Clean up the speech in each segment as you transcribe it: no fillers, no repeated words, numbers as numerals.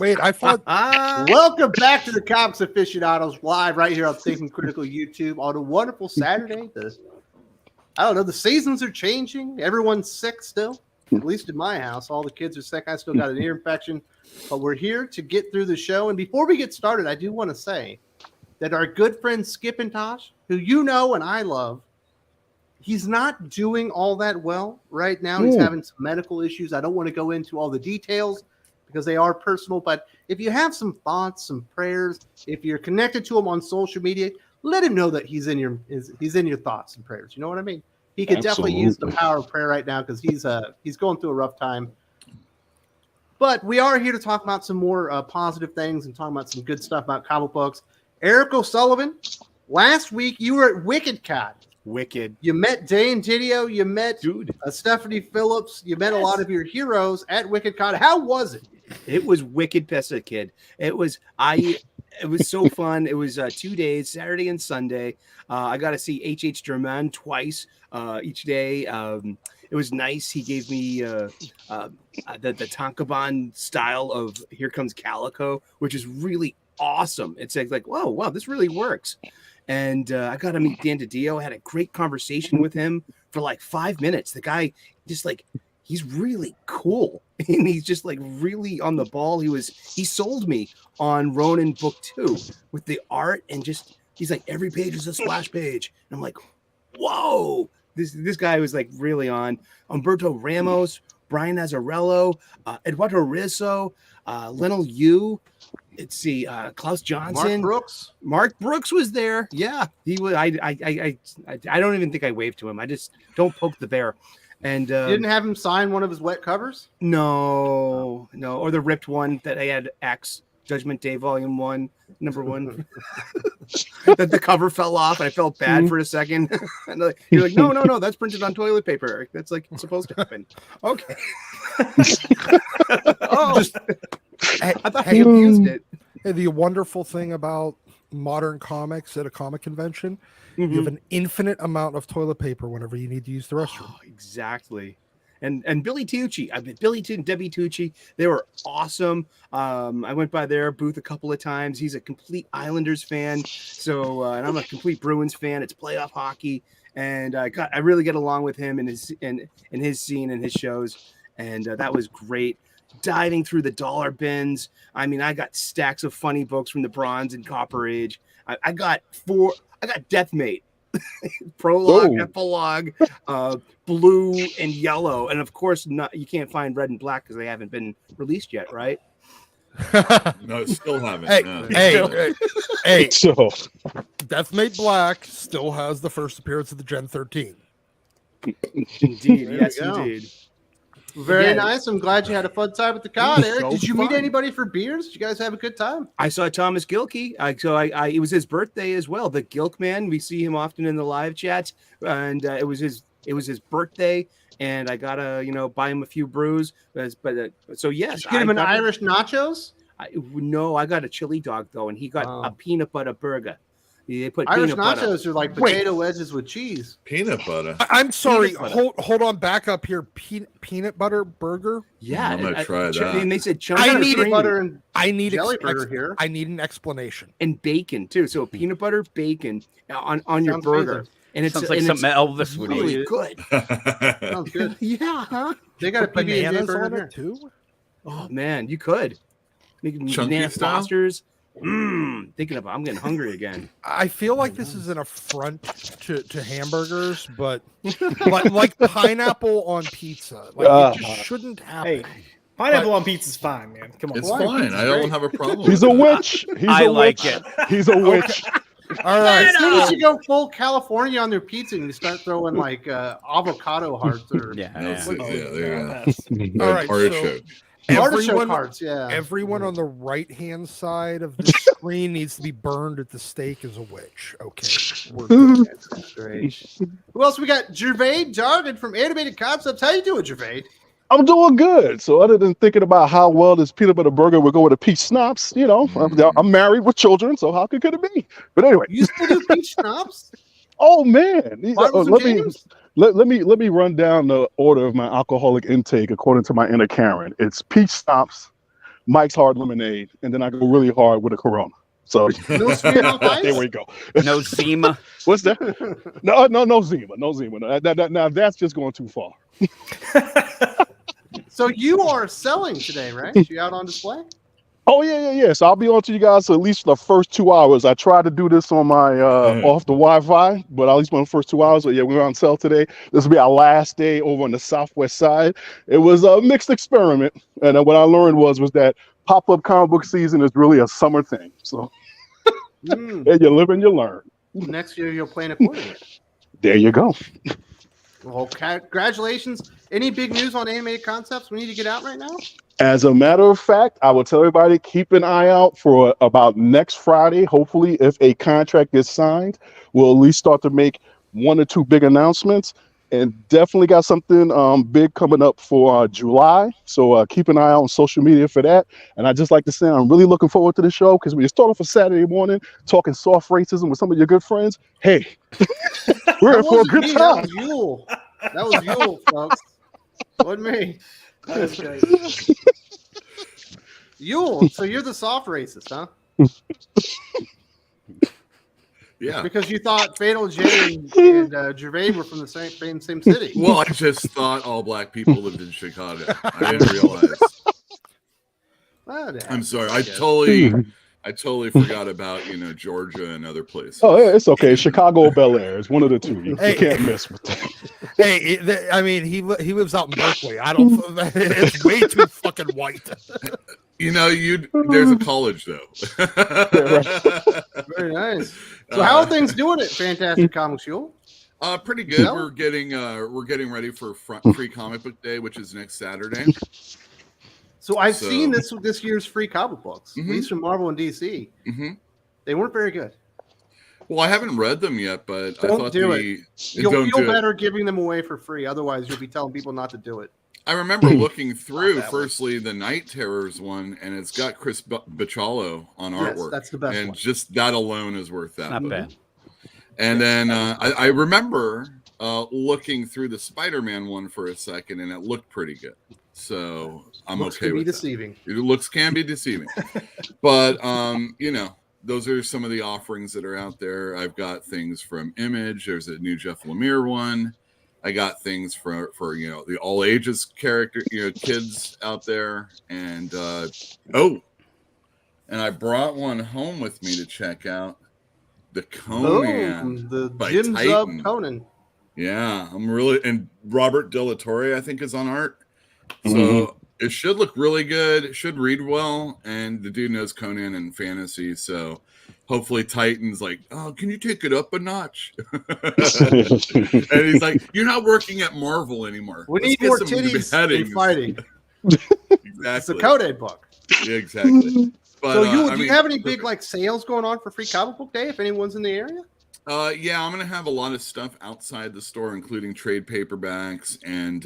Wait, I thought. Welcome back to the Comics Aficionados live right here on Thinking Critical YouTube on a wonderful Saturday. I don't know, the seasons are changing. Everyone's sick still, at least in my house. All the kids are sick. I still got an ear infection, but we're here to get through the show. And before we get started, I do want to say that our good friend Skip and Tosh, who you know and I love, he's not doing all that well right now. He's having some medical issues. I don't want to go into all the details because they are personal, but if you have some thoughts, some prayers, if you're connected to him on social media, let him know that he's in your thoughts and prayers. You know what I mean? He could definitely use the power of prayer right now because he's going through a rough time. But we are here to talk about some more positive things and talk about some good stuff about comic books. Eric O'Sullivan, last week you were at WickedCon. Wicked. You met Dane Didio. You met Stephanie Phillips. You met a lot of your heroes at WickedCon. How was it? It was wicked pesta, kid. It was so fun. It was 2 days, Saturday and Sunday. I got to see H.H. German twice each day. It was nice. He gave me the Tankobon style of Here Comes Calico, which is really awesome. It's like, whoa, wow, this really works. And I got to meet Dan DiDio. I had a great conversation with him for like 5 minutes. The guy just he's really cool. And he's just like really on the ball. He sold me on Ronin book 2 with the art and just, he's like, every page is a splash page. And I'm like, whoa, this guy was like really on. Umberto Ramos, Brian Azzarello, Eduardo Rizzo, Lionel Yu. Let's see, Klaus Johnson. Mark Brooks was there. Yeah, he was. I don't even think I waved to him. I just don't poke the bear. And you didn't have him sign one of his wet covers? No, or the ripped one that I had X Judgment Day Volume 1, number 1. That the cover fell off and I felt bad for a second. And you're like, no, that's printed on toilet paper, Eric. That's like supposed to happen. Okay. I thought I abused it. Hey, the wonderful thing about modern comics at a comic convention, you have an infinite amount of toilet paper whenever you need to use the restroom. Oh, exactly. And Billy Tucci, Billy and Debbie Tucci, they were awesome. I went by their booth a couple of times. He's a complete Islanders fan, so and I'm a complete Bruins fan. It's playoff hockey, and I really get along with him and his scene and his shows, and that was great. Diving through the dollar bins. I mean, I got stacks of funny books from the Bronze and Copper Age. I got Deathmate, prologue, epilogue, blue and yellow, and of course, you can't find red and black because they haven't been released yet, right? No, still haven't. Hey, so Deathmate Black still has the first appearance of the Gen 13. Indeed, yes, indeed. Very nice. I'm glad you had a fun time at the con, Eric. Did you meet anybody for beers? Did you guys have a good time? I saw Thomas Gilkey. It was his birthday as well. The Gilk man. We see him often in the live chats, and it was his birthday. And I gotta buy him a few brews. So yes, did you get him an Irish nachos? No, I got a chili dog though, and he got a peanut butter burger. They put Irish peanut nachos butter. are like potato wedges with cheese. Peanut butter. I'm sorry. Hold on. Back up here. Peanut butter burger. Yeah, I'm gonna try that. And they said peanut butter and I need jelly burger here. I need an explanation. And bacon too. So peanut butter, bacon on your burger. Amazing. And it's sounds like something Elvis would really eat. good. Sounds good. Yeah, huh? They got a bananas PB&J burger on here it too. Oh man, you could. Chunky Banana style? Fosters. Thinking about, I'm getting hungry again. I feel like this is an affront to hamburgers, but like pineapple on pizza. Like it just shouldn't happen. Hey, pineapple on pizza is fine, man. Come on. It's fine. I don't have a problem. He's a witch. I like it. He's a witch. All right. As soon as you go full California on their pizza and you start throwing like avocado hearts or There you go. All right, Artichoke. artichoke hearts. Yeah. Everyone on the right-hand side of the screen needs to be burned at the stake as a witch. Okay. We're good. Great. Who else we got? Gervais Jargon from Animated Concepts. How you doing, Gervais? I'm doing good. So other than thinking about how well this peanut butter burger would go with a peach schnapps, I'm married with children, so how could it be? But anyway. You still do peach schnapps? Oh man. Let Let me run down the order of my alcoholic intake according to my inner Karen. It's peach schnapps, Mike's Hard Lemonade, and then I go really hard with a Corona. So No Smirnoff Ice? there we go. No Zima. What's that? No Zima. Now that's just going too far. So you are selling today, right? You out on display? Oh yeah. So I'll be on to you guys at least the first 2 hours. I tried to do this on my off the Wi-Fi, but at least on the first 2 hours. So yeah, we're on sale today. This will be our last day over on the southwest side. It was a mixed experiment, and what I learned was that pop-up comic book season is really a summer thing. So and you live and you learn. Next year you'll plan accordingly. There you go. Well, congratulations. Any big news on animated concepts we need to get out right now? As a matter of fact, I will tell everybody, keep an eye out for about next Friday. Hopefully, if a contract gets signed, we'll at least start to make 1 or 2 big announcements. And definitely got something big coming up for July. So keep an eye out on social media for that. And I just like to say I'm really looking forward to the show, because when you start off a Saturday morning talking soft racism with some of your good friends, hey, we're in for a good time. That was Yule, folks. Wasn't me. That's great. Yule, so you're the soft racist, huh? Yeah. Because you thought Fatal J and Gervais were from the same city. Well, I just thought all black people lived in Chicago. I didn't realize. I'm sorry. I totally forgot about Georgia and other places. Oh, yeah, it's okay. Chicago or Bel Air is one of the two. You can't miss with that. Hey, I mean, he lives out in Berkeley. I don't. It's way too fucking white. There's a college though. Very nice. So how are things doing at Fantastic Comics, Yule? Pretty good. We're getting ready for Free Comic Book Day, which is next Saturday. So I've seen this year's free comic books, at least from Marvel and DC. Mm-hmm. They weren't very good. Well, I haven't read them yet, but Don't I thought do it. You'll feel better giving them away for free. Otherwise, you'll be telling people not to do it. I remember looking through, firstly, the Night Terrors one, and it's got Chris Bachalo on artwork. That's the best and one. Just that alone is worth that. Not bad. And then I remember looking through the Spider-Man one for a second, and it looked pretty good. So I'm okay with deceiving. It. Looks can be deceiving. But, those are some of the offerings that are out there. I've got things from Image. There's a new Jeff Lemire one. I got things for the all ages character, kids out there. And, and I brought one home with me to check out. The Conan. The by Jim Titan. Zub Conan. Yeah, and Robert Delatorre, I think, is on art. So it should look really good. It should read well. And the dude knows Conan and fantasy. So hopefully Titan's like, oh, can you take it up a notch? And he's like, you're not working at Marvel anymore. We need more titties and fighting. Exactly. It's a Conan book. Yeah, exactly. But, so do you have any big sales going on for Free Comic Book Day if anyone's in the area? Yeah, I'm gonna have a lot of stuff outside the store, including trade paperbacks and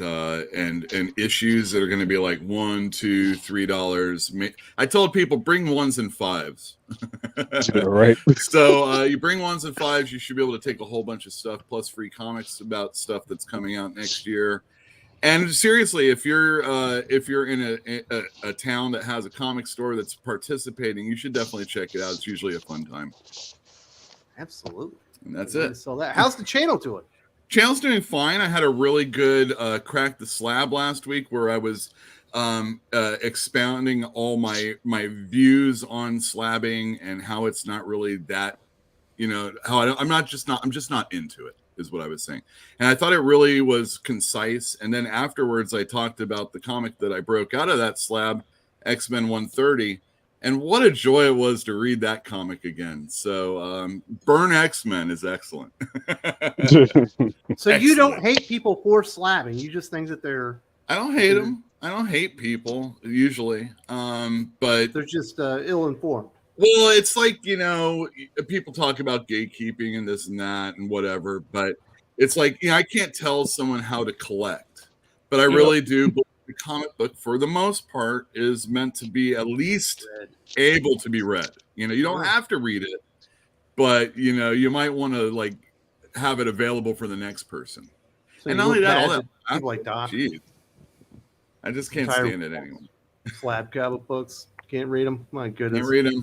issues that are gonna be like $1, $2, $3. I told people bring 1s and 5s. Right. So you bring 1s and 5s, you should be able to take a whole bunch of stuff plus free comics about stuff that's coming out next year. And seriously, if you're in a town that has a comic store that's participating, you should definitely check it out. It's usually a fun time. Absolutely. And that's it. So how's the channel doing? Channel's doing fine. I had a really good Crack the Slab last week where I was expounding all my views on slabbing and how it's not really that, I'm just not into it, is what I was saying. And I thought it really was concise. And then afterwards, I talked about the comic that I broke out of that slab, X-Men 130. And what a joy it was to read that comic again. So Burn X-Men is excellent. So you don't hate people for slabbing. You just think that they're... I don't hate them. I don't hate people, usually. But they're just ill-informed. Well, it's like, people talk about gatekeeping and this and that and whatever. But it's like, I can't tell someone how to collect. But I really do believe the comic book, for the most part, is meant to be at least able to be read. You don't have to read it, but you might want to have it available for the next person. So and not only that, people like Doc. Geez, I just can't stand it anymore. Slab comic books. Can't read them. My goodness. Can't read them.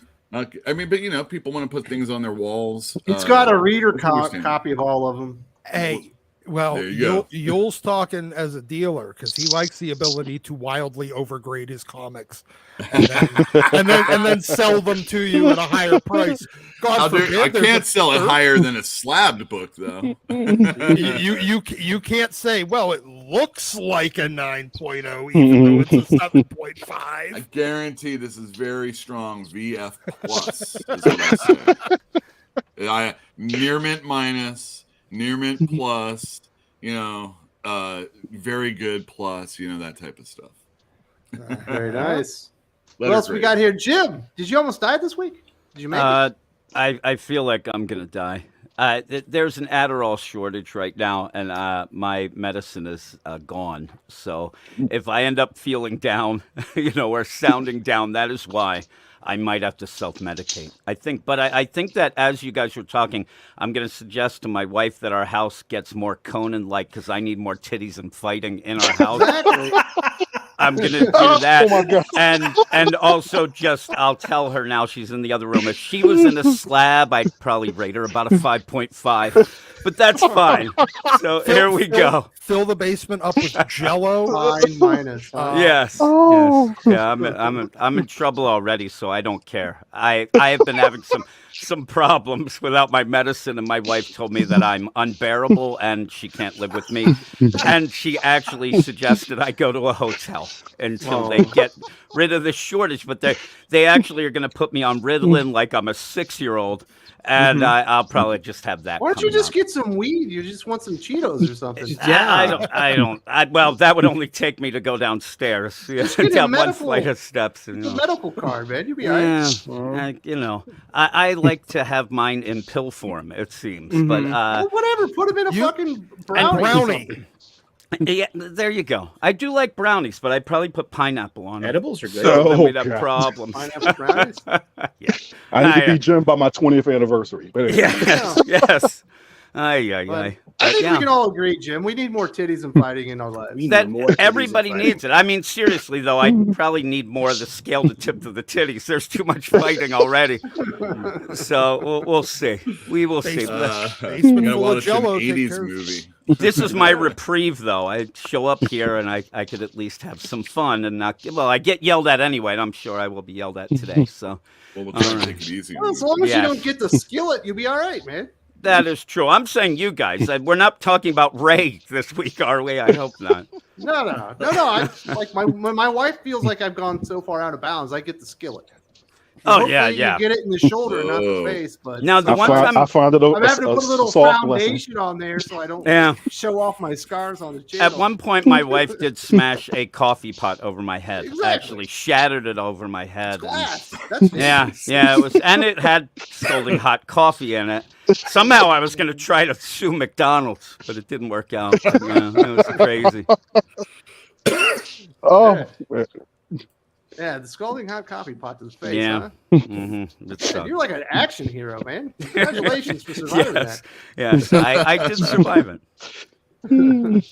I mean, but people want to put things on their walls. It's got a reader that's understandable. copy of all of them. Hey, well, There you go. Yule's talking as a dealer because he likes the ability to wildly overgrade his comics and then sell them to you at a higher price. God forbid, I can't sell it higher than a slabbed book, though. you can't say, well, it looks like a 9.0 even though it's a 7.5. I guarantee this is very strong VF plus. Is what I say. Near mint minus. Near mint plus, very good plus, that type of stuff. Very nice. What else we got here? Jim, did you almost die this week? Did you make it? I feel like I'm going to die. There's an Adderall shortage right now, and my medicine is gone. So if I end up feeling down, or sounding down, that is why I might have to self-medicate. I think that as you guys were talking, I'm going to suggest to my wife that our house gets more Conan-like because I need more titties and fighting in our house. Exactly. I'm going to do that. Oh my God. And also I'll tell her now she's in the other room. If she was in a slab, I'd probably rate her about a 5.5. But that's fine. So here we go. Fill the basement up with Jello. 9 minus. Yes. Oh. Yes. Yeah, I'm in trouble already, so I don't care. I have been having some problems without my medicine, and my wife told me that I'm unbearable and she can't live with me. And she actually suggested I go to a hotel until they get rid of the shortage. But they actually are going to put me on Ritalin like I'm a 6-year-old. And I'll probably just have that. Why don't you just get some weed? You just want some Cheetos or something. Yeah, I don't. Well, that would only take me to go downstairs. Just get down one flight of steps. A medical card, man. You'll be all right. I like to have mine in pill form, it seems. But well, whatever. Put them in a fucking brownie. Yeah, there you go. I do like brownies, but I'd probably put pineapple on them. Edibles are good. So then we'd have problems. Pineapple brownies? Yeah. I need to be Jim by my 20th anniversary. But anyway. Yes. I think we can all agree, Jim. We need more titties and fighting in our lives. Everybody needs it. I mean, seriously, though, I probably need more of the scale to tip of the titties. There's too much fighting already. So we'll see. We will see. Basement full of Jello. 80s movie. This is my reprieve, though. I show up here and I could at least have some fun and not. Well, I get yelled at anyway, and I'm sure I will be yelled at today. So, we'll try to take it easy. Well, as long as you don't get the skillet, you'll be all right, man. That is true. I'm saying you guys. We're not talking about Ray this week, are we? I hope not. No. When my wife feels like I've gone so far out of bounds, I get the skillet. Oh, yeah. You get it in the shoulder, not the face. But now the one time I find it I'm having to put a little foundation on there so I don't show off my scars on the chin. At one point, my wife did smash a coffee pot over my head. Exactly. Actually, shattered it over my head. Glass. That's it was, and it had scalding hot coffee in it. Somehow, I was going to try to sue McDonald's, but it didn't work out. It was crazy. Oh. Yeah, the scalding hot coffee pot to the face. Yeah. Huh? Mm-hmm. You're like an action hero, man. Congratulations for surviving that. Yes, I did survive it.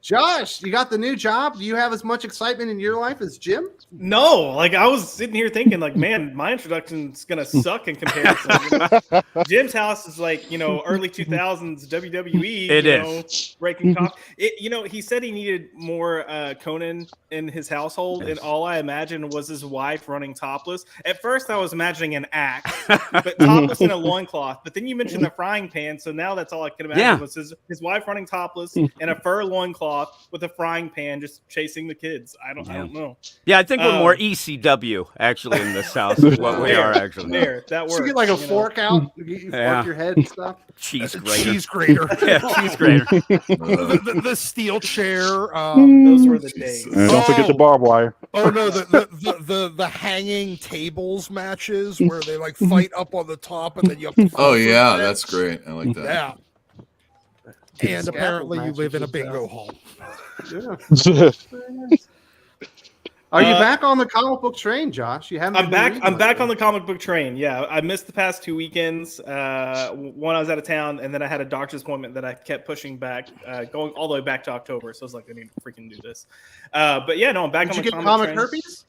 Josh, you got the new job. Do you have as much excitement in your life as Jim? No, I was sitting here thinking, man, my introduction's gonna suck in comparison. Jim's house is early 2000s WWE. It is breaking coffee. He said he needed more Conan in his household, and all I imagined was his wife running topless. At first, I was imagining an axe, but topless in a loincloth. But then you mentioned the frying pan, so now that's all I could imagine was his wife running topless in a fur loincloth with a frying pan, just chasing the kids. I don't know. Yeah, I think we're more ECW actually in this house. Is what we are actually. That works. So you get a fork out, you fork your head and stuff. Cheese grater. Cheese grater. the steel chair. Those were the days. And don't forget the barbed wire. Oh no, the hanging tables matches where they fight up on the top and then you have to. Oh yeah, that's great. I like that. Yeah. And apparently you live in a bingo hall. Yeah. Are you back on the comic book train, Josh? You haven't. I'm back. I'm back on the comic book train. Yeah, I missed the past 2 weekends. One I was out of town, and then I had a doctor's appointment that I kept pushing back, going all the way back to October. So I was like, I need to freaking do this. But yeah, no, I'm back. Did on you the get comic comic train. herpes?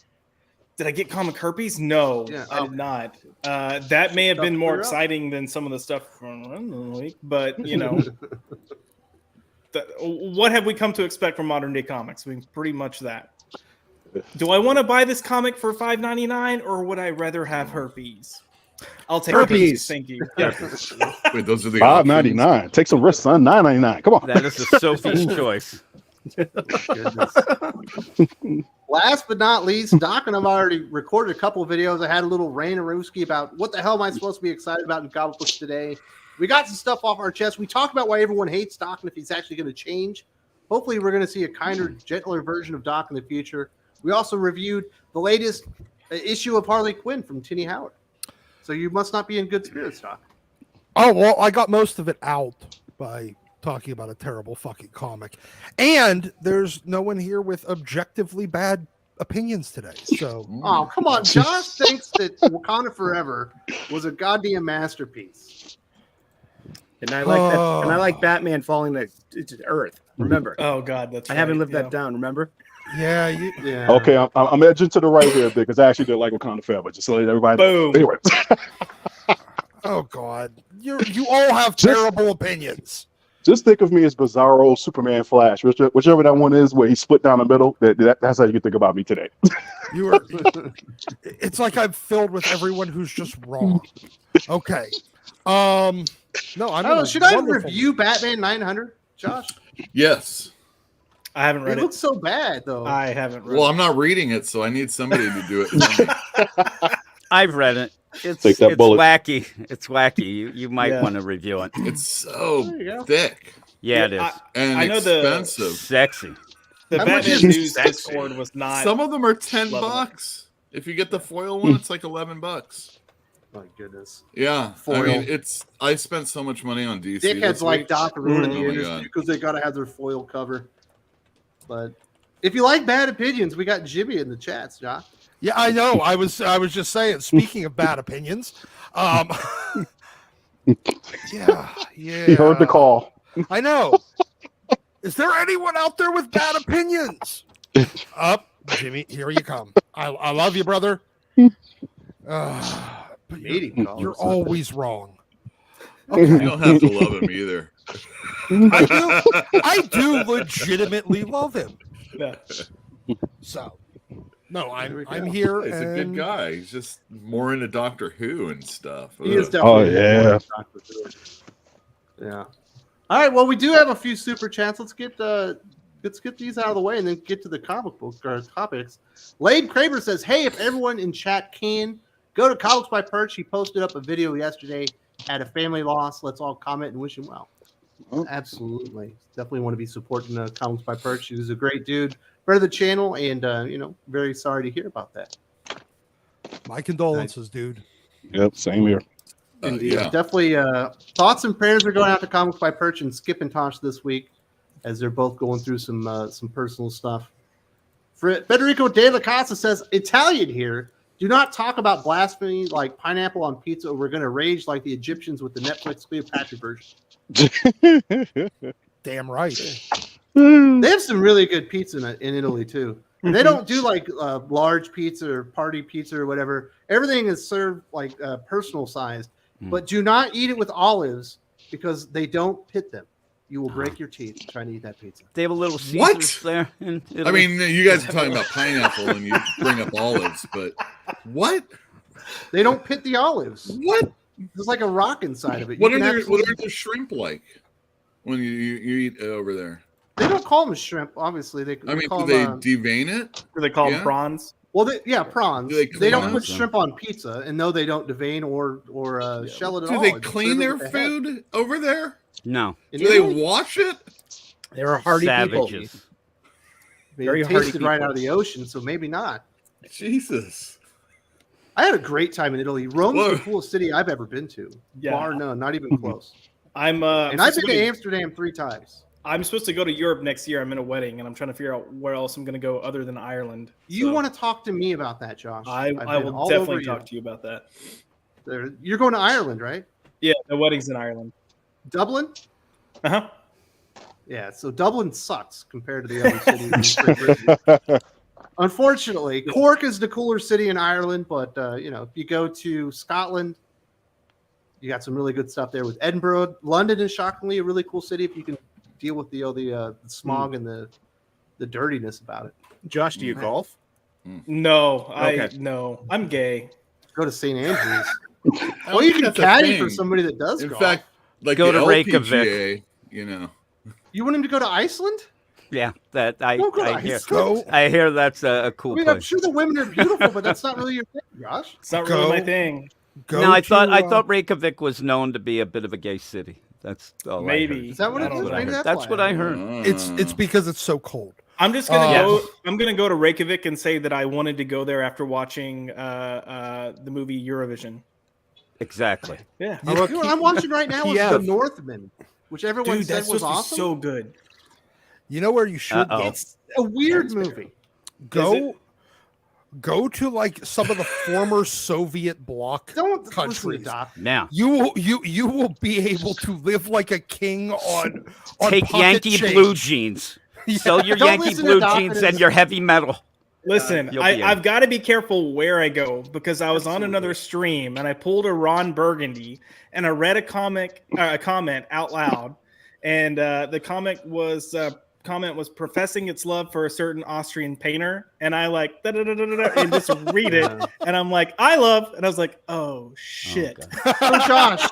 Did I get comic herpes? No, Yeah, I did not. That may have been more exciting than some of the stuff from the week, but you know, what have we come to expect from modern day comics? I mean, pretty much that. Do I want to buy this comic for $5.99 or would I rather have herpes? I'll take herpes. Thank you. Yeah. Wait, those are the $5.99. Take some risks, son. $9.99. Come on. That is a Sophie's choice. Last but not least, Doc and I've already recorded a couple of videos. I had a little rain-a-rooski about what the hell am I supposed to be excited about in comic books today. We got some stuff off our chest. We talked about why everyone hates Doc and if he's actually going to change. Hopefully, we're going to see a kinder, gentler version of Doc in the future. We also reviewed the latest issue of Harley Quinn from Tini Howard. So you must not be in good spirits, Doc. Oh, well, I got most of it out by talking about a terrible fucking comic. And there's no one here with objectively bad opinions today. So oh, come on. Josh thinks that Wakanda Forever was a goddamn masterpiece. And I like that. And I like Batman falling to Earth. Remember? Oh God, that's I haven't lived that down. Remember? Yeah. Yeah. Okay, I'm edging to the right here because I actually did like Wakanda Forever. Just to let everybody know. Boom. Anyway. Oh God, you all have terrible opinions. Just think of me as Bizarro, Superman, Flash, whichever that one is, where he's split down the middle. That's how you can think about me today. You are. It's like I'm filled with everyone who's just wrong. Okay. No, I'm. Should I review Batman 900, Josh? Yes. I haven't read it. It looks so bad, though. I haven't read Well, it. I'm not reading it, so I need somebody to do it for me. I've read it. It's wacky. It's wacky. You might want to review it. It's so thick. Yeah, it is. And I know expensive. Sexy. The Batman News Discord was not. Some of them are $10. If you get the foil one, it's like $11. My goodness. Yeah. Foil. I mean, I spent so much money on DC. Dickheads like Doc are ruining the my industry God. because they got to have their foil cover. But if you like bad opinions, we got Jimmy in the chats, Josh. Yeah, I know. I was just saying. Speaking of bad opinions, yeah. He heard the call. I know. Is there anyone out there with bad opinions? Up, Jimmy. Here you come. I love you, brother. But you're always wrong. Okay. You don't have to love him either. I do legitimately love him. Yeah. So, no, I'm here. He's a good guy. He's just more into Doctor Who and stuff. He is Oh, definitely. yeah. Yeah. All right. Well, we do have a few super chats. Let's get these out of the way and then get to the comic book topics. Lade Kramer says, "Hey, if everyone in chat can go to Comics by Perch, he posted up a video yesterday. Had a family loss. Let's all comment and wish him well." Absolutely. Definitely want to be supporting Comics by Perch. He was a great dude, friend of the channel, and very sorry to hear about that. My condolences, dude. Yep, same here. Indeed. Yeah. Definitely thoughts and prayers are going out to Comics by Perch and Skip and Tosh this week as they're both going through some personal stuff. Federico De La Casa says, "Italian here. Do not talk about blasphemy like pineapple on pizza, or we're going to rage like the Egyptians with the Netflix Cleopatra version." Damn right. They have some really good pizza in Italy too. And they don't do like large pizza or party pizza or whatever. Everything is served like personal sized. But do not eat it with olives because they don't pit them. You will break your teeth trying to eat that pizza. They have a little Caesars there. In Italy. I mean, you guys are talking about pineapple and you bring up olives, but what? They don't pit the olives. What? There's like a rock inside of it. What are the shrimp like when you eat over there? They don't call them shrimp, obviously. Do they them, devein it? Do they call them prawns? Well, prawns. Do they don't put shrimp on pizza, and no, they don't devein or shell it at all. Do they clean their food over there? No. Do they wash it? They're hardy Savages. people. Very tasted right out of the ocean, so maybe not. Jesus. I had a great time in Italy. Rome's the coolest city I've ever been to. Yeah. Bar none, not even close. And I've been to Amsterdam 3 times. I'm supposed to go to Europe next year. I'm in a wedding, and I'm trying to figure out where else I'm going to go other than Ireland. You want to talk to me about that, Josh? I will definitely talk to you about that. You're going to Ireland, right? Yeah, the wedding's in Ireland. Dublin? Uh-huh. Yeah, so Dublin sucks compared to the other cities in Great Britain. Unfortunately, Cork is the cooler city in Ireland, but if you go to Scotland, you got some really good stuff there with Edinburgh. London is shockingly a really cool city if you can deal with the smog and the dirtiness about it. Josh, do you golf? No, Okay. no, I'm gay. Go to St. Andrews. I Well, don't you think can that's a caddy thing. for somebody that does In golf. fact, like Go the to Reykjavik. LPGA, you know. You want him to go to Iceland? Yeah, that I Don't go to hear. Iceland. I hear that's a cool I mean, I'm place. sure the women are beautiful, but that's not really your thing, Josh. It's not really Go. my thing. Go No, I to, thought Reykjavik was known to be a bit of a gay city. That's all Maybe. I heard. Is that what I it don't is? know. Maybe That's why. what I heard. it's because it's so cold. I'm just gonna Yeah. go. I'm gonna go to Reykjavik and say that I wanted to go there after watching the movie Eurovision. Exactly. Yeah, You know what I'm watching right now is Kiev. The Northman, which everyone dude, said that's was supposed to be awesome. so good. You know where you should Uh-oh. go? It's a weird movie. Go to like some of the former Soviet bloc Don't listen to countries. Doc. Now, You will be able to live like a king on take pocket Yankee change. blue jeans. Sell your Don't Yankee listen to blue Doc jeans and and his- your heavy metal. Listen, You'll be in. I've got to be careful where I go because I was on another stream and I pulled a Ron Burgundy and I read a comment out loud, and the comment was professing its love for a certain Austrian painter, and I like and just read it, and I'm like, I love, and I was like, oh shit. Oh, So, Josh,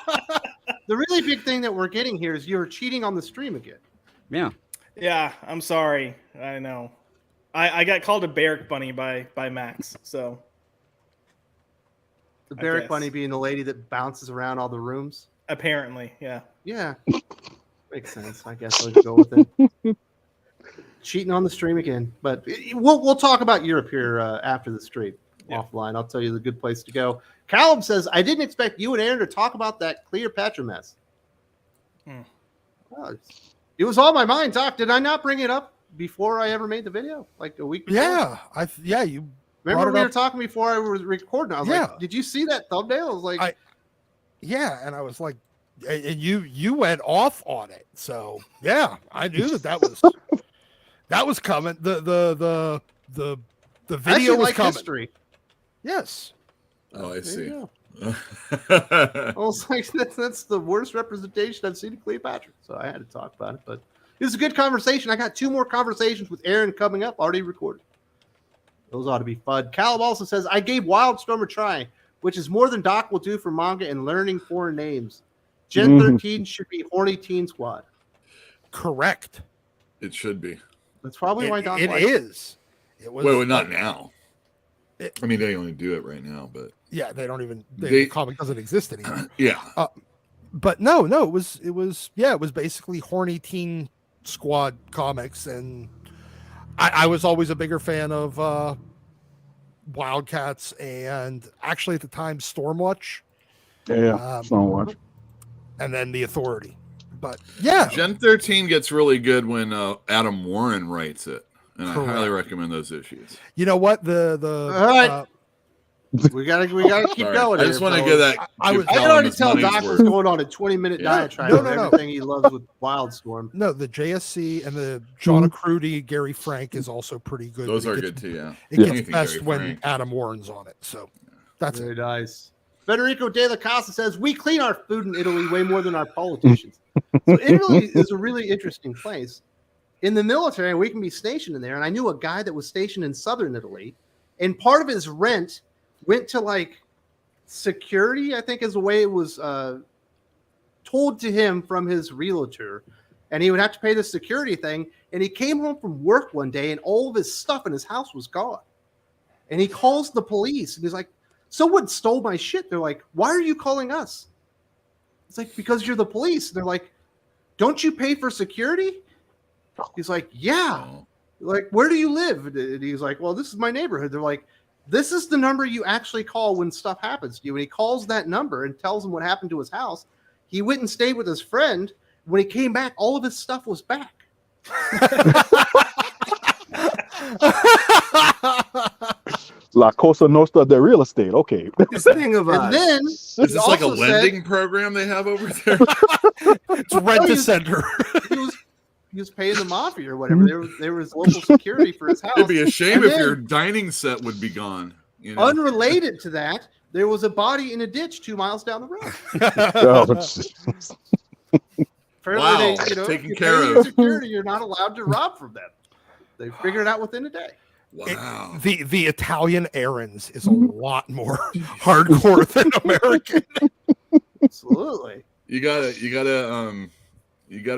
the really big thing that we're getting here is you're cheating on the stream again. Yeah. Yeah, I'm sorry. I know. I got called a barrack bunny by Max, so. The I barrack guess. bunny being the lady that bounces around all the rooms. Apparently, yeah. Yeah, makes sense. I guess I'll go with it. Cheating on the stream again, but we'll talk about Europe here after the stream offline. I'll tell you the good place to go. Callum says, "I didn't expect you and Aaron to talk about that Cleopatra mess." Well, it was on my mind, Doc. Did I not bring it up before I ever made the video? Like a week before? Yeah, you Remember brought it we were up. talking before I was recording. I was Yeah. like, "Did you see that thumbnail?" I was like, Yeah, and I was like, and you went off on it. So yeah, I knew that was coming. The I video actually was like coming. history. Yes. Oh, I There see. you go. I was like, that's the worst representation I've seen of Cleopatra. So I had to talk about it. But it was a good conversation. I got 2 more conversations with Aaron coming up, already recorded. Those ought to be fun. Caleb also says, I gave Wildstorm a try, which is more than Doc will do for manga and learning foreign names. Gen 13 should be Horny Teen Squad. Correct. It should be. That's probably why Doc It likes it. is. It was. Wait, not now. It- I mean, they only do it right now, but Yeah, they don't even. They- The comic doesn't exist anymore. yeah. But no, it was basically Horny Teen Squad comics, and I was always a bigger fan of Wildcats, and actually at the time Stormwatch, So much. and then the Authority. But yeah, Gen 13 gets really good when Adam Warren writes it, and I Correct. highly recommend those issues. you know what All right. We gotta keep Sorry. going. I just here, want to fellas. give that. I give was- I can Colin already his tell money's Doc was worth. going on a 20-minute Yeah. diatribe No, of no, no. everything he loves with Wildstorm. no, the JSC and the John Acrudi, Gary Frank is also pretty good. Those but are it good gets, too. Yeah. It gets Anything best Gary when Frank. Adam Warren's on it. So that's Very it. nice. Federico De La Casa says, we clean our food in Italy way more than our politicians. So Italy is a really interesting place. In the military, we can be stationed in there. And I knew a guy that was stationed in southern Italy. And part of his rent went to like security, I think is the way it was told to him from his realtor. And he would have to pay the security thing. And he came home from work one day and all of his stuff in his house was gone. And he calls the police and he's like, someone stole my shit. They're like, why are you calling us? It's like, because you're the police. They're like, don't you pay for security? He's like, yeah. Oh. Like, where do you live? And he's like, well, this is my neighborhood. They're like, this is the number you actually call when stuff happens to you. And he calls that number and tells him what happened to his house. He went and stayed with his friend. When he came back, all of his stuff was back. La Cosa Nostra de real estate. Okay. This thing of And then Is this like a also said- lending program they have over there? It's rent a center. he was paying the mafia or whatever. There was local security for his house. It'd be a shame And if then, your dining set would be gone. You know? unrelated to that, there was a body in a ditch 2 miles down the road. Oh, jeez. Apparently, Wow, they, taken you care pay your of. security, you're not allowed to rob from them. They figured it out within a day. Wow. The Italian errands is a lot more hardcore than American. Absolutely. You gotta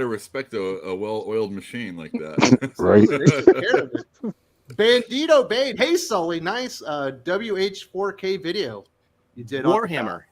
respect a well-oiled machine like that. Right. They took care of it. Bandito Bane. Hey, Sully. Nice WH4K video you did. Warhammer.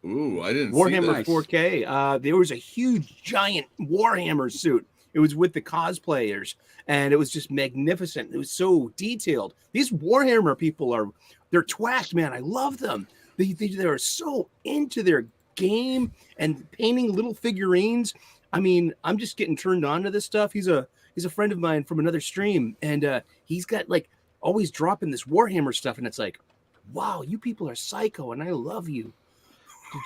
Ooh, I didn't see Warhammer that. 4K. There was a huge, giant Warhammer suit. It was with the cosplayers, and it was just magnificent. It was so detailed. These Warhammer people they're twacked, man. I love them. They're so into their game and painting little figurines. I mean, I'm just getting turned on to this stuff. He's a friend of mine from another stream, and he's got like always dropping this Warhammer stuff, and it's like, wow, you people are psycho, and I love you.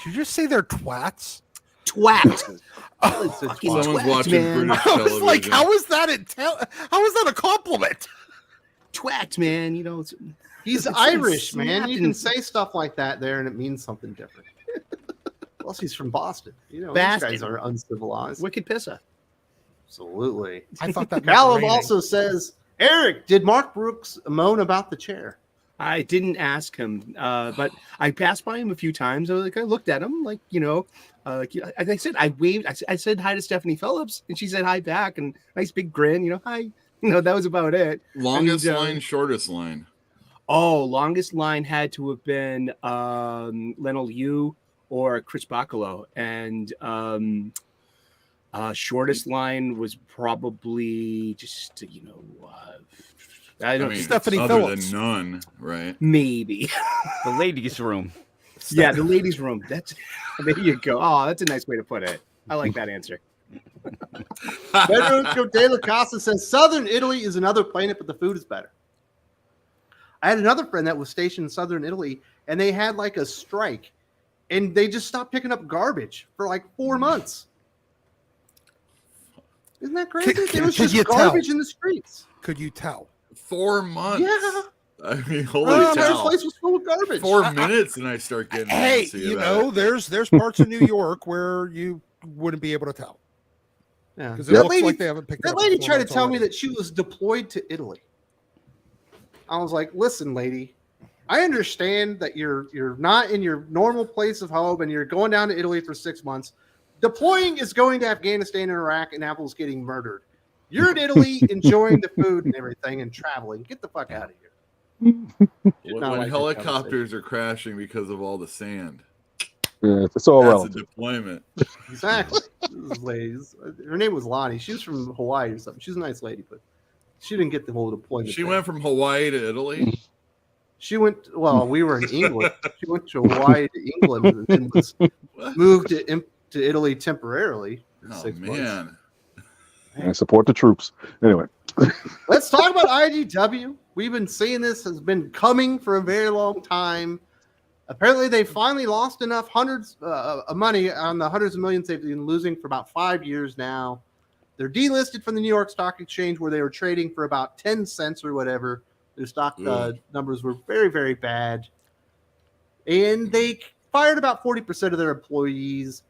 Did you just say they're twats? Twat. Fucking Someone's twat, watching man. British I was like, television. how is that how is that a compliment? Twat, man. You know, He's It's Irish, snapped man. You and- can say stuff like that there, and it means something different. Plus, he's from Boston. These Bastard. guys are uncivilized. wicked pissa. Absolutely. I thought that meant Callum raining. also says, Eric, did Mark Brooks moan about the chair? I didn't ask him, but I passed by him a few times. I looked at him, like, like I said, I waved. I said hi to Stephanie Phillips, and she said hi back, and nice big grin. Hi. That was about it. Longest And, line, shortest line. Oh, longest line had to have been Lionel Liu or Chris Bacalo, and shortest line was probably just I don't mean, Stephanie other Phillips. than none, right? maybe. The ladies' room. Yeah, the ladies' room. There you go. Oh, that's a nice way to put it. I like that answer. Federico De La Casa says, Southern Italy is another planet, but the food is better. I had another friend that was stationed in Southern Italy, and they had like a strike, and they just stopped picking up garbage for like 4 months. Isn't that crazy? There was Could you just garbage in the streets. Could you tell? 4 months. Yeah. I mean, holy The entire cow. place was full of garbage. 4 minutes and I start getting Hey, antsy about it. there's parts of New York where you wouldn't be able to tell Yeah. because it That looks lady, like they haven't picked it that up. lady in 4 tried to months tell me already. that she was deployed to Italy. I was like, listen, lady, I understand that you're not in your normal place of home and you're going down to Italy for 6 months. Deploying is going to Afghanistan and Iraq, and Apple's getting murdered. You're in Italy enjoying the food and everything and traveling. Get the fuck out of here. When not like that helicopters are crashing because of all the sand. Yeah, it's all That's a relative. deployment. Exactly. This lady's, her name was Lonnie. She was from Hawaii or something. She's a nice lady, but she didn't get the whole deployment. She thing. went from Hawaii to Italy. She went. Well, we were in England. She went to Hawaii to England and then was moved to Italy temporarily for Oh 6 months. man. And support the troops. Anyway. Let's talk about IDW. We've been seeing this has been coming for a very long time. Apparently, they finally lost enough hundreds of money on the hundreds of millions they've been losing for about 5 years now. They're delisted from the New York Stock Exchange, where they were trading for about 10 cents or whatever. Their stock numbers were very, very bad. And they fired about 40% of their employees.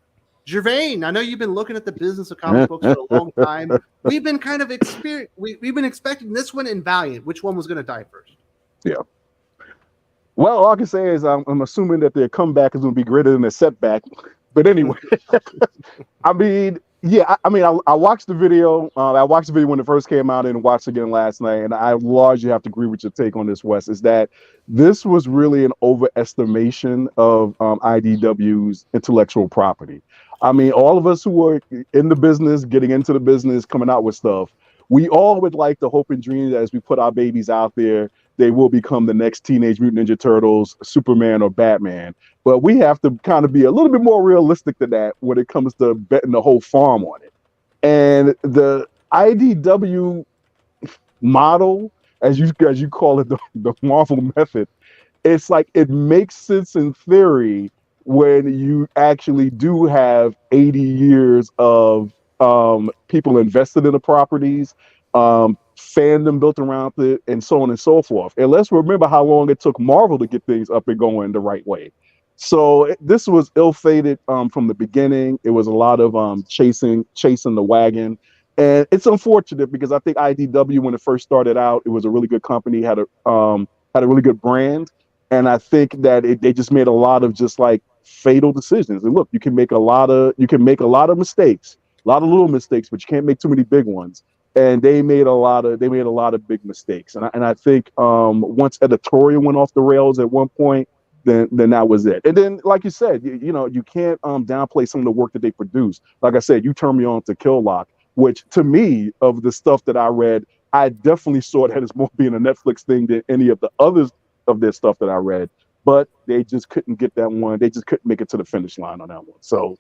Gervain, I know you've been looking at the business of comic books for a long time. We've been kind of we've been expecting this one and Valiant. Which one was going to die first? Yeah. Well, all I can say is I'm assuming that their comeback is going to be greater than their setback. But anyway, I mean, yeah, I watched the video. I watched the video when it first came out and watched it again last night. And I largely have to agree with your take on this, Wes, is that this was really an overestimation of IDW's intellectual property. I mean, all of us who are in the business, getting into the business, coming out with stuff, we all would like to hope and dream that as we put our babies out there, they will become the next Teenage Mutant Ninja Turtles, Superman, or Batman. But we have to kind of be a little bit more realistic than that when it comes to betting the whole farm on it. And the IDW model, as you call it, the Marvel method, it's like it makes sense in theory when you actually do have 80 years of People invested in the properties. Fandom built around it, and so on and so forth. And let's remember how long it took Marvel to get things up and going the right way. So this was ill-fated from the beginning. It was a lot of chasing the wagon, and it's unfortunate because I think IDW, when it first started out, it was a really good company, had a really good brand, and I think that they just made a lot of just like fatal decisions. And look, you can make a lot of mistakes, a lot of little mistakes, but you can't make too many big ones. And they made a lot of big mistakes. And I think once editorial went off the rails at one point, then that was it. And then, like you said, you can't downplay some of the work that they produced. Like I said, you turned me on to Kill Lock, which to me, of the stuff that I read, I definitely saw that as more being a Netflix thing than any of the others of their stuff that I read. But they just couldn't get that one. They just couldn't make it to the finish line on that one. So,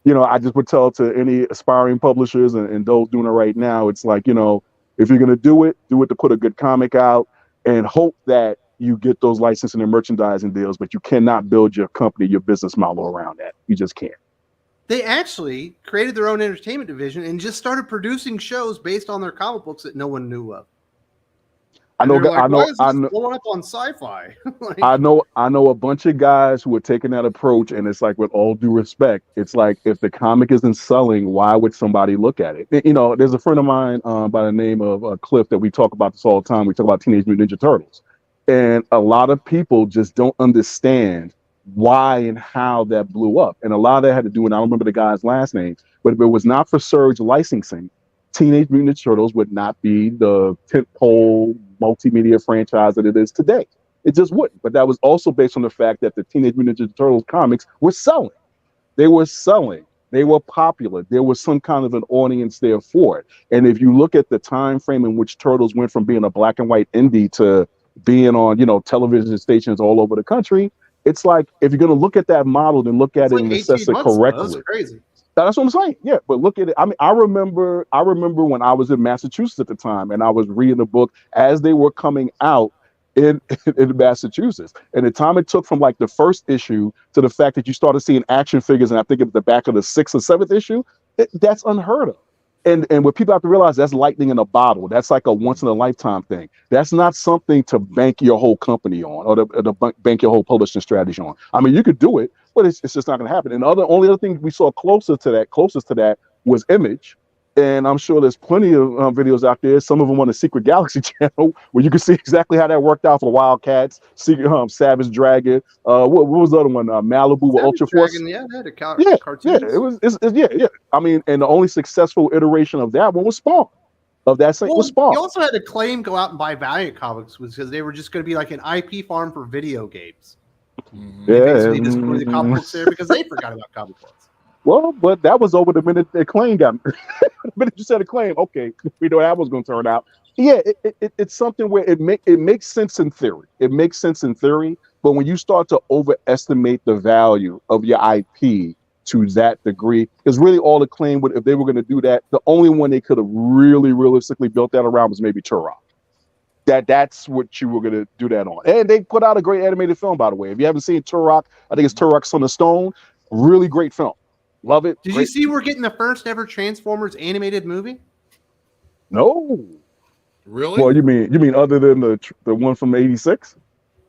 I just would tell to any aspiring publishers and those doing it right now, it's like, if you're going to do it to put a good comic out and hope that you get those licensing and merchandising deals, but you cannot build your company, your business model around that. You just can't. They actually created their own entertainment division and just started producing shows based on their comic books that no one knew of. I know blowing up on sci-fi. I know a bunch of guys who are taking that approach, and it's like, with all due respect, it's like, if the comic isn't selling, why would somebody look at it? There's a friend of mine by the name of Cliff that we talk about this all the time. We talk about Teenage Mutant Ninja Turtles, and a lot of people just don't understand why and how that blew up, and a lot of that had to do, and I don't remember the guy's last name, but if it was not for Surge licensing, Teenage Mutant Ninja Turtles would not be the tentpole multimedia franchise that it is today. It just wouldn't. But that was also based on the fact that the Teenage Mutant Ninja Turtles comics were selling. They were selling. They were popular. There was some kind of an audience there for it. And if you look at the time frame in which Turtles went from being a black and white indie to being on, television stations all over the country, it's like, if you're going to look at that model, then look at it and assess it correctly. That's crazy. That's what I'm saying. Yeah, but look at it. I mean, I remember when I was in Massachusetts at the time, and I was reading the book as they were coming out in Massachusetts. And the time it took from like the first issue to the fact that you started seeing action figures, and I think it was the back of the 6th or 7th issue, that's unheard of. And what people have to realize, that's lightning in a bottle. That's like a once in a lifetime thing. That's not something to bank your whole company on, or to bank your whole publishing strategy on. I mean, you could do it, but it's just not going to happen. And only other thing we saw closest to that was Image. And I'm sure there's plenty of videos out there, some of them on the Secret Galaxy channel, where you can see exactly how that worked out for Wildcats, Savage Dragon. What was the other one? Malibu with Ultra Force. Yeah, they had a cartoon. Yeah. I mean, and the only successful iteration of that one was Spawn. Was Spawn. You also had Acclaim go out and buy Valiant Comics because they were just going to be like an IP farm for video games. Yeah, basically destroyed the comic books there because they forgot about comic books. Well, but that was over the minute Acclaim got. The minute you said Acclaim, okay, we know how that was going to turn out. Yeah, it's something where it makes sense in theory. It makes sense in theory, but when you start to overestimate the value of your IP to that degree, because really all Acclaim would, if they were going to do that, the only one they could have really realistically built that around was maybe Turok. That's what you were going to do that on. And they put out a great animated film, by the way. If you haven't seen Turok, I think it's Turok Son of Stone. Really great film. Love it. Did you see we're getting the first ever Transformers animated movie? No. Really? Well, you mean other than the one from '86?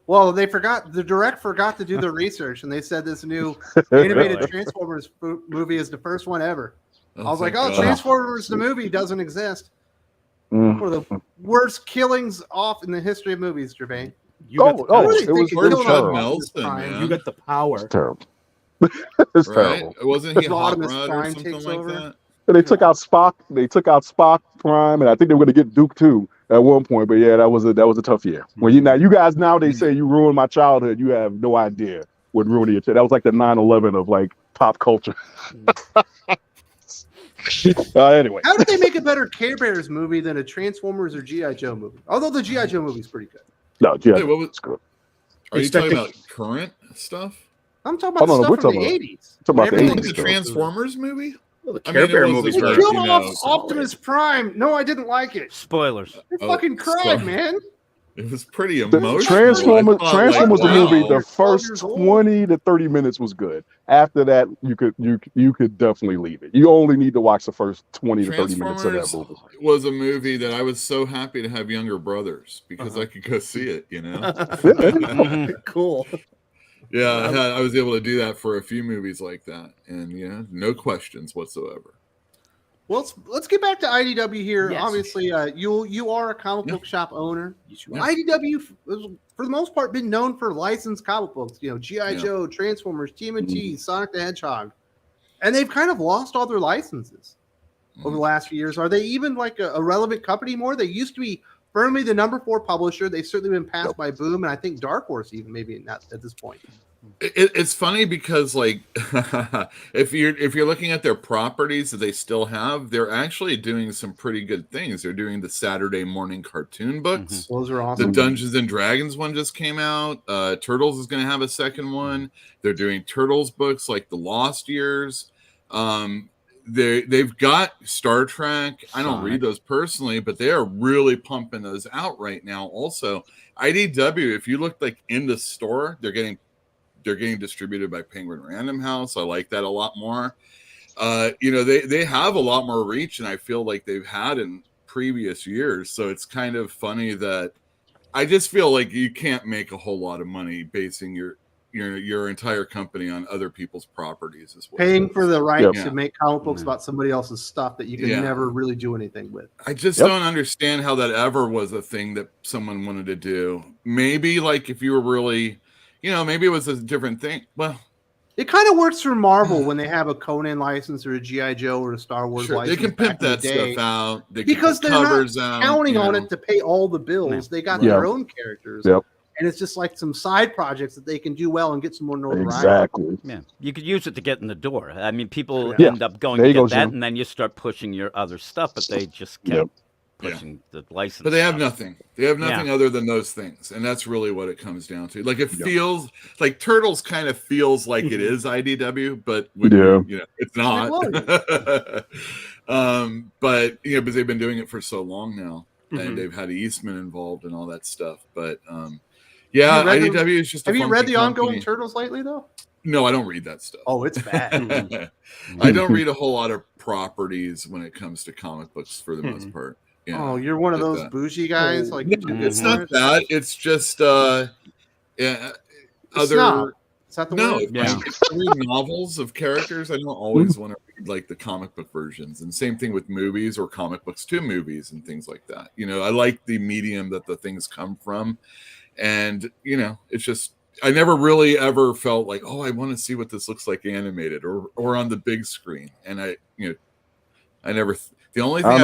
Well, the direct forgot to do the research, and they said this new animated Transformers movie is the first one ever. I was like, Transformers the movie doesn't exist. One of the worst killings off in the history of movies, Jermaine. It was Judd Nelson, man. You got the power. It's terrible. It's terrible. Wasn't he Hot Optimus Rod or Prime something takes like over. that? And they took out Spock. They took out Spock Prime, and I think they were going to get Duke too at one point. But yeah, that was a tough year. When you guys nowadays say you ruined my childhood, you have no idea what ruined your childhood. That was like the 9/11 of like pop culture. Anyway, how did they make a better Care Bears movie than a Transformers or G.I. Joe movie? Although the G.I. Joe movie is pretty good. No, G.I. What was good. Are you talking about current stuff? I'm talking about stuff from the 80s. The Transformers movie? Well, the Care Bear movies They were, killed off Optimus Prime. No, I didn't like it. Spoilers. They fucking cried, man. It was pretty The emotional. Transformers the movie. The You're 12 first years old. 20 to 30 minutes was good. After that, you could definitely leave it. You only need to watch the first 20 to 30 minutes of that Transformers movie. was a movie that I was so happy to have younger brothers because I could go see it. Cool. Yeah, I was able to do that for a few movies like that, and no questions whatsoever. Well, let's get back to IDW here. Yes. Obviously, you are a comic book shop owner. Yeah. IDW, for the most part, been known for licensed comic books. G.I. Yeah. Joe, Transformers, TMNT, Sonic the Hedgehog, and they've kind of lost all their licenses over the last few years. Are they even like a relevant company more? They used to be firmly the number 4 publisher. They've certainly been passed by Boom, and I think Dark Horse even maybe not at this point. It's funny because like if you're looking at their properties that they still have, they're actually doing some pretty good things. They're doing the Saturday morning cartoon books. Those are The awesome. Dungeons and Dragons one just came out. Turtles is going to have a second one. They're doing Turtles books like the Lost Years. They've got Star Trek. I don't read those personally, but they are really pumping those out right now. Also, IDW, if you look like in the store, they're getting distributed by Penguin Random House. I like that a lot more. They have a lot more reach than I feel like they've had in previous years. So it's kind of funny that I just feel like you can't make a whole lot of money basing your entire company on other people's properties as well. Paying for the right Yep. to make comic books about somebody else's stuff that you can never really do anything with. I just don't understand how that ever was a thing that someone wanted to do. Maybe like if you were really, maybe it was a different thing. Well, it kind of works for Marvel when they have a Conan license or a G.I. Joe or a Star Wars sure, license. they can pimp back in that the day. stuff out. They can Because put they're covers not out, counting on it to pay all the bills. They got their own characters. Yep. And it's just like some side projects that they can do well and get some more notoriety. Exactly. Yeah, you could use it to get in the door. I mean, people Yeah. end up going There to you get go, that, Jim. and then you start pushing your other stuff, but they just kept pushing the license. But they have stuff. nothing. They have nothing other than those things, and that's really what it comes down to. Like it feels like Turtles kind of feels like it is IDW, but it's not. But because they've been doing it for so long now, and they've had Eastman involved and all that stuff. But IDW is just. Have you read the ongoing company. Turtles lately, though? No, I don't read that stuff. Oh, it's bad. I don't read a whole lot of proproperties when it comes to comic books for the most part. Yeah, oh, you're one of those bougie guys. Like it's not that. It's just Snob. other. Is that the No, word? if I read novels of characters, I don't always want to read like the comic book versions. And same thing with movies or comic books to movies and things like that. I like the medium that the things come from, and it's just. I never really ever felt like, oh, I want to see what this looks like animated or on the big screen. And I never. The only thing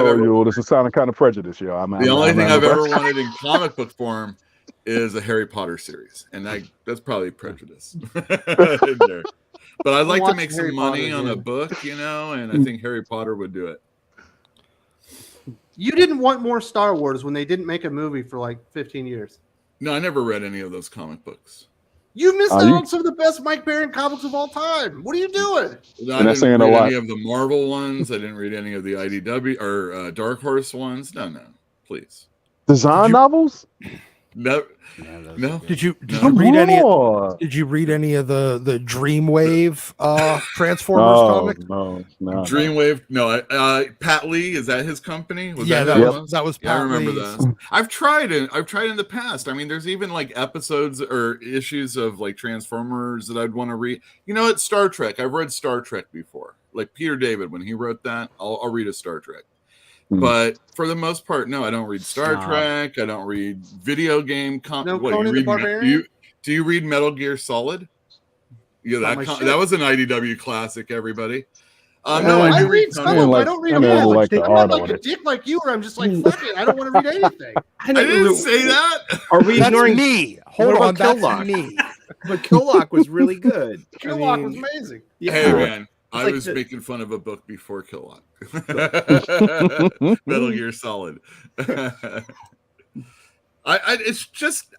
this is sounding kind of prejudiced, yo. The only thing I've ever wanted in comic book form is a Harry Potter series, and that's probably prejudice. But I'd like to make some money on a book, and I think Harry Potter would do it. You didn't want more Star Wars when they didn't make a movie for like 15 years. No, I never read any of those comic books. You missed out on some of the best Mike Baron comics of all time. What are you doing? I didn't read any of the Marvel ones. I didn't read any of the IDW or Dark Horse ones. No, please. Design novels? No. Did you read any? Did you read any of the Dreamwave Transformers comics? No. Dreamwave. No. Pat Lee, is that his company? That was Pat I remember Lee's. that. I've tried it in the past. I mean, there's even like episodes or issues of like Transformers that I'd want to read. It's Star Trek. I've read Star Trek before. Like Peter David, when he wrote that, I'll read a Star Trek. But for the most part, no, I don't read Star Trek. I don't read video game comics. Conan the Barbarian? Do you read Metal Gear Solid? Yeah, that was an IDW classic, everybody. No, I read some of them. I don't read them all. Like I'm not like a dick like you, where I'm just like, fuck it, I don't want to read anything. I didn't say that. Are we ignoring me? Hold on, that's me. But Killock was really good. Killock was amazing. Hey, man. I like was making fun of a book before Killock. Metal Gear Solid. It's just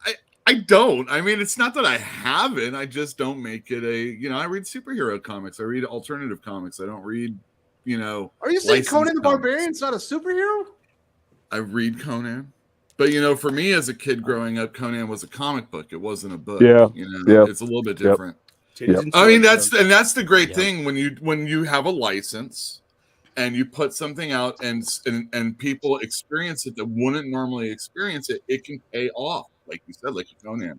I don't. I mean, it's not that I haven't. I just don't make it I read superhero comics. I read alternative comics. I don't read, Are you saying Conan the Barbarian's not a superhero? I read Conan. But for me as a kid growing up, Conan was a comic book. It wasn't a book. Yeah. It's a little bit different. Yep. I mean, that's the great thing when you have a license and you put something out and people experience it that wouldn't normally experience it, it can pay off, like you said, like Conan.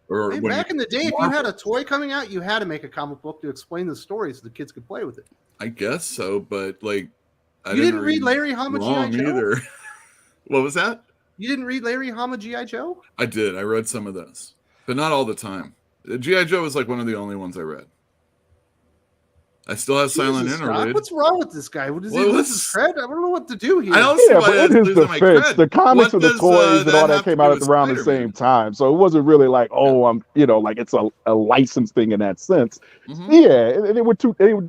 Or Hey, back in the day, if you had a toy coming out, you had to make a comic book to explain the story so the kids could play with it. I guess so, but like I You didn't read Larry Hama G.I. Joe? either. What was that? You didn't read Larry Hama G.I. Joe? I did. I read some of those, but not all the time. G.I. Joe was like one of the only ones I read. I still have Silent Jesus, Interlude. Scott, what's wrong with this guy? Does he Well, lose his cred? I don't know what to do here. I don't see why but that's in his losing my defense, cred. the comics What and the does, toys and that all have that to came do out with around the Spider-Man? same time. So it wasn't really like, I'm, like it's a license thing in that sense. Mhm. Yeah, they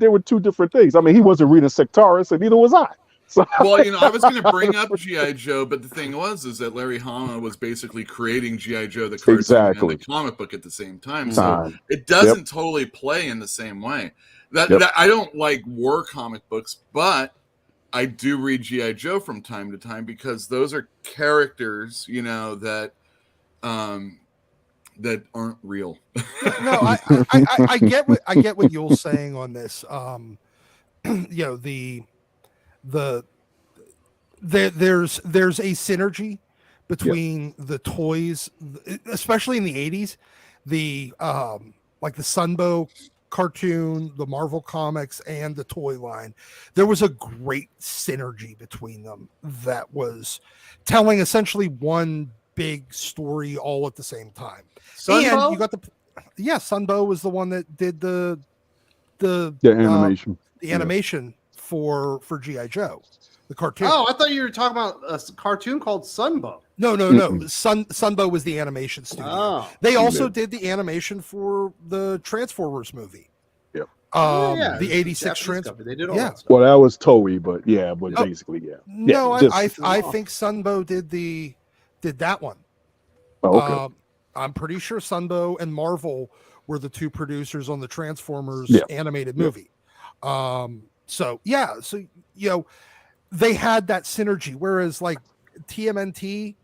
were two different things. I mean, he wasn't reading Sectaris, and neither was I. So Well, I was going to bring up G.I. Joe, but the thing is that Larry Hama was basically creating G.I. Joe, the cartoon Exactly. and the comic book at the same time. So Time. it doesn't totally play in the same way. That I don't like war comic books, but I do read G.I. Joe from time to time because those are characters, that that aren't real. No, I get what Yule's saying on this. There's a synergy between the toys, especially in the 80s, like the Sunbow cartoon, the Marvel comics, and the toy line. There was a great synergy between them that was telling essentially one big story all at the same time. Sunbow? And you got Sunbow was the one that did the animation. The animation for G.I. Joe, the cartoon. Oh, I thought you were talking about a cartoon called Sunbow. No. Sunbow was the animation studio. Oh. They also did the animation for the Transformers movie. Yep. The 86 Transformers. They did all Yeah. that stuff. Well, that was Toei, but Oh. basically, yeah. No, Yeah, I think Sunbow did that one. Oh, okay. I'm pretty sure Sunbow and Marvel were the two producers on the Transformers animated movie. They had that synergy, whereas like TMNT,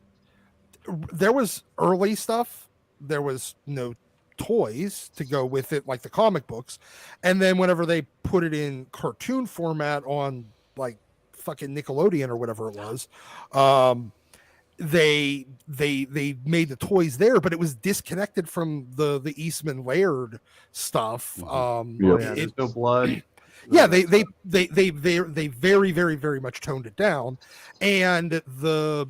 there was early stuff, there was no toys to go with it, like the comic books, and then whenever they put it in cartoon format on like fucking Nickelodeon or whatever it was, they made the toys there, but it was disconnected from the Eastman Laird stuff. There's no blood. They very, very, very much toned it down, and the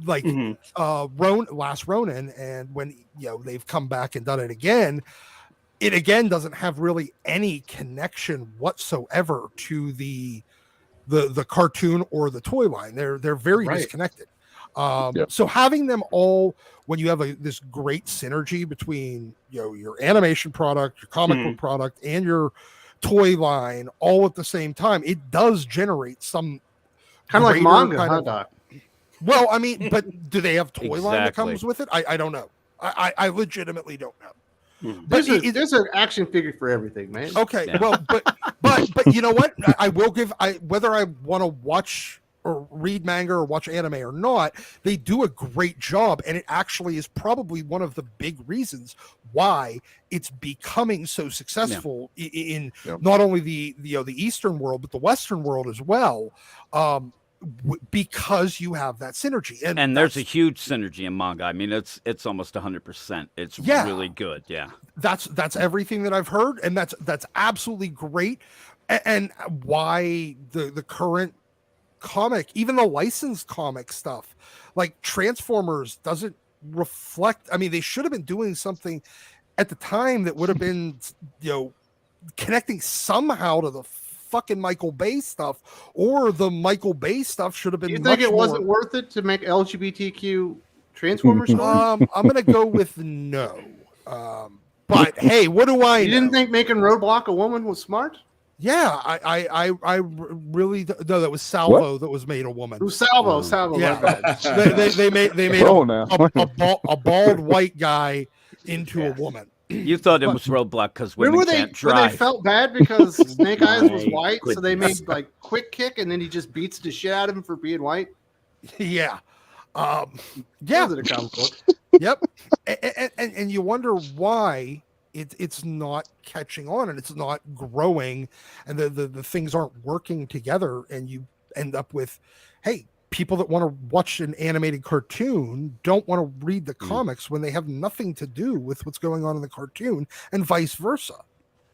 Last Ronin, and when they've come back and done it again doesn't have really any connection whatsoever to the cartoon or the toy line. They're very disconnected. So having them all, when you have this great synergy between your animation product, your comic book product, and your toy line all at the same time, it does generate some kind of like manga, Doc? Well, I mean, but do they have toy line that comes with it? I don't know. I legitimately don't know. But there's an action figure for everything, man. Okay, well, but you know what? I will give whether I want to watch or read manga or watch anime or not, they do a great job, and it actually is probably one of the big reasons why it's becoming so successful in not only the Eastern world but the Western world as well, because you have that synergy, and there's a huge synergy in manga. I mean, it's almost 100%. It's really good. Yeah, that's everything that I've heard, and that's absolutely great, and why the current comic, even the licensed comic stuff like Transformers, doesn't reflect. I mean, they should have been doing something at the time that would have been connecting somehow to the fucking Michael Bay stuff, or the Michael Bay stuff should have been. You think it wasn't worth it to make LGBTQ Transformers stories? I'm gonna go with no. But hey, what do I? You didn't think making Roadblock a woman was smart? Yeah, I really no. That was Salvo that was made a woman. It was Salvo. Yeah, they made a bald white guy into a woman. You thought it was Roadblock because women can't drive. When they felt bad because Snake Eyes was white, so they made like Quick Kick, and then he just beats the shit out of him for being white. Yeah. Yeah. Was it a comic book? Yep. And you wonder why it's not catching on and it's not growing, and the things aren't working together, and you end up with, hey, people that want to watch an animated cartoon don't want to read the comics when they have nothing to do with what's going on in the cartoon, and vice versa.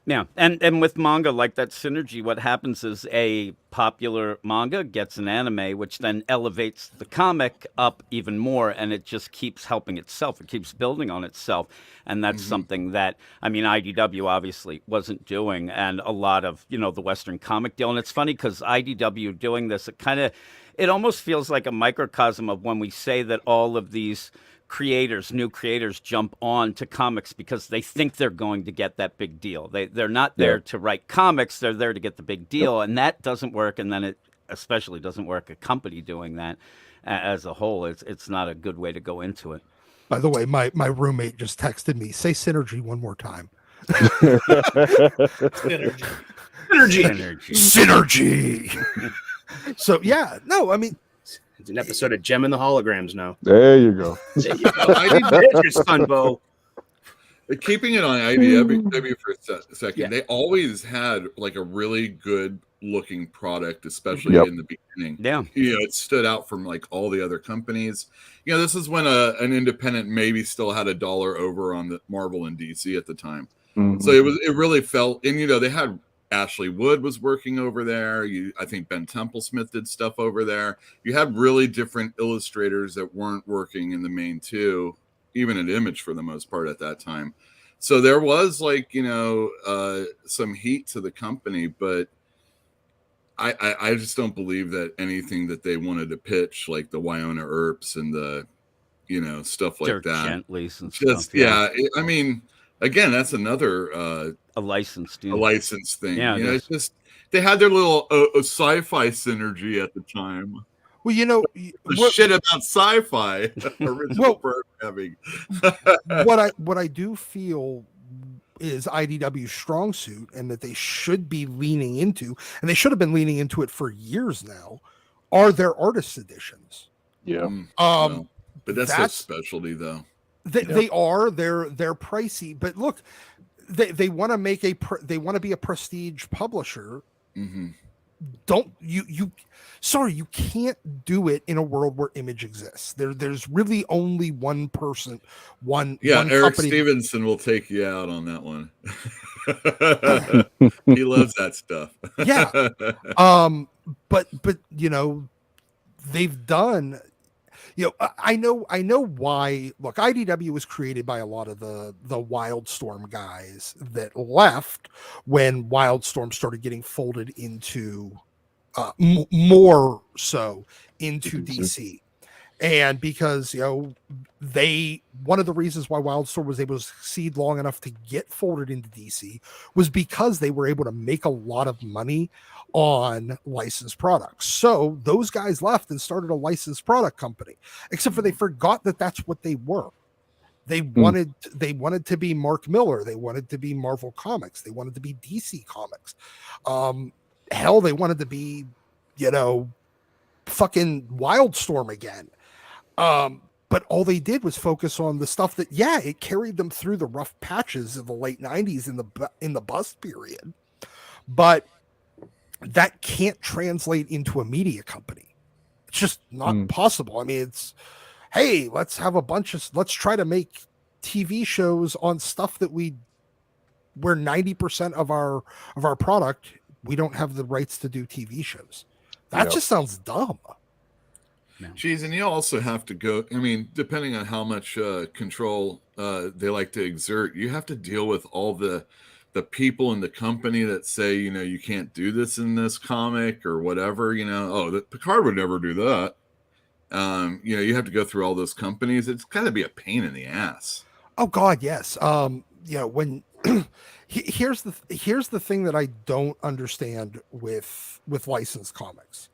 Yeah, and with manga, like that synergy, what happens is a popular manga gets an anime, which then elevates the comic up even more, and it just keeps helping itself. It keeps building on itself, and that's something that, I mean, IDW obviously wasn't doing, and a lot of, you know, the Western comic deal. And it's funny because IDW doing this, it almost feels like a microcosm of when we say that all of these new creators jump on to comics because they think they're going to get that big deal. They're not there to write comics, they're there to get the big deal. And that doesn't work. And then it especially doesn't work a company doing that as a whole. It's not a good way to go into it. By the way, my roommate just texted me, say synergy one more time. Synergy. So yeah, no, I mean, it's an episode of Gem and the Holograms now. There you go. There you go. There's your son, Bo. Keeping it on IDW for a second, they always had like a really good looking product, especially in the beginning. Yeah. You know, it stood out from like all the other companies. You know, this is when an independent maybe still had $1 over on the Marvel and DC at the time. So it really felt, and you know, they had Ashley Wood was working over there. I think Ben Templesmith did stuff over there. You had really different illustrators that weren't working in the main two, even at Image for the most part at that time. So there was like, you know, some heat to the company, but I just don't believe that anything that they wanted to pitch, like the Wyona Earps and the, you know, stuff like Dirk that. Gently's and Just, stuff. Yeah. I mean, again, that's another A license deal. a license thing. Yeah, you know, it's just they had their little sci-fi synergy at the time. well, you know, The shit about sci-fi original programming. what I do feel is IDW's strong suit, and that they should be leaning into, and they should have been leaning into it for years now, are their artist editions. Yeah. Well, but that's their specialty, though. They are they're pricey, but look, they want to make they want to be a prestige publisher. Don't you can't do it in a world where Image exists. There's really only one person, one Eric company. Stevenson will take you out on that one. He loves that stuff. Yeah. But you know, they've done, you know, I know why. Look, IDW was created by a lot of the Wildstorm guys that left when Wildstorm started getting folded into more so into DC. And because, you know, one of the reasons why Wildstorm was able to succeed long enough to get folded into DC was because they were able to make a lot of money on licensed products. So those guys left and started a licensed product company, except for they forgot that that's what they were. They wanted to be Mark Miller. They wanted to be Marvel Comics. They wanted to be DC Comics. Hell, they wanted to be, you know, fucking Wildstorm again. But all they did was focus on the stuff that, it carried them through the rough patches of the late 90s in the bust period. But that can't translate into a media company. It's just not possible. I mean, it's, hey, let's try to make TV shows on stuff that where 90% of our product, we don't have the rights to do TV shows. That just sounds dumb. Geez, and you also have to go, I mean, depending on how much control they like to exert, you have to deal with all the people in the company that say, you know, you can't do this in this comic or whatever, you know, Picard would never do that. You know, you have to go through all those companies. It's got to be a pain in the ass. Oh God, yes. You know, when here's the thing that I don't understand with licensed comics.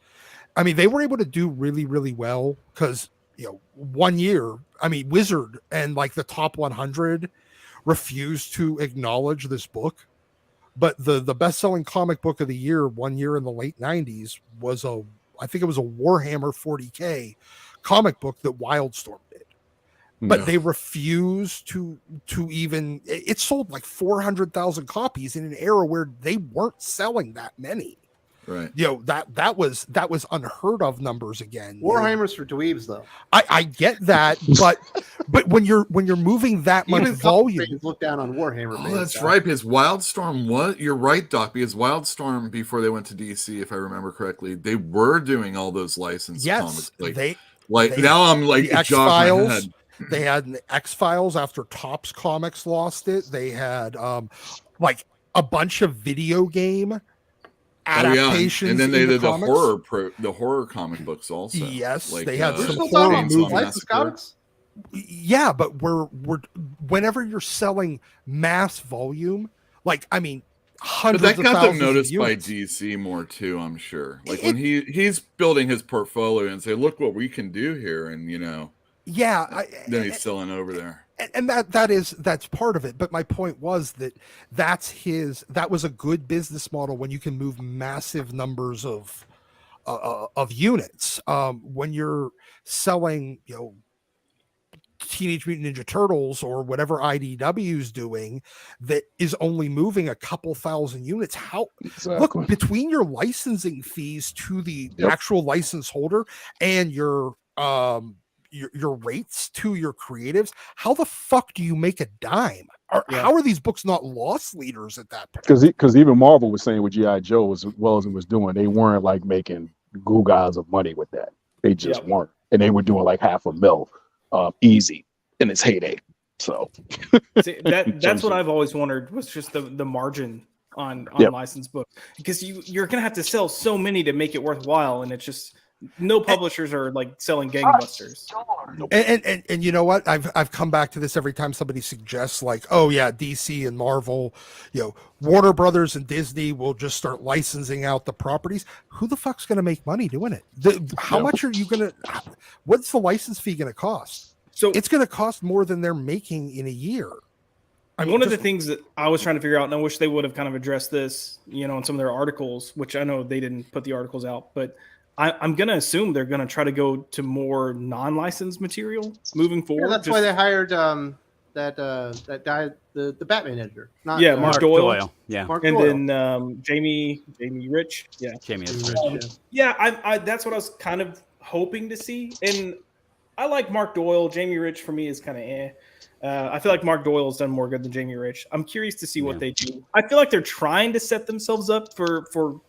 I mean, they were able to do really, really well because, you know, 1 year, I mean, Wizard and like the top 100 refused to acknowledge this book. But the best-selling comic book of the year 1 year in the late 90s was I think it was a Warhammer 40K comic book that Wildstorm did. But No. they refuse to even. It sold like 400,000 copies in an era where they weren't selling that many. Right. That was unheard of numbers again. Warhammer's for dweebs, though. I get that, but when you're moving that much Even volume, fans look down on Warhammer. Oh, fans, that's Doc. right. Because Wildstorm, what? You're right, Doc. Because Wildstorm, before they went to DC, if I remember correctly, they were doing all those licensed yes, comics. they Now I'm like the jogging my X-Files. head. They had the X-Files after Topps Comics lost it. They had like a bunch of video game adaptations. And then they into did the comics. horror comic books also. Yes, they had We're some still horror talking about movies. licensed comics. Yeah, but we're whenever you're selling mass volume, like I mean, But hundreds that of got them thousands of noticed by units. DC more too, I'm sure. Like when he's building his portfolio and say, look what we can do here, and Yeah, then he's selling over there. and that's part of it. But my point was that that was a good business model when you can move massive numbers of units. When you're selling, Teenage Mutant Ninja Turtles or whatever IDW is doing that is only moving a couple thousand units. Look, between your licensing fees to the actual license holder and your rates to your creatives, how the fuck do you make a dime? How are these books not loss leaders at that point? Because even Marvel was saying with G.I. Joe, as well as it was doing, they weren't like making goo gaws of money with that. They just weren't. And they were doing like $500,000 easy in its heyday. So See, that's what I've always wondered was just the margin on licensed books, because you're gonna have to sell so many to make it worthwhile, and it's just no publishers are like selling gangbusters. And you know what? I've come back to this every time somebody suggests like, oh yeah, DC and Marvel, Warner Brothers and Disney will just start licensing out the properties. Who the fuck's going to make money doing it? How much are you going to? What's the license fee going to cost? So it's going to cost more than they're making in a year. I mean, one of the things that I was trying to figure out, and I wish they would have kind of addressed this, in some of their articles, which I know they didn't put the articles out, but I'm going to assume they're going to try to go to more non-licensed material moving forward. Yeah, that's why they hired that guy, the Batman editor. Mark Doyle. Yeah. Mark And Doyle. then Jamie Rich. Yeah. Jamie is rich. Yeah, I that's what I was kind of hoping to see. And I like Mark Doyle. Jamie Rich for me is kind of I feel like Mark Doyle has done more good than Jamie Rich. I'm curious to see what they do. I feel like they're trying to set themselves up for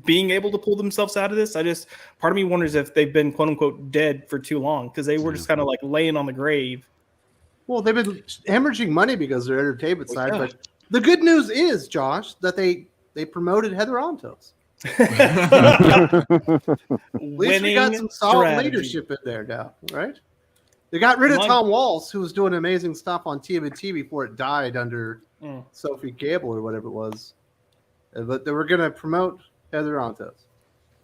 being able to pull themselves out of this. Part of me wonders if they've been quote unquote dead for too long, because they were just kind of like laying on the grave. Well, they've been hemmorraging money because of their entertainment side. But the good news is, Josh, that they promoted Heather Ontos. At least we got some solid leadership in there now, right? They got rid of Tom Walsh, who was doing amazing stuff on TMNT before it died under Sophie Gable or whatever it was. But they were going to promote Heather Ontos.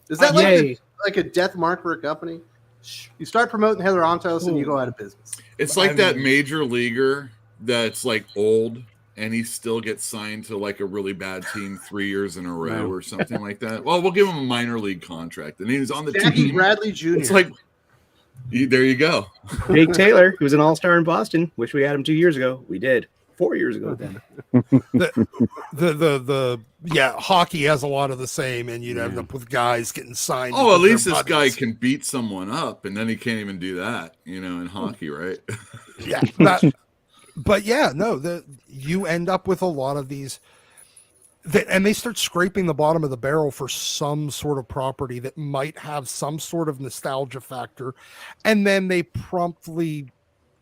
Is that like a death mark for a company? You start promoting Heather Ontos and you go out of business. It's like that major leaguer that's like old and he still gets signed to like a really bad team 3 years in a row or something like that. Well, we'll give him a minor league contract, and he's on the Jackie team. Bradley Jr. It's like, there you go. Jake Taylor, who was an all-star in Boston. Wish we had him 2 years ago. We did. 4 years ago then. Hockey has a lot of the same, and you'd end up with guys getting signed. Oh, at least this guy can beat someone up, and then he can't even do that, in hockey, right? Yeah. But you end up with a lot of these, and they start scraping the bottom of the barrel for some sort of property that might have some sort of nostalgia factor, and then they promptly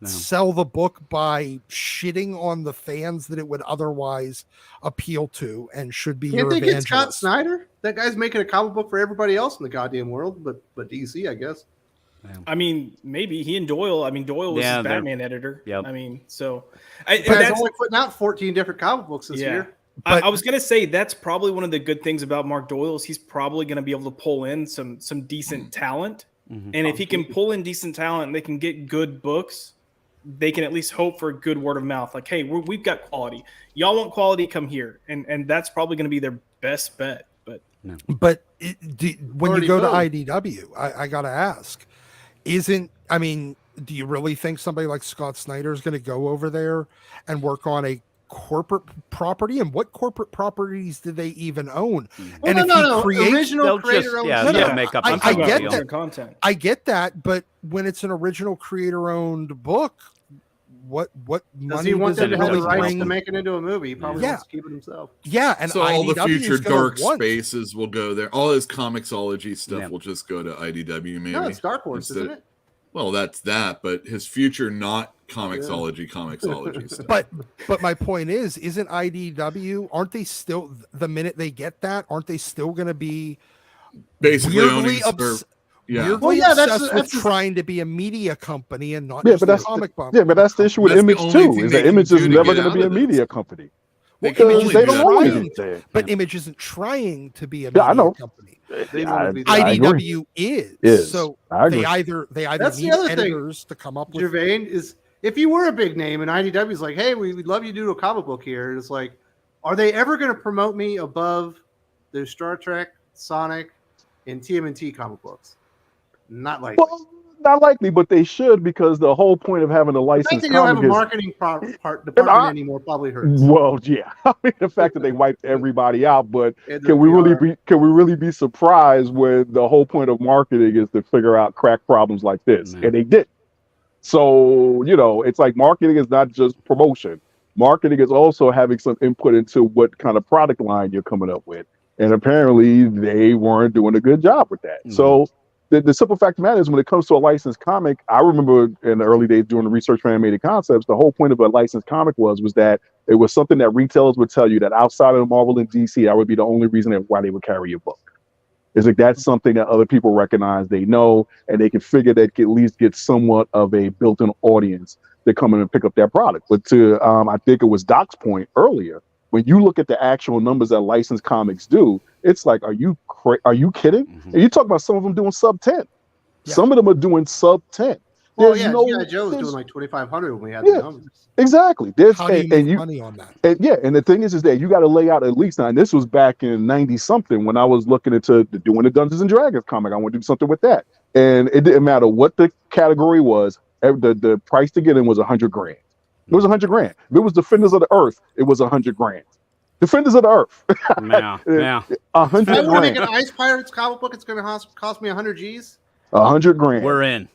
sell the book by shitting on the fans that it would otherwise appeal to and should be Can't your they get evangelist. Scott Snyder? That guy's making a comic book for everybody else in the goddamn world, but DC, I guess. I mean, maybe he and Doyle. I mean, Doyle was his Batman editor. Yep. I mean, so He's only putting out 14 different comic books this year. I was gonna say that's probably one of the good things about Mark Doyle is he's probably gonna be able to pull in some decent talent, and if he can pull in decent talent and they can get good books, they can at least hope for a good word of mouth. Like, hey, we've got quality. Y'all want quality? Come here, and that's probably going to be their best bet. But when you go to IDW, I got to ask, I mean, do you really think somebody like Scott Snyder is going to go over there and work on a corporate property? And what corporate properties do they even own? Well, And no. Original they'll creator just, owned yeah, stuff. they'll make up. I some get deal. that. Content. I get that, but when it's an original creator-owned book, what Does money he want does them it to have the really rights bring? to make it into a movie? He probably Yeah. wants to keep it himself. Yeah, and So all the IDW is future gonna dark want- spaces will go there. All his Comicsology stuff Yeah. will just go to IDW, maybe. No, it's Dark Horse, instead- isn't it? Well, that's that, but his future not Comicsology stuff. But my point is, isn't IDW? Aren't they still the minute they get that? Aren't they still going to be Basically weirdly owning yeah. weirdly Well, yeah, that's- obsessed that's with trying to be a media company and not Yeah, just but a that's comic book? Yeah, but that's the issue with That's the Image only too. thing Is they that can Image do is to never get going to out be a of this. media company Well, because Image they isn't don't own trying, anything. but Image isn't trying to be a Yeah, I media know. company. They I- want to be I agree. IDW is. Is. So I they agree. either That's the need other thing, editors to come up with. Gervain, is if you were a big name and IDW's like, hey, we'd love you to do a comic book here. And it's like, are they ever going to promote me above the Star Trek, Sonic, and TMNT comic books? Not likely. Well, not likely, but they should because the whole point of having a The fact licensed that you don't have a comic is marketing department anymore probably hurts. well, yeah. I mean, the fact that they wiped everybody out, but And can we really PR. be? Can we really be surprised when the whole point of marketing is to figure out crack problems like this, Man. and they did. So it's like marketing is not just promotion. Marketing is also having some input into what kind of product line you're coming up with, and apparently they weren't doing a good job with that. So the simple fact of the matter is, when it comes to a licensed comic, I remember in the early days doing the research for animated concepts, the whole point of a licensed comic was that it was something that retailers would tell you that outside of Marvel and DC, that would be the only reason why they would carry your book. It's like that's something that other people recognize, they know, and they can figure that at least get somewhat of a built-in audience to come in and pick up that product. But to I think it was Doc's point earlier, when you look at the actual numbers that licensed comics do, it's like, are you kidding? Mhm. And you talk about some of them doing sub 10. Yeah. Some of them are doing sub 10. Well, There's yeah, no- G.I. Joe was there's- doing like 2,500 when we had Yeah. the numbers. Exactly. How do you make money on that? And the thing is that you got to lay out at least now. And this was back in 90 something when I was looking into doing the Dungeons and Dragons comic. I want to do something with that, and it didn't matter what the category was. The price to get in was $100,000. It was $100,000. If it was Defenders of the Earth, it was $100,000. Defenders of the Earth, Yeah, yeah. If I want to make $100,000. an Ice Pirates comic book, it's going to cost me 100 G's. $100,000. We're in.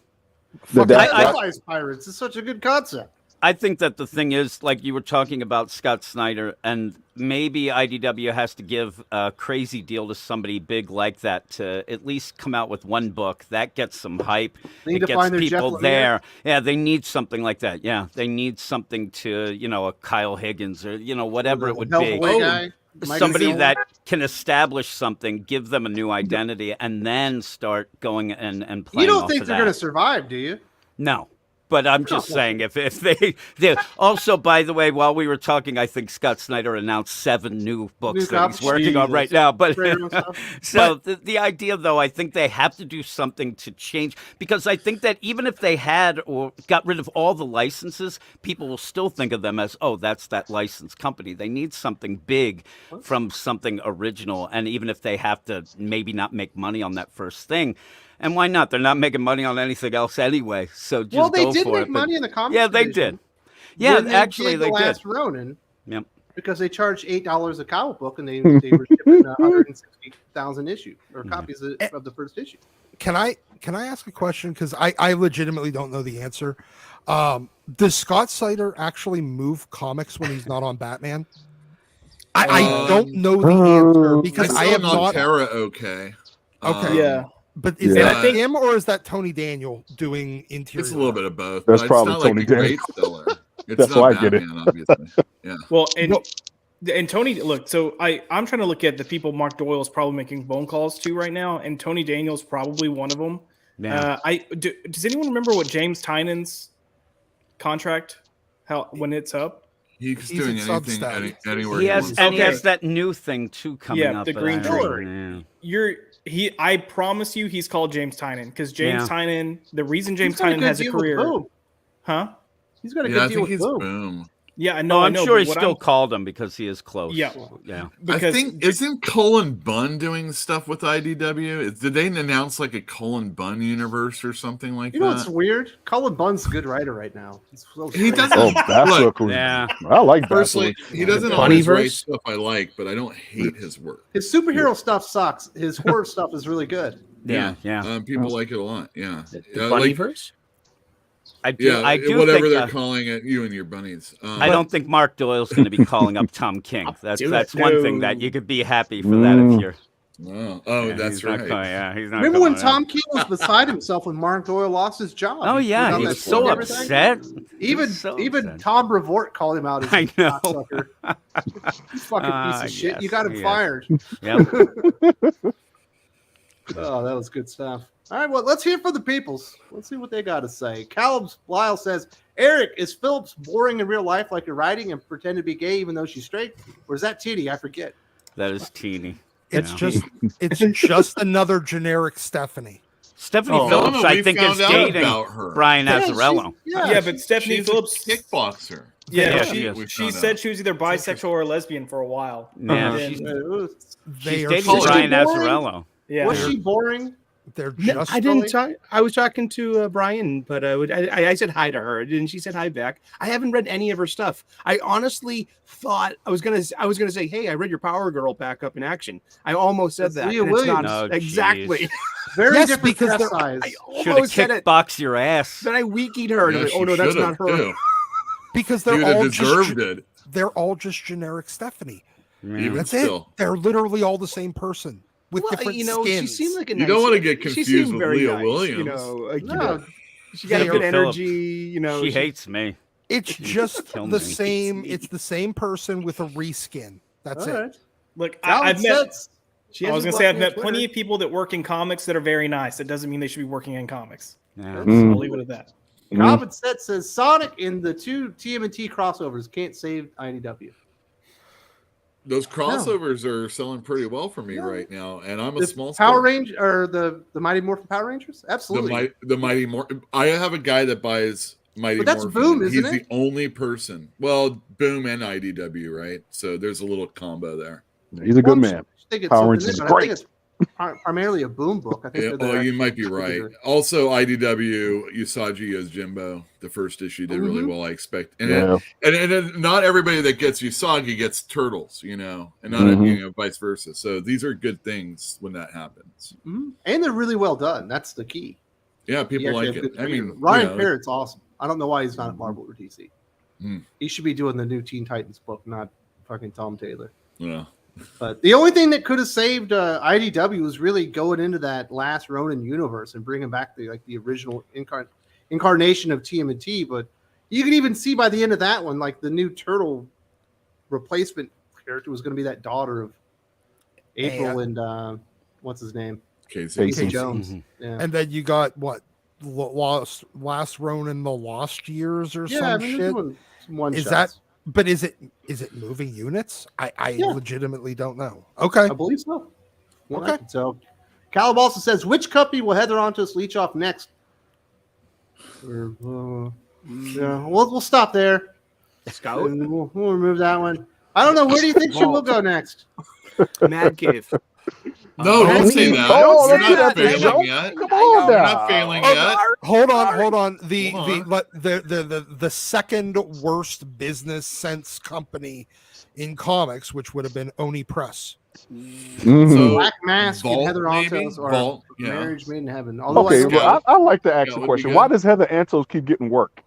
Fuck That- I it. love Ice Pirates. It's such a good concept. I think that the thing is, like you were talking about Scott Snyder, and maybe IDW has to give a crazy deal to somebody big like that to at least come out with one book that gets some hype. They need It to gets find their Jeff people Lemire. there. Yeah, they need something like that. Yeah, they need something to, a Kyle Higgins or whatever it would be. Hellboy guy, Mike Somebody Mignola. that can establish something, give them a new identity, and then start going and playing. You don't off think of they're that. going to survive, do you? No. But I'm just saying, if they also, by the way, while we were talking, I think Scott Snyder announced 7 new books New that he's copies? working on Jesus. right now. But Random stuff. so the idea, though, I think they have to do something to change, because I think that even if they had or got rid of all the licenses, people will still think of them as, oh, that's that licensed company. They need something big from something original, and even if they have to maybe not make money on that first thing. And why not? They're not making money on anything else anyway. So just Well, they go did for make it. But- money in the comics. Yeah, they division did. Yeah, when they actually, did they the Last did. Ronin, Yep. because they charged $8 a comic book, and they were shipping 160,000 issues or copies of the first issue. Can I ask a question? Because I legitimately don't know the answer. Does Scott Snyder actually move comics when he's not on Batman? I don't know the answer because I have not. Terra okay. Okay. Yeah. But is Yeah. that I think- him or is that Tony Daniel doing interior? It's a little bit of both. That's but probably it's not Tony like a great Daniel. seller. It's That's not why I get it. Batman, obviously. Yeah. Well, and Tony, look, so I'm trying to look at the people Mark Doyle's probably making phone calls to right now, and Tony Daniel's probably one of them. Yeah. Does anyone remember what James Tynan's contract, when it's up? He's He's doing in anything Substack. anywhere he he has, wants. and he Okay. has that new thing too coming Yeah, up. the but green I tree. yeah. I promise you, he's called James Tynan, because James Yeah. Tynan. The reason James He's got Tynan good has a deal with career, Boom. huh? He's got a Yeah, good I deal think with he's Boom. boom. Yeah, I No, know. I I'm know, sure but he what still I'm- called him because he is close. Yeah. Yeah. I because think isn't Cullen Bunn doing stuff with IDW? Did they announce like a Cullen Bunn universe or something like You know what's that? weird? Cullen Bunn's a good writer right now. He doesn't. Oh, Basilisco. Yeah. I like Personally, Basilisco. he doesn't The always write Bunnyverse? stuff I like, but I don't hate his work. His superhero stuff sucks. His horror stuff is really good. Yeah. People like it a lot. Yeah, The like, Bunnyverse? I do. yeah, I do whatever think, they're calling it, you and your bunnies. I don't think Mark Doyle's going to be calling up Tom King. That's do that's it. one thing that you could be happy for that if you're. Oh, yeah, that's he's not right. calling- yeah, he's not. Remember when calling Tom up. King was beside himself when Mark Doyle lost his job? Oh yeah, Put he out was that so tweet and everything? upset. He Even was so even upset. Tom Brevoort called him out as a I know. cocksucker. You fucking piece of shit. Yes, You got him yes. fired. Yep. Oh, that was good stuff. All right, well, let's hear from the peoples. Let's see what they got to say. Caleb Lyle says, Eric, is Phillips boring in real life like you're writing and pretend to be gay even though she's straight? Or is that Titty? I forget. That is teeny. It's Yeah. it's just another generic Stephanie. Stephanie Oh. Phillips, No, I we think, is found out dating about her. Brian Yeah, Azzarello. Yeah, but Stephanie She's Phillips. a kickboxer. Yeah, Yeah, she, she is. We she found said out. she was either bisexual or lesbian for a while. Yeah, And she's, then- They she's are dating so Brian boring. Azzarello. yeah. Was she boring? they're No, just I didn't talk. I was talking to Brian, but I said hi to her, and she said hi back. I haven't read any of her stuff. I honestly thought I was gonna say, hey, I read your Power Girl back up in action. I almost said That's that. Leah and it's not Williams. Oh, exactly. geez. Very Yes, different because press they're- size. I Should have almost said it. kickboxed your ass. Then I weakened her. and I'm Yeah, like, oh she no, that's should've, not her. too. because He they're would have all deserved just it. they're all just generic Stephanie. Yeah. Even That's still. it. They're literally all the same person with Well, different you know, skins. she seemed like a You nice. don't want to get she confused seemed with very Leah nice, Williams. You know, like, you No, know, she got a Taylor good Phillips. energy. You know, She hates me. It's just Kill the me. same. It's the same person with a reskin. That's All it. right. Look, Caleb I've met. says- She I was hasn't gonna say I've blocked me on met plenty Twitter. of people that work in comics that are very nice. That doesn't mean they should be working in comics. Yeah. Mm. I'll leave it at that. Calvin Set says Sonic in the two TMNT crossovers can't save IDW. Those crossovers are selling pretty well for me right now, and I'm a The small Power store. Range or the Mighty Morphin Power Rangers? Absolutely. The Mighty Morphin. I have a guy that buys Mighty But that's Morphin. Boom, isn't He's it? the only person. Well, Boom and IDW, right? So there's a little combo there. He's a good man. I think it's Power something Rangers is different. I think great. it's primarily a Boom book. I think Yeah, they're oh, you might be right. Also, IDW Usagi as Jimbo. The first issue did really well, I expect. And, Yeah. and not everybody that gets Usagi gets Turtles, you know, and not you know, vice versa. So these are good things when that happens. Mhm. And they're really well done. That's the key. Yeah, You people actually like have it. good I mean, creators. Ryan you know, Parrott's awesome. I don't know why he's not at Marvel or DC. Hmm. He should be doing the new Teen Titans book, not fucking Tom Taylor. yeah. But the only thing that could have saved IDW was really going into that last Ronin universe and bringing back the original incarnation of TMNT. But you can even see by the end of that one, like the new Turtle replacement character was going to be that daughter of April and what's his name, Casey. Casey Jones. Mhm. Yeah, And then you got what Last Ronin, the Lost Years, or yeah. some I mean, shit. they're doing some one Is shots. But is it moving units? I Yeah. legitimately don't know. Okay. I believe so. Okay. So, Caleb also says, which company will Heather Ontos leech off next? Yeah, we'll stop there. Scout, And we'll remove that one. I don't know. Where do you think she will go next? Mad Cave. No, don't say that. Oh, You're don't not say that. failing yet. Come on You're now. not failing Oh, yet. Hold on. Hold The second worst business sense company in comics, which would have been Oni Press. Mhm. So, Black Mask Vault, and Heather maybe? Ontos or Vault, yeah. Marriage Made in Heaven. Although Okay, I well, I like to ask Yeah, a would be question. good. Why does Heather Antos keep getting work?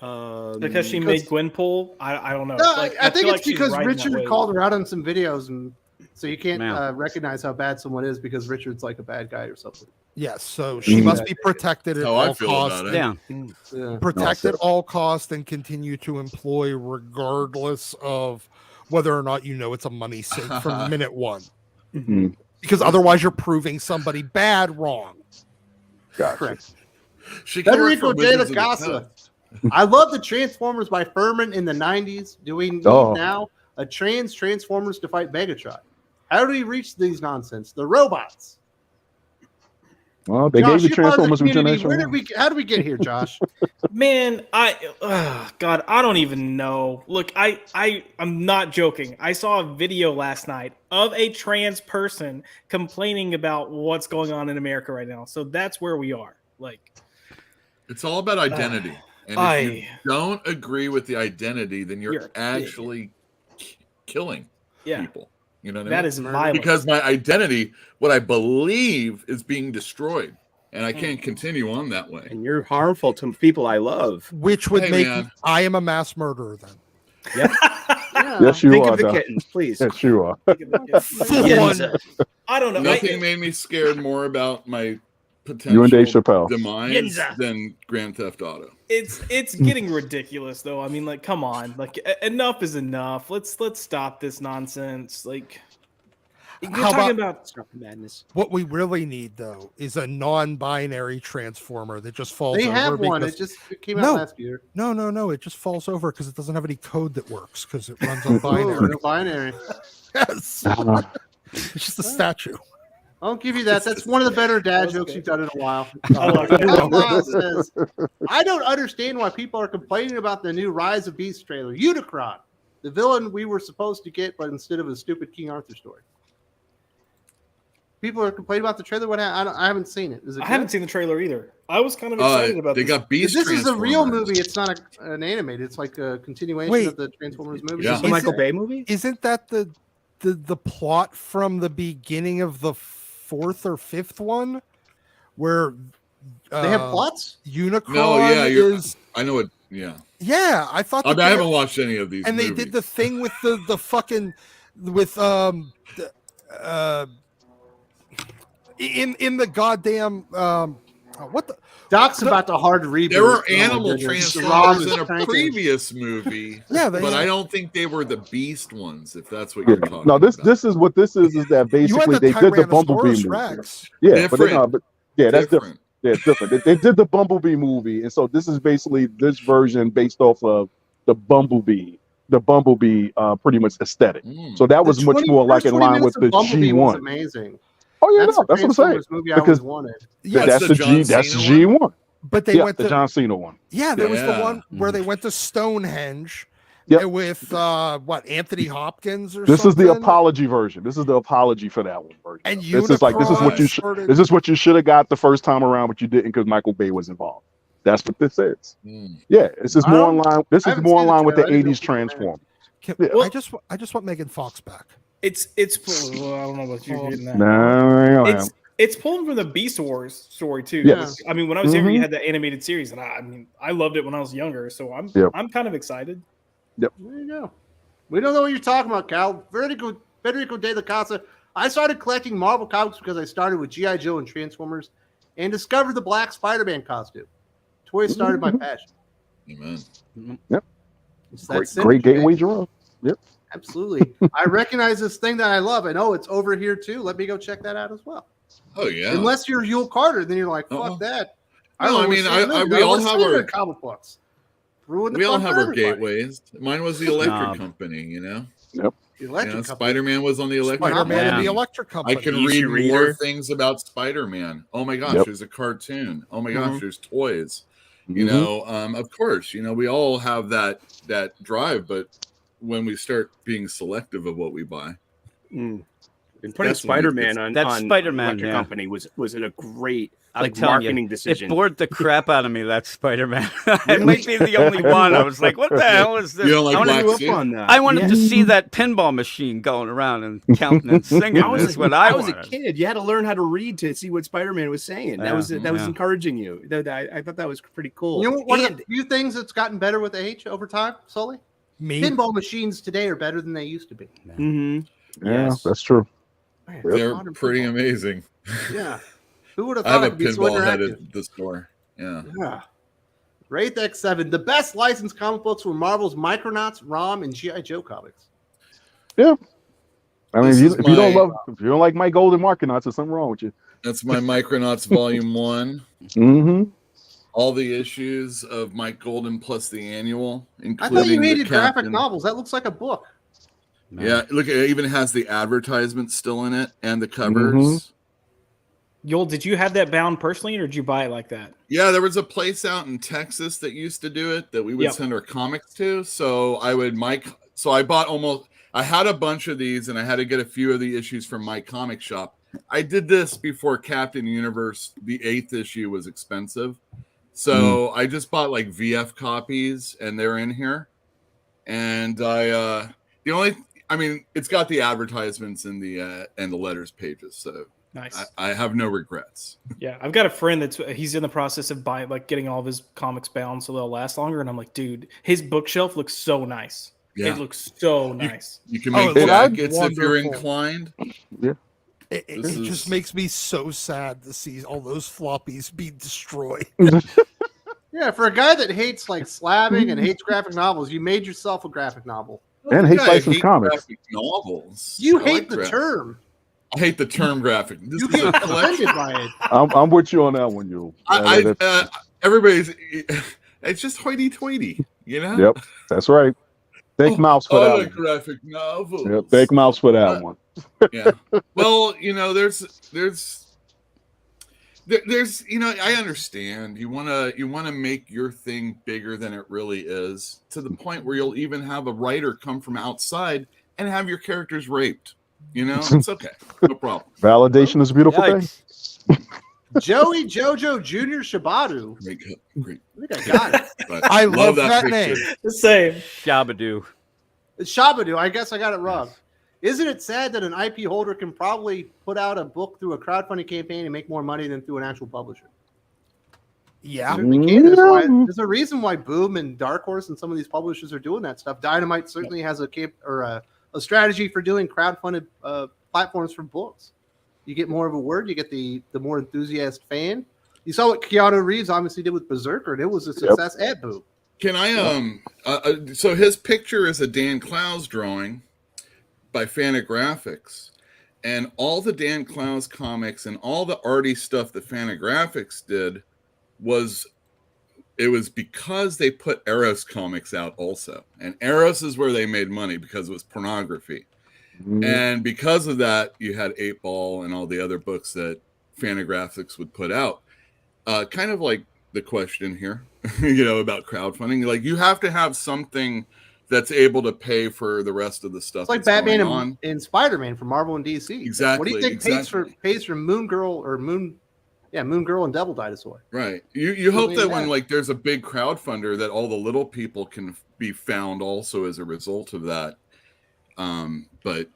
Because she made Gwenpool. I don't know. No, Like, I think feel it's like she's because riding that Richard wave. called her out on some videos, and so you can't Man. recognize how bad someone is because Richard's like a bad guy or something. Yes, so she must be protected at That's how I all feel costs. about it. Yeah. Yeah. Protect at all costs and continue to employ regardless of whether or not you know it's a money sink from minute one. Mhm. Because otherwise you're proving somebody bad wrong. Gotcha. Correct. She can work Federico for de Wizards la of the Casa. Coast. I love the Transformers by Furman in the 90s. Do we need Oh. now a Transformers to fight Megatron? How do we reach these nonsense? The robots. Well, they Josh, gave the you're part of the Transformers community. Regeneration. How did we get here, Josh? Man, God, I don't even know. Look, I'm not joking. I saw a video last night of a trans person complaining about what's going on in America right now. So that's where we are. Like, It's all about identity. And if you don't agree with the identity, then you're actually killing people. You know what I mean? That is violent. Because my identity, what I believe, is being destroyed. And I can't continue on that way. And you're harmful to people I love. Which would make I am a mass murderer then. Yep. Yes, you Think are. of the Doc. kittens, please. Yes, you are. I don't know. Nothing made me scared more about my potential You and Dave Chappelle. demise than Grand Theft Auto. It's getting ridiculous though. I mean, like, come on, like enough is enough. Let's stop this nonsense. Like, you're talking about madness. What we really need though is a non-binary transformer that just falls They over. have one. because- It came out last year. No. It just falls over because it doesn't have any code that works because it runs on binary. No binary. Yes. It's just a statue. I'll give you that. That's one of the better dad jokes you've done in a while. Oh, Says, I don't understand why people are complaining about the new Rise of Beasts trailer. Unicron, the villain we were supposed to get, but instead of a stupid King Arthur story. People are complaining about the trailer. What? I haven't seen it. Is it? I haven't seen the trailer either. I was kind of excited about They this. got Beast This is a real Transformers. movie. It's not an animated. It's like a continuation of the Transformers movie. Yeah. Is this a Michael Bay movie? Isn't that the plot from the beginning of the fourth or fifth one, where They have plots? Unicron No, yeah, is. I know it. Yeah. Yeah, I thought. I haven't watched any of these. And movies. they did the thing with the fucking with in the goddamn what the Doc's about to hard reboot. There were Oh my animal goodness. transformers in a Cranking. previous movie. Yeah, but they- I don't think they were the Beast ones. If that's what you're talking. No, this about. this is what this is that you had basically the they did the Tyrannosaurus Bumblebee movie. Rex. Yeah, but Different. that's different. Yeah, it's different. They did the Bumblebee movie, and so this is basically this version based off of the Bumblebee pretty much aesthetic. So that was much more like in line with the G1. Amazing. Oh yeah, That's no, that's what I'm saying. movie I Because always wanted. Yeah, that's the G. That's G1. But they went the to John Cena one. Yeah, there was the Yeah. one where they went to Stonehenge Yep. with Anthony Hopkins or This something. is the apology version. This is the apology for that one version. And this is what you Unicron this is what you should have got the first time around, but you didn't because Michael Bay was involved. That's what this is. Yeah, this is more in line. This is more in line with the '80s Transformers. I just want Megan Fox back. It's well, I don't know about you getting that. No, It's pulling from the Beast Wars story too. Yes. I mean, when I was younger, you had the animated series, and I loved it when I was younger. So I'm kind of excited. Yep. There you go. We don't know what you're talking about, Cal. Federico de la Casa. I started collecting Marvel comics because I started with G.I. Joe and Transformers and discovered the Black Spider-Man costume. Toys started my passion. Amen. Yep. It's that simple, Great gateway man. drug. Yep. Absolutely. I recognize this thing that I love. I know it's over here too. Let me go check that out as well. Oh yeah. Unless you're Yul Carter, then you're like, fuck that. No, I mean, we all have our comic books. Ruin the we all fun have for our everybody. gateways. Mine was the Electric Company, you know. Yep. The Electric Company. Spider-Man was on the Electric Spider-Man Company. and the Electric Company. I can Easy read more reader. things about Spider-Man. Oh my gosh, Yep. there's a cartoon. Oh my gosh, Mhm. there's toys. You know, of course, you know, we all have that drive, but when we start being selective of what we buy, And putting That's when Spider-Man on That's Spider-Man, Electric yeah. Company was a great I'm like telling marketing you, decision. It bored the crap out of me. That Spider-Man. It might be the only one. I was like, "What the hell is this?" You don't like I wanted, Black Grew up Suit? on that. I wanted to see that pinball machine going around and counting and singing. I was, That's what I was a wanted. kid. You had to learn how to read to see what Spider-Man was saying. That was Yeah. encouraging you. I thought that was pretty cool. You know, one of And the few things that's gotten better with age over time, Sully? Me. Pinball machines today are better than they used to be. mhm. Yeah, Yes. that's true. Man, they're modern pretty pinball. amazing. Yeah. Who would have I thought have a it'd be so pinball head interactive? at the store. Yeah. Yeah. Wraith X7, the best licensed comic books were Marvel's Micronauts, ROM, and G.I. Joe comics. Yeah. I mean, This is if you don't my- if you don't like Mike Golden Markinauts, there's something wrong with you. That's my Micronauts Volume 1. Mm-hmm. All the issues of Mike Golden plus the annual, I including thought you the hated graphic Captain. novels. That looks like a book. Yeah, look, it even has the advertisement still in it and the covers. Yoel, did you have that bound personally, or did you buy it like that? Yeah, there was a place out in Texas that used to do it that we would send our comics to. So I bought I had a bunch of these, and I had to get a few of the issues from my comic shop. I did this before Captain Universe. The 8th issue was expensive, so I just bought like VF copies, and they're in here. And it's got the advertisements and the letters pages, so Nice. I have no regrets. Yeah, I've got a friend he's in the process of getting all of his comics bound so they'll last longer, and I'm like, dude, his bookshelf looks so nice. Yeah. It looks so nice. You can make jackets if you're inclined. Yeah. It just makes me so sad to see all those floppies be destroyed. Yeah, for a guy that hates like slabbing and hates graphic novels, you made yourself a graphic novel. And hates licensed comics. Graphic novels. You I hate like the term. I hate the term graphic. This You is a get collection. offended by it. I'm with you on that one, you. Everybody's. It's just hoity-toity, you know. Yep, that's right. Thank Mouse for that one. Graphic novels. Yep, thank Mouse for that one. Yeah. Well, there's I understand you want to make your thing bigger than it really is, to the point where you'll even have a writer come from outside and have your characters raped. It's okay, no problem. Validation is a beautiful thing. Joey Jojo Jr. Shabadu. Great. I think I got it. But I love that picture. name. The same. Shabadoo. It's Shabadu. I guess I got it wrong. Isn't it sad that an IP holder can probably put out a book through a crowdfunding campaign and make more money than through an actual publisher? Yeah. Certainly can. There's a reason why Boom and Dark Horse and some of these publishers are doing that stuff. Dynamite certainly has a strategy for doing crowdfunded platforms for books. You get more of a word. You get the more enthusiast fan. You saw what Keanu Reeves obviously did with Berserker, and it was a success at Boom. Can I so his picture is a Dan Clowes drawing by Fantagraphics, and all the Dan Clowes comics and all the arty stuff that Fantagraphics did was because they put Eros comics out also, and Eros is where they made money because it was pornography. And because of that, you had 8-Ball and all the other books that Fantagraphics would put out. Kind of like the question here, about crowdfunding. Like, you have to have something that's able to pay for the rest of the stuff. It's like Batman and Spider-Man from Marvel and DC. Exactly. What do you think pays for Moon Girl and Devil Dinosaur? Right. You hope that when there's a big crowdfunder, that all the little people can be found also as a result of that. But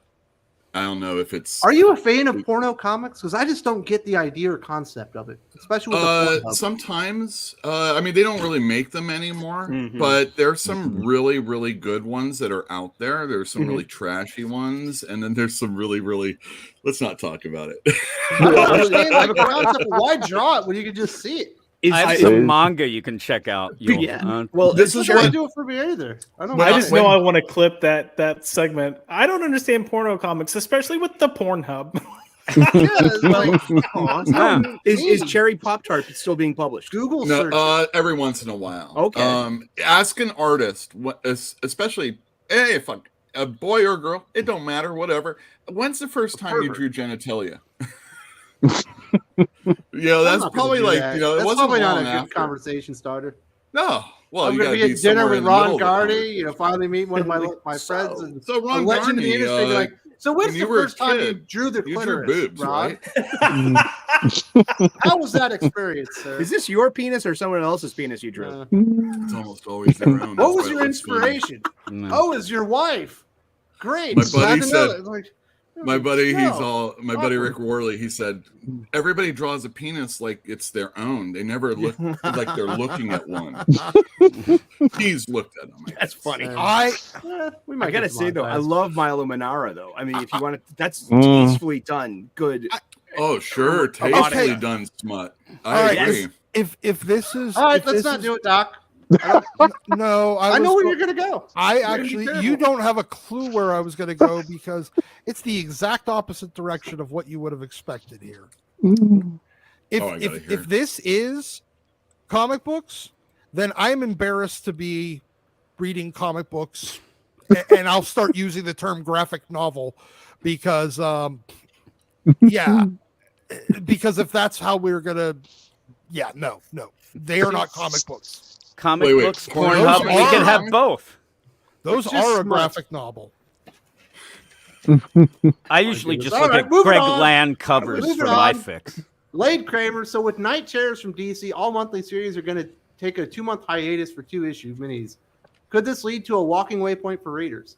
I don't know if it's. Are you a fan of porno comics? Because I just don't get the idea or concept of it, especially with the Pornhub. Sometimes. They don't really make them anymore, but there's some really, really good ones that are out there. There's some really trashy ones, and then there's some really, really. Let's not talk about it. I don't understand the concept. Why draw it when you can just see it? I have some manga you can check out. Well, this is what do it for me either. I just know I want to clip that segment. I don't understand porno comics, especially with the Pornhub. Is Cherry Pop Tart still being published? Google search. Every once in a while. Okay. Ask an artist, especially if a boy or girl, it don't matter, whatever. When's the first time you drew genitalia? That's probably that's it wasn't probably not a good after. Conversation starter. No, well, I'm you going to gotta be at dinner with Ron Gardy. Gardy. Finally meet one of my friends and So Ron a legend in the Gardy, industry. Be like, so when's the first time you drew the you clitoris, drew boobs, Ron? right? How was that experience, sir? Is this your penis or someone else's penis you drew? It's almost always their own. What was your inspiration? Oh, it's your wife. Great. My buddy Glad to know said- that. My buddy, No. my buddy Rick Worley, he said, everybody draws a penis like it's their own. They never look like they're looking at one. He's looked at them. That's funny. I gotta say though, I love Milo Manara though. I mean, if you want to, that's tastefully done. Good. Oh, sure, tastefully done, smut. I agree. If this is all right, let's not do it, Doc. No, I know where you're gonna go. You don't have a clue where I was gonna go because it's the exact opposite direction of what you would have expected here. If this is comic books, then I'm embarrassed to be reading comic books, and I'll start using the term graphic novel because, because if that's how we're gonna, no, they are not comic books. Comic Wait, books, Pornhub Pornhub, we are- can have both. Those It's just are a smut. graphic novel. I usually just All look right, at moving Greg on. Land covers Moving for my on. fix. Blade Kramer. So with Night Chairs from DC, all monthly series are going to take a 2-month hiatus for 2-issue minis. Could this lead to a walking away point for readers?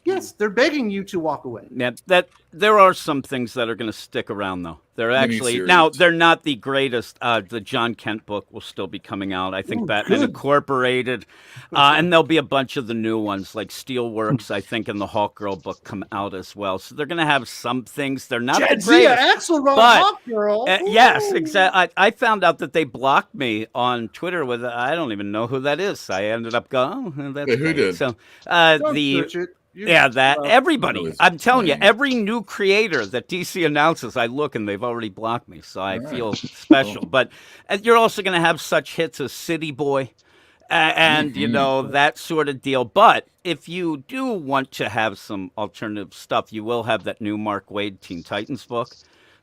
Yes, they're begging you to walk away. Yeah, that there are some things that are going to stick around though. They're actually Miniseries. now they're not the greatest. The John Kent book will still be coming out. I think Batman good. Incorporated, and there'll be a bunch of the new ones like Steelworks. I think and the Hawk Girl book come out as well. So they're going to have some things. They're not the Jadzia greatest. Axel wrote but- Hawk Girl. Yes, Ooh. exactly. I found out that they blocked me on Twitter with I don't even know who that is. I ended up going. Oh, that's Wait, who great. did? So Don't the search it. You- yeah, that well, everybody. That was I'm telling you, lame. every new creator that DC announces, I look and they've already blocked me, so I All right. feel special. But you're also going to have such hits as City Boy, and you know that sort of deal. But if you do want to have some alternative stuff, you will have that new Mark Waid Teen Titans book.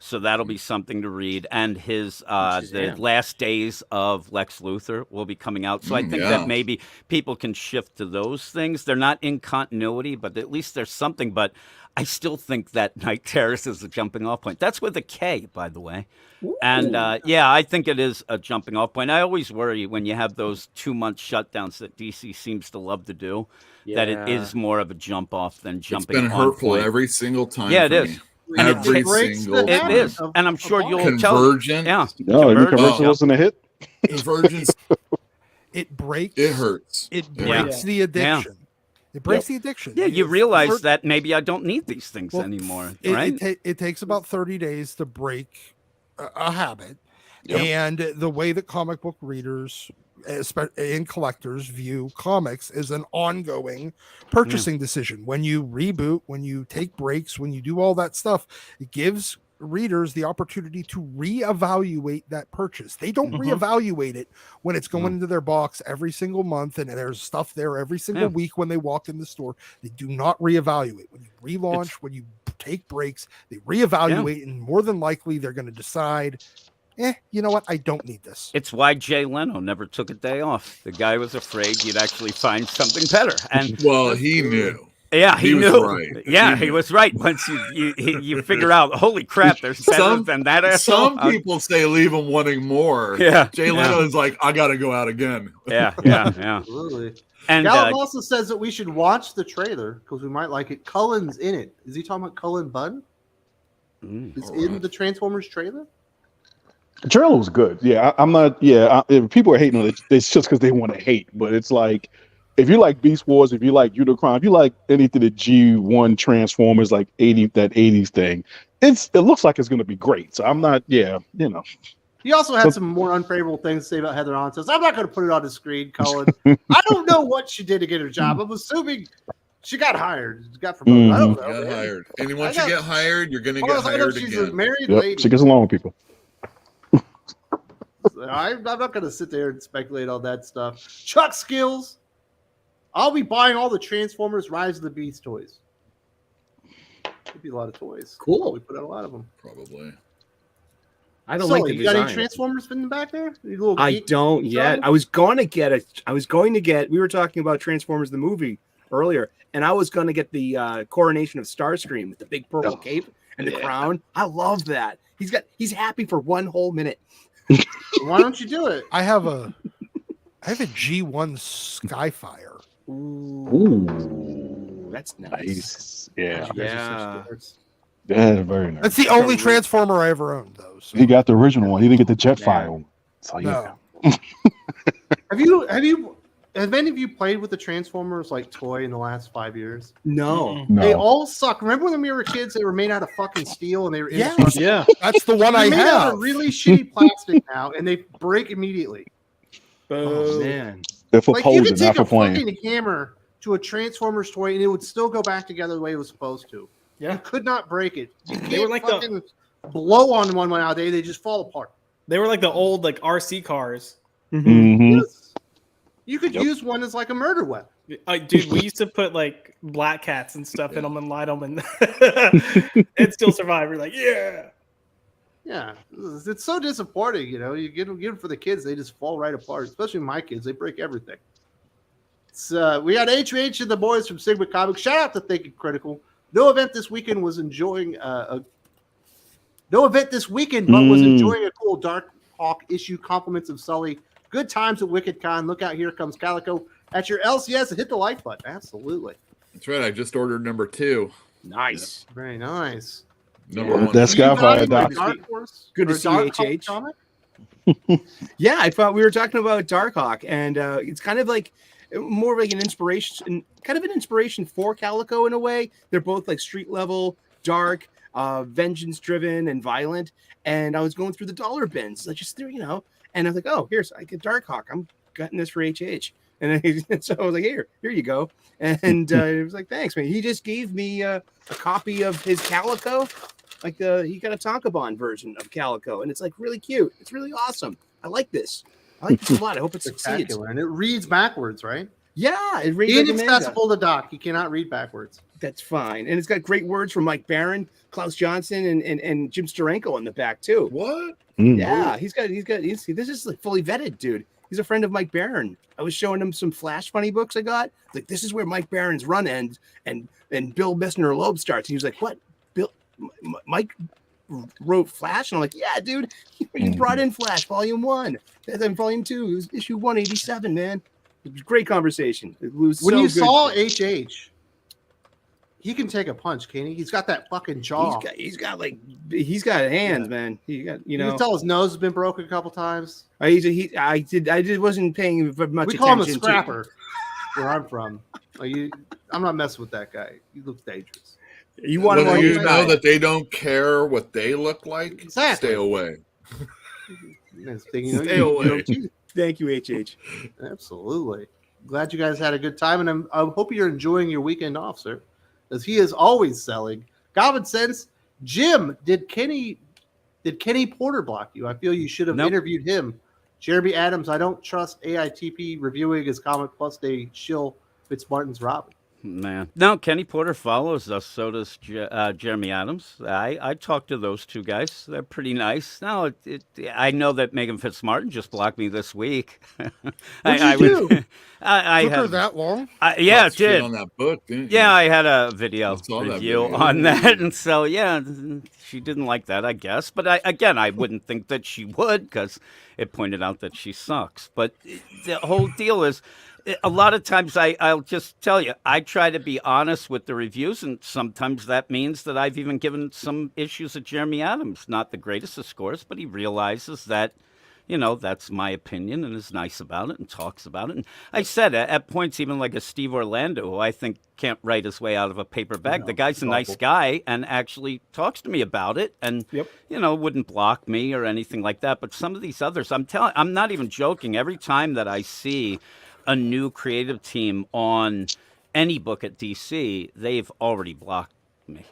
So that'll be something to read, and his the last days of Lex Luthor will be coming out. So I think yeah. that maybe people can shift to those things. They're not in continuity, but at least there's something. But I still think that Night Terrace is a jumping off point. That's with a K, by the way. And yeah, I think it is a jumping off point. I always worry when you have those 2-month shutdowns that DC seems to love to do, that it is more of a jump off than It's jumping been on hurtful point. every single time. Yeah, for it is. me. And it Every breaks the single It habit is, of- and I'm sure of you'll tell. Convergence. Yeah, No, you Convergence. convergence wasn't a hit. Convergence. It breaks. It hurts. It Yeah. breaks the addiction. It breaks the addiction. Yeah, you It's- realize for- that maybe I don't need these things well, anymore, It, right? it takes about 30 days to break a habit. Yep. And the way that comic book readers and collectors view comics is an ongoing purchasing decision. When you reboot, when you take breaks, when you do all that stuff, it gives readers the opportunity to reevaluate that purchase. They don't reevaluate it when it's going into their box every single month and there's stuff there every single week when they walk in the store. They do not reevaluate. When you relaunch, when you take breaks, they reevaluate, and more than likely they're going to decide, you know what? I don't need this. It's why Jay Leno never took a day off. The guy was afraid you'd actually find something better. And Well, he knew. yeah, he was knew. right. Yeah, He he knew. was right. Once you figure out, holy crap, there's better Some- than that asshole. Some people say leave him wanting more. Yeah, Jay Leno is like, I got to go out again. yeah. Absolutely. And Gallup also says that we should watch the trailer because we might like it. Cullen's in it. Is he talking about Cullen Bunn? Is in the Transformers trailer? The trailer was good. Yeah, I'm not. Yeah, if people are hating on it, it's just because they want to hate. But it's like, if you like Beast Wars, if you like Unicron, if you like anything that G1 Transformers, like 80s thing, it looks like it's going to be great. So I'm not. Yeah, you know. He also had some more unfavorable things to say about Heather Ann. Says, I'm not going to put it on the screen, Cullen. I don't know what she did to get her job. I'm assuming she got hired. She got promoted. I don't know. Got man. hired. And once I you got- get hired, you're going to As get far as I know, hired she's a again. married Yep, lady. she gets along with people. I'm not going to sit there and speculate on that stuff. Chuck Skills. I'll be buying all the Transformers Rise of the Beast toys. Could be a lot of toys. Cool. We put out a lot of them. Probably. I don't Sully, like the you got any design. Transformers in the back there? You little I geek? don't yet. Sully? I was going to get it. I was going to get. We were talking about Transformers the movie earlier, and I was going to get the coronation of Starscream with the big purple cape and the crown. I love that. He's happy for 1 whole minute. Why don't you do it? I have a G1 Skyfire. Ooh, that's nice. Yeah, You guys are such Yeah. dorks. yeah, very nice. That's the only Transformer I ever owned, though. So. He got the original one. He didn't get the Jetfire one. So yeah. No. Have any of you played with the Transformers like toy in the last 5 years? No. No. They all suck. Remember when we were kids? They were made out of fucking steel and they were Yeah. indestructible? Yeah. That's the one They're I made out have. of really shitty plastic now, and they break immediately. Oh man. They're for Like you posing, could not take for a playing. fucking hammer to a Transformers toy, and it would still go back together the way it was supposed to. Yeah. You could not break it. You They were can't like the- fucking blow on one nowadays; they just fall apart. They were like the old like RC cars. Mhm. Yes. You could use one as like a murder weapon. Dude, we used to put like black cats and stuff in them and light them, and it'd still survive. We're like, yeah. Yeah, it's so disappointing. You know, you get them for the kids, they just fall right apart. Especially my kids, they break everything. We got HH and the boys from Sigma Comics. Shout out to Thinking Critical. No event this weekend, was enjoying but was enjoying a cool Dark Hawk issue. Compliments of Sully. Good times at Wicked Con. Look out, here comes Calico at your LCS, and hit the like button. Absolutely. That's right. I just ordered number 2. Nice. Very nice. Number 1. That's got fire, Dark Doc. Horse? Good to Or see Dark you, Hawk HH. comic? Yeah, I thought we were talking about Darkhawk, and it's kind of like more like an inspiration for Calico in a way. They're both like street level, dark, vengeance driven, and violent. And I was going through the dollar bins, like just and I was like, oh, I get Darkhawk. I'm getting this for HH. And so I was like, here you go. And it was like, thanks, man. He just gave me a copy of his Calico. Like he got a Tankabon version of Calico, and it's like really cute. It's really awesome. I like this. I like this a lot. I hope it succeeds. Spectacular. And it reads backwards, right? Yeah, it reads like a manga. Inaccessible to Doc. He cannot read backwards. That's fine. And it's got great words from Mike Barron, Klaus Johnson, and Jim Steranko in the back too. What? Yeah, he's this is like fully vetted, dude. He's a friend of Mike Barron. I was showing him some Flash funny books I got. Like, this is where Mike Barron's run ends and Bill Messner Loeb starts. And he was like, what? Mike wrote Flash? And I'm like, yeah, dude, you brought in Flash Volume 1. And then Volume 2, it was issue 187, man. It was a great conversation. It was When so you good. saw HH, he can take a punch, can't he? He's got that fucking jaw. He's got hands, man. He got, You can tell his nose has been broken a couple times. I wasn't paying much We attention. call him a scrapper where I'm from. I'm not messing with that guy. He looks dangerous. You want him Well, on you your know side. that they don't care what they look like. Exactly. Stay away. Next thing you know, Stay you away. know, too. Thank you, HH. Absolutely. Glad you guys had a good time, and I hope you're enjoying your weekend off, sir, as he is always selling. Common Sense, Jim, did Kenny Porter block you? I feel you should have interviewed him. Jeremy Adams, I don't trust AITP reviewing his comic, plus they shill Fitzmartin's Robin. Man, no, Kenny Porter follows us. So does Jeremy Adams. I talked to those two guys. They're pretty nice. No, I know that Megan Fitzmartin just blocked me this week. What'd you do? I Took her had that long? yeah, it Talked shit did. on that book, didn't you? Yeah, I had a video saw that review video. on that, and so yeah, she didn't like that, I guess. But I wouldn't think that she would, because it pointed out that she sucks. But the whole deal is, a lot of times I'll just tell you, I try to be honest with the reviews, and sometimes that means that I've even given some issues of Jeremy Adams not the greatest of scores, but he realizes that, that's my opinion and is nice about it and talks about it. And I said at points, even like a Steve Orlando, who I think can't write his way out of a paper bag. The guy's a nice guy and actually talks to me about it, and wouldn't block me or anything like that. But some of these others, I'm not even joking. Every time that I see a new creative team on any book at DC, they've already blocked me.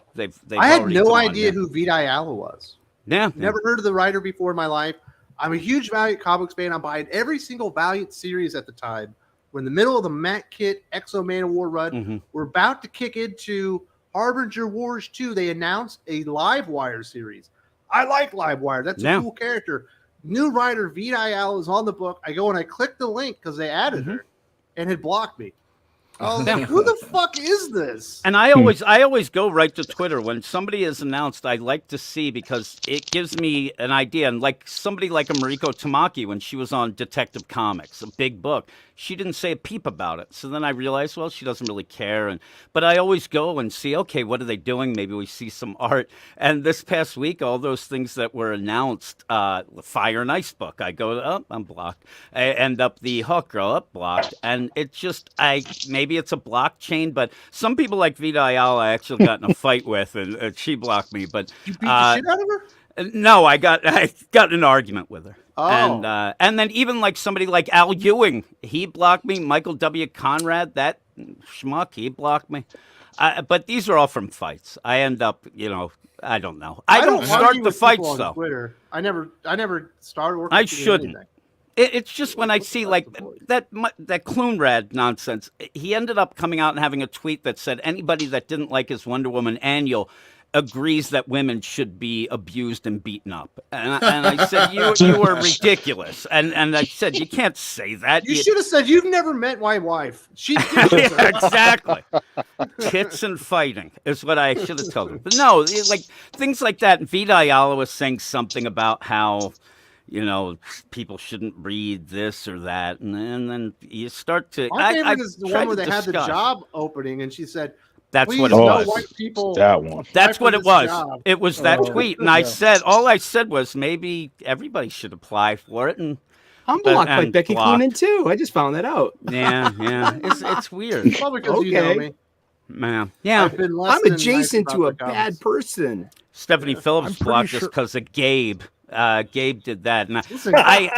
I had no idea who Vita Ayala was. Yeah. Never heard of the writer before in my life. I'm a huge Valiant Comics fan. I'm buying every single Valiant series at the time. We're in the middle of the Matt Kit Exo Man of War run. Mm-hmm. We're about to kick into Harbinger Wars 2. They announced a Livewire series. I like Livewire. That's a cool character. New writer Vita Ayala is on the book. I go and I click the link because they added her and had blocked me. Oh, who the fuck is this? And I always go right to Twitter when somebody is announced. I like to see, because it gives me an idea. And like somebody like a Mariko Tamaki, when she was on Detective Comics, a big book, she didn't say a peep about it. So then I realized, well, she doesn't really care. But I always go and see, okay, what are they doing? Maybe we see some art. And this past week, all those things that were announced, Fire and Ice book, I go, oh, I'm blocked. I end up the Hawk Girl, up blocked. And it's just, maybe it's a blockchain, but some people like Vita Ayala I actually got in a fight with, and she blocked me. But you beat the shit out of her? No, I got in an argument with her. Oh. And then even like somebody like Al Ewing, he blocked me. Michael W. Conrad, that schmuck, he blocked me. But these are all from fights. I end up, I don't know. I don't start argue the with people fights on though. Twitter. I never started working. I with shouldn't. anything. It's just when I see like that Clunrad nonsense, he ended up coming out and having a tweet that said anybody that didn't like his Wonder Woman annual agrees that women should be abused and beaten up. And I said, you are ridiculous. And I said, you can't say that. You should have said, you've never met my wife. She's Yeah, exactly. Tits and fighting is what I should have told him. But no, like things like that. And Vita Ayala was saying something about how, people shouldn't read this or that. And then you start to... My favorite is the one where they had the job opening and she said, that's please what it no was. white people. That one. That's what it was. Job. It was that tweet. And I said, all I said was maybe everybody should apply for it. And I'm blocked by and Becky blocked. Cloonan too. I just found that out. Yeah. It's weird. Probably because you know me. Man. Yeah. I've been less I'm than adjacent nice to a about the bad comments. person. Stephanie I'm Phillips pretty blocked us sure- because of Gabe. Gabe did that. And Listen, I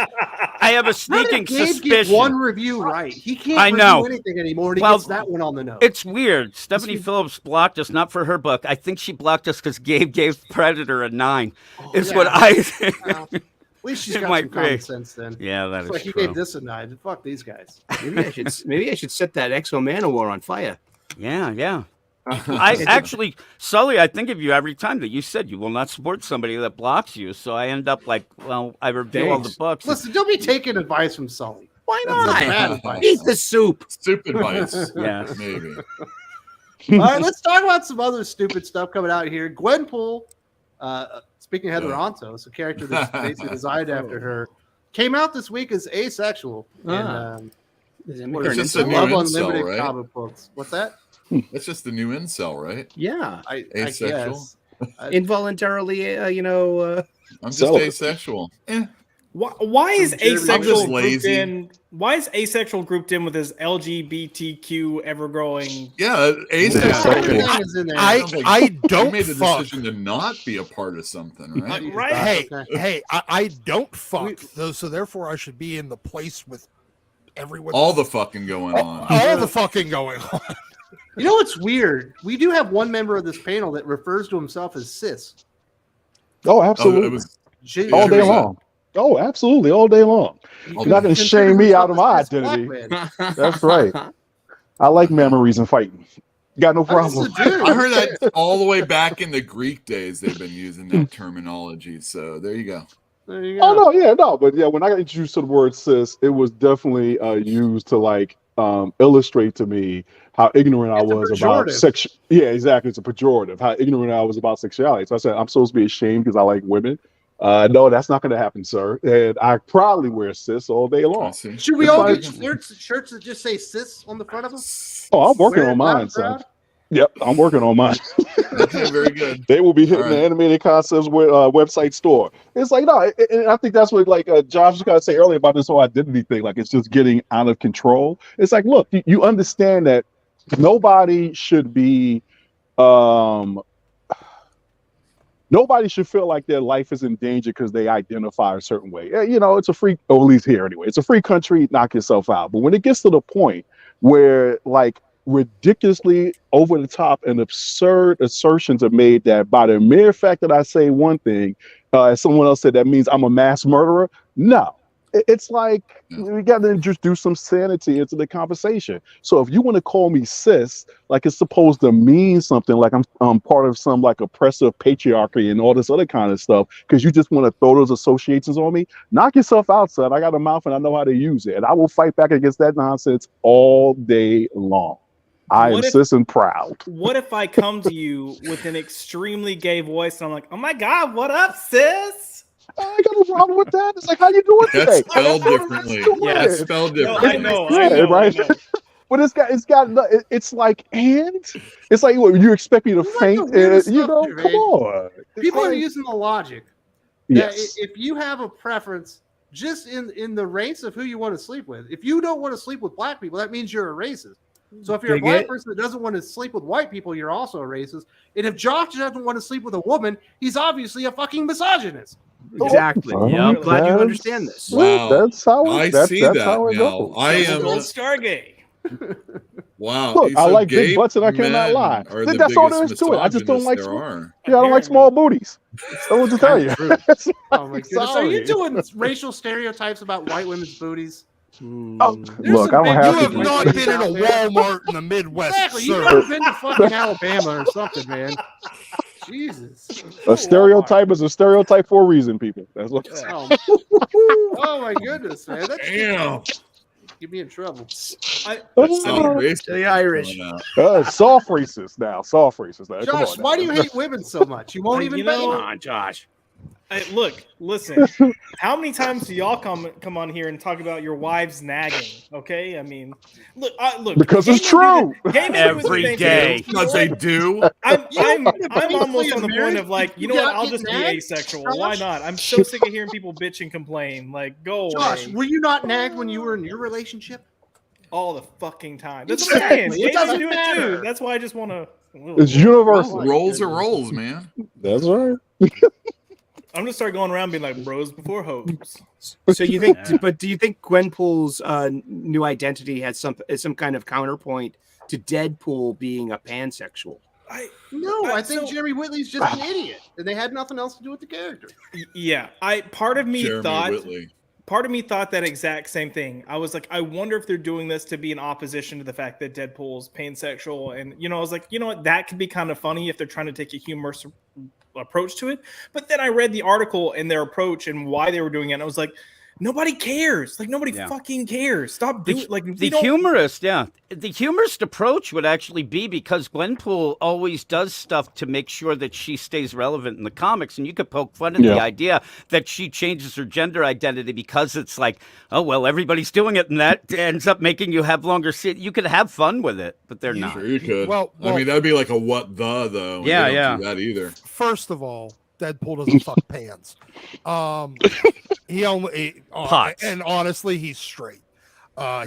have a how sneaking did Gabe get suspicion. one review right? He can't I know. review anything anymore, and he Well, gets that one on the nose. It's weird. Stephanie Phillips blocked us, not for her book. I think she blocked us because Gabe gave Predator a 9. Is yeah. what I think. Well, at least she's It got might some common be. sense then. Yeah, that It's is like you true. gave this a 9. Fuck these guys. Maybe I should set that Exo Manowar on fire. Yeah. I actually, Sully, I think of you every time that you said you will not support somebody that blocks you. So I end up like, well, I review all the Thanks. books. Listen, don't be taking advice from Sully. Why That's not? bad advice. Eat the soup. Stupid advice. Yeah. Maybe. All right, let's talk about some other stupid stuff coming out here. Gwenpool, speaking of Heather Antos, a character that's basically designed after her, came out this week as Asexual. And, Does that what make is her It's this? just a Love new Unlimited incel, right? comic books. What's that? That's just the new incel, right? Yeah. I Asexual? guess. Involuntarily, I'm just So- asexual. Why is I'm just asexual grouped lazy. in? Why is asexual grouped in with his LGBTQ ever growing? Yeah, asexual. Everything is in there. I You don't made the fuck. decision to not be a part of something, right? Right. Hey, Okay. hey, I don't fuck, so therefore I should be in the place with everyone. All the fucking going on. all the fucking going on. You know what's weird? We do have one member of this panel that refers to himself as cis. Oh, Oh, absolutely. it was All day Yeah. long. Oh, absolutely. All day long. You're not going to shame me out of my identity. That's right. I like memories and fighting. Got no problem. I heard that all the way back in the Greek days. They've been using that terminology. So there you go. There you Oh go. no, yeah, no, but yeah, when I got introduced to the word cis, it was definitely used to like illustrate to me how ignorant I It's a was about pejorative. sex. Yeah, exactly. It's a pejorative. How ignorant I was about sexuality. So I said I'm supposed to be ashamed because I like women. No, that's not going to happen, sir. And I proudly wear cis all day I long. see. Should we It's all like- get shirts that just say cis on the front of them? Oh, I'm working Wear it on loud mine, and son. proud? Yep, I'm working on mine. Okay, very good. They will be hitting All the right. animated concepts with website store. It's like no, and I think that's what like Josh was gonna say earlier about this whole identity thing. Like it's just getting out of control. It's like, look, you understand that nobody should be, nobody should feel like their life is in danger because they identify a certain way. Yeah, you know, it's a free, or at least here anyway. It's a free country. Knock yourself out. But when it gets to the point where like ridiculously over the top and absurd assertions are made that by the mere fact that I say one thing, as someone else said, that means I'm a mass murderer. No, it's like we got to introduce some sanity into the conversation. So if you want to call me cis, like it's supposed to mean something, like I'm part of some like oppressive patriarchy and all this other kind of stuff, because you just want to throw those associations on me, knock yourself out, son. I got a mouth and I know how to use it, and I will fight back against that nonsense all day long. I am What if- cis and proud. What if I come to you with an extremely gay voice and I'm like, "Oh my god, what up, sis?" I got no problem with that. It's like, how you doing That's today? spelled differently. Yeah, That's spelled No, differently. I know, Yeah, I know, right? I know. But it's like, and it's like, what, you expect me to It's like faint? the weirdest You stuff, know, dude, come man. on. It's People are like- using the logic that yes. if you have a preference just in the race of who you want to sleep with, if you don't want to sleep with black people, that means you're a racist. So if you're a Dig black it. person that doesn't want to sleep with white people, you're also a racist. And if Josh doesn't want to sleep with a woman, he's obviously a fucking misogynist. Exactly. Oh, Yeah, I'm glad you that's- understand this. Wow. That's how I that's see that's that how it now. goes. I am. Gold star gay. Wow. Look, I So like big gay butts and I cannot men lie. are Think the that's all there biggest is to it. I just don't like misogynists there small- are. Yeah, I don't like small booties. That's what to tell you. Oh my goodness. Are you Sorry. doing racial stereotypes about white women's booties? Oh, There's look, some I don't big- have You to. have do not like been in a out there. Walmart in the Midwest, Exactly. You've sir. never been to fucking Alabama or something, man. Jesus. A stereotype is a stereotype for a reason, people. That's what. Oh, oh my goodness, man. That's Damn. get me in trouble. That's Oh, so racist the Irish. coming out. soft racist now. Soft racist now. Come Josh, on why now. do you hate women so much? You won't You even know- bang Come on, Josh. Hey, look, listen. How many times do y'all come on here and talk about your wives nagging? Okay, I mean, look. Because it's Gaiman true. Gaiman was Every the same day. thing. Because they do. I'm Basically, almost on the married, point of like, you you know what? got I'll get just be nagged, asexual. Josh? Why not? I'm so sick of hearing people bitch and complain. Like, go Josh, away were you not nagged when you were in your relationship? all the fucking time. That's what I'm saying. Exactly. It Gaiman doesn't do it matter. too. That's why I just want to. It's universal. Well, rolls are rolls, man. That's right. I'm gonna start going around being like bros before hoes. So you think, but do you think Gwenpool's new identity has some kind of counterpoint to Deadpool being a pansexual? No, I think so- Jeremy Whitley's just an idiot, and they had nothing else to do with the character. Yeah, part of me Jeremy thought Whitley. part of me thought that exact same thing. I was like, I wonder if they're doing this to be in opposition to the fact that Deadpool's pansexual, and I was like, you know what, that could be kind of funny if they're trying to take a humorous approach to it. But then I read the article and their approach and why they were doing it, and I was like, nobody cares. Like nobody fucking cares. Stop doing like The humorist, the humorist approach would actually be because Gwenpool always does stuff to make sure that she stays relevant in the comics, and you could poke fun at the idea that she changes her gender identity because it's like, oh well, everybody's doing it, and that ends up making you have longer. You could have fun with it, but they're not. Sure, you could. Well, I mean, that'd be like a what the though. and Yeah, they don't yeah. do that either. First of all, Deadpool doesn't fuck pants. He only Pots. and honestly, he's straight.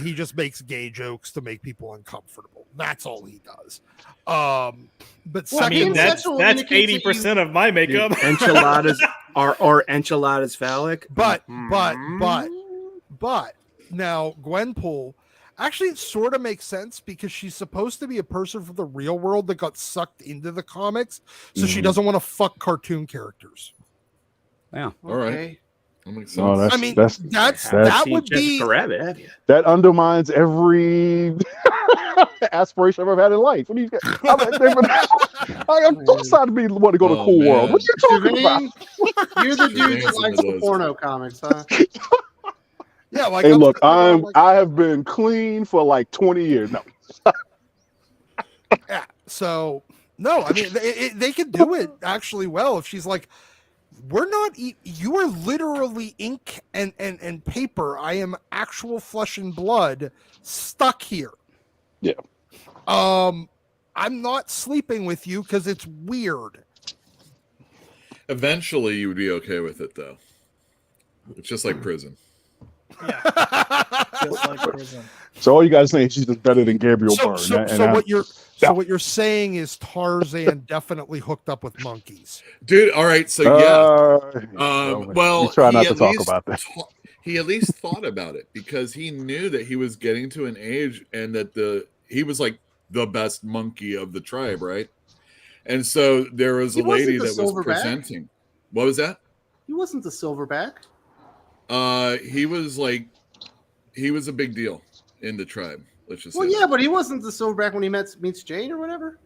He just makes gay jokes to make people uncomfortable. That's all he does. But Well, I mean, Pansexual that's indicates that you- 80% of my makeup. Enchiladas are enchiladas phallic? but now Gwenpool actually it sort of makes sense because she's supposed to be a person from the real world that got sucked into the comics, so she doesn't want to fuck cartoon characters. Yeah. All right. Okay. That makes No, sense. I mean, that's that would be Jessica Rabbit, have you? that undermines every aspiration I've ever had in life. What do you get? I'm decided to be want to go to Oh, cool man. world. What are you talking about? Shivane, you're the dude Shivane that some likes of the those. porno comics, huh? yeah. Like Hey, I'm look, sitting there, like, I have been clean for like 20 years now. yeah. So no, I mean they could do it actually well if she's like, we're not. You are literally ink and paper. I am actual flesh and blood stuck here. Yeah. I'm not sleeping with you because it's weird. Eventually, you would be okay with it, though. It's just like prison. Just like prison. So all you guys saying she's just better than Gabriel Byrne. So what you're saying is Tarzan definitely hooked up with monkeys. Dude, all right, so well, you try not he to at talk least about that. He at least thought about it because he knew that he was getting to an age and that he was like the best monkey of the tribe, right? And so there was He a lady wasn't that the was silverback. presenting. What was that? He wasn't the silverback. He was a big deal in the tribe. Let's just Well, say yeah, that. but he wasn't the silverback when he meets Jane or whatever.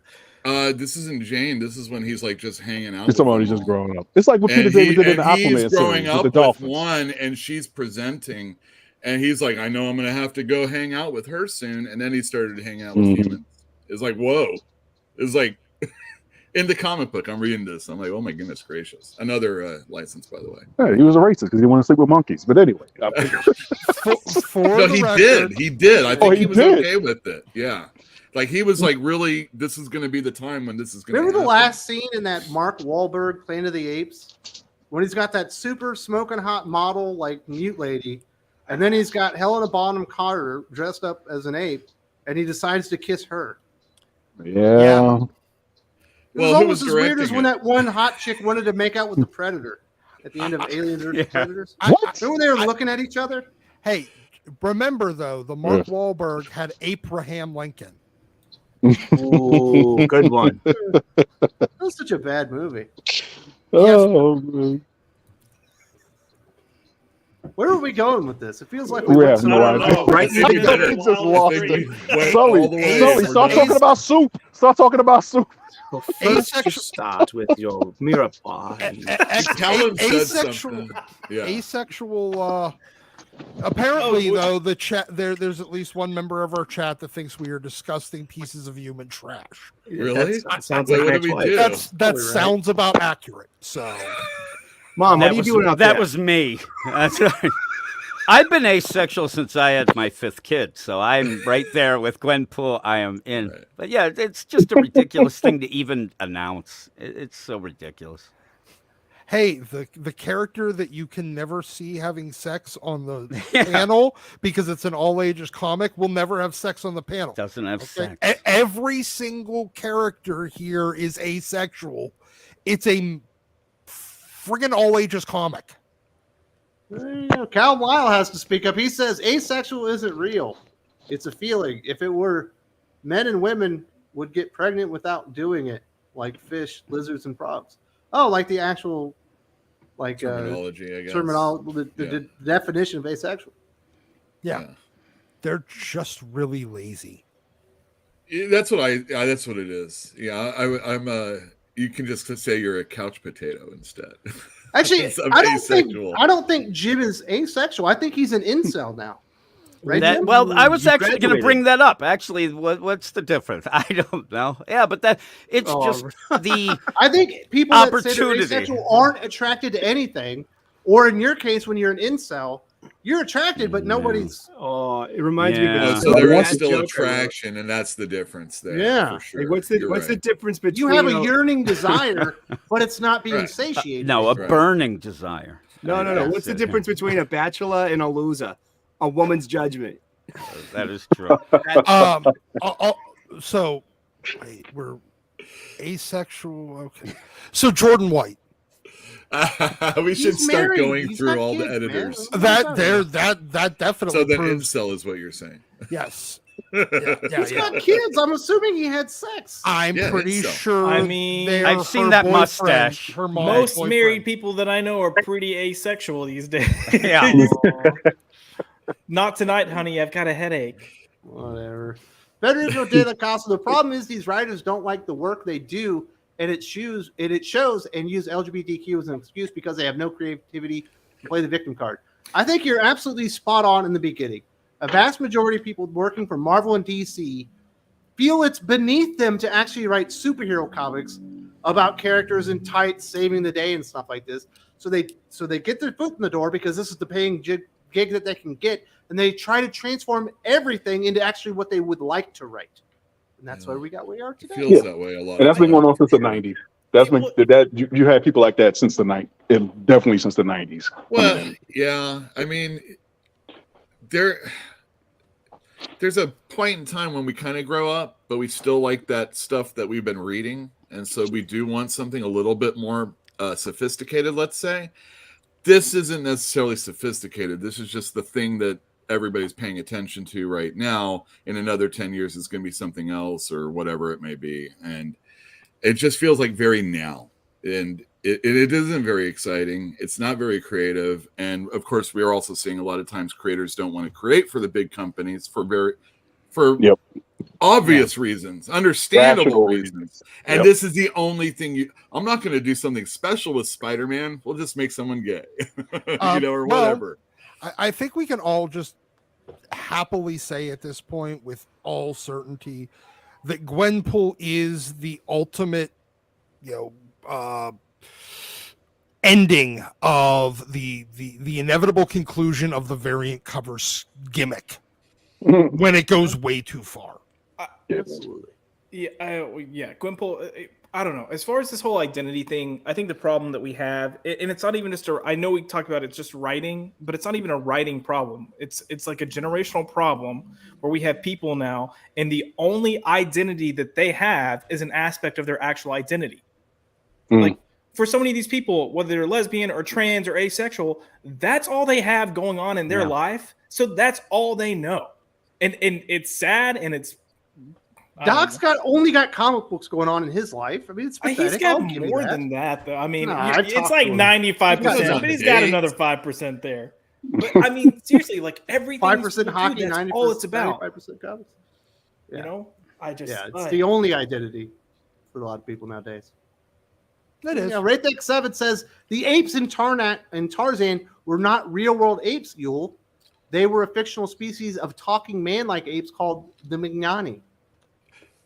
This isn't Jane. This is when he's like just hanging out. It's somebody with them just all. growing up. It's like what Peter And David did in the he's Aquaman growing series up with the Dolphins. one, and she's presenting, and he's like, "I know I'm gonna have to go hang out with her soon." And then he started to hang out with humans. It's like, whoa! It's like in the comic book. I'm reading this. I'm like, oh my goodness gracious! Another license, by the way. Yeah, he was a racist because he wanted to sleep with monkeys. But anyway, For No, the he record, did. He did. I think he he was did. okay with it. Yeah. Like he was like, really, this is going to be the time when this is going to Remember happen. the last scene in that Mark Wahlberg Planet of the Apes when he's got that super smoking hot model like mute lady, and then he's got Helena Bonham Carter dressed up as an ape, and he decides to kiss her. yeah. It was Well, who almost was as weird as directing when it? that one hot chick wanted to make out with the Predator at the end of Aliens vs. Predators. What? Remember they were looking at each other? Hey, remember though, the Mark Wahlberg had Abraham Lincoln. Ooh, good one. That was such a bad movie. Oh, man. Where are we going with this? It feels like We went have no somewhere. idea. Right, I you did it. just lost I think it. we went Sully, all the way Sully, for start nothing. talking about soup. Start talking about soup. Well, first you Asexual- start with your mirror pie. Talon said asexual, something. Yeah. asexual. Apparently, Oh, though, the chat there's at least one member of our chat that thinks we are disgusting pieces of human trash. Really? That sounds Wait, like what Matt's did we wife. do? That Probably right. sounds about accurate. So Mom, what That are you was- doing out That there? was me. That's right. I've been asexual since I had my 5th kid, so I'm right there with Gwenpool. I am in. Right. But yeah, it's just a ridiculous thing to even announce. It's so ridiculous. hey, the character that you can never see having sex on the panel because it's an all ages comic will never have sex on the panel. Doesn't have Okay? sex. Every single character here is asexual. It's a friggin' all ages comic. There you go. Cal Lyle has to speak up. He says asexual isn't real. It's a feeling. If it were, men and women would get pregnant without doing it, like fish, lizards, and frogs. Oh, like the actual, like Terminology, I guess. the definition of asexual. Yeah. They're just really lazy. Yeah, that's what that's what it is. Yeah, I'm you can just say you're a couch potato instead. Actually, I'm I asexual. don't think Jim is asexual. I think he's an incel now. Right? That, Jim? well, I was You actually going to graduated. bring that up. Actually, what's the difference? I don't know. Yeah, but that it's Oh, just the I think people that say they're opportunity. asexual aren't attracted to anything, or in your case, when you're an incel, you're attracted, but nobody's. Oh, it reminds me Yeah. of Oh, so there bad is still joke I wrote. attraction, and that's the difference there. Yeah. for sure. Like, what's the You're right. difference between You have a yearning desire, but it's not being Right. satiated. no a Right. burning desire. No. What's the difference between a bachelor and a loser? A woman's judgment. That is true. So wait, we're asexual. Okay. So Jordan White. We should He's start married. going He's through got all the kids, man. editors. That definitely So then proves incel is what you're saying. yes. Yeah, He's got kids. I'm assuming he had sex. I'm Yeah, pretty incel. sure. I mean, they're I've seen her that boyfriend, mustache. Her mom's Most boyfriend. married people that I know are pretty asexual these days. Yeah. Not tonight, honey. I've got a headache. Whatever. Federico de la Casa. The problem is these writers don't like the work they do, and it shows and use LGBTQ as an excuse because they have no creativity to play the victim card. I think you're absolutely spot on in the beginning. A vast majority of people working for Marvel and DC feel it's beneath them to actually write superhero comics about characters in tights saving the day and stuff like this. So they get their foot in the door because this is the paying gig that they can get, and they try to transform everything into actually what they would like to write. And that's why we are It today. feels Yeah. that way a lot. And that's of been going on times. since the 90s. That's been you had people like that since the definitely since the 90s. Well, yeah. I mean, there's a point in time when we kind of grow up, but we still like that stuff that we've been reading, and so we do want something a little bit more sophisticated. Let's say this isn't necessarily sophisticated. This is just the thing that everybody's paying attention to right now. In another 10 years, it's going to be something else or whatever it may be, and it just feels like very now, and it isn't very exciting. It's not very creative, and of course, we are also seeing a lot of times creators don't want to create for the big companies for Yep. obvious reasons, understandable Rational reasons. And Yep. this is the only thing I'm not going to do something special with Spider-Man. We'll just make someone gay, or well, whatever. I think we can all just happily say at this point with all certainty that Gwenpool is the ultimate, ending of the inevitable conclusion of the variant covers gimmick when it goes way too far. Absolutely. Yeah, Gwenpool. I don't know. As far as this whole identity thing, I think the problem that we have, and it's not even just I know we talked about it's just writing, but it's not even a writing problem. It's like a generational problem where we have people now, and the only identity that they have is an aspect of their actual identity. Like for so many of these people, whether they're lesbian or trans or asexual, that's all they have going on in their life. So that's all they know, and it's sad, and it's. Doc's only got comic books going on in his life. I mean, it's pathetic. He's got I'll give you more that. than that, though. I mean, Nah, I've it's talked like to him. 95%, He's got but he's got dates. another 5% there. But I mean, seriously, like everything 5% hockey, that's 90%, all it's about. 95% comics. Yeah. You know, I just It's the only identity for a lot of people nowadays. It is. Yeah, Raythick 7 says the apes in Tarzan were not real world apes, Yule. They were a fictional species of talking man-like apes called the Mignani.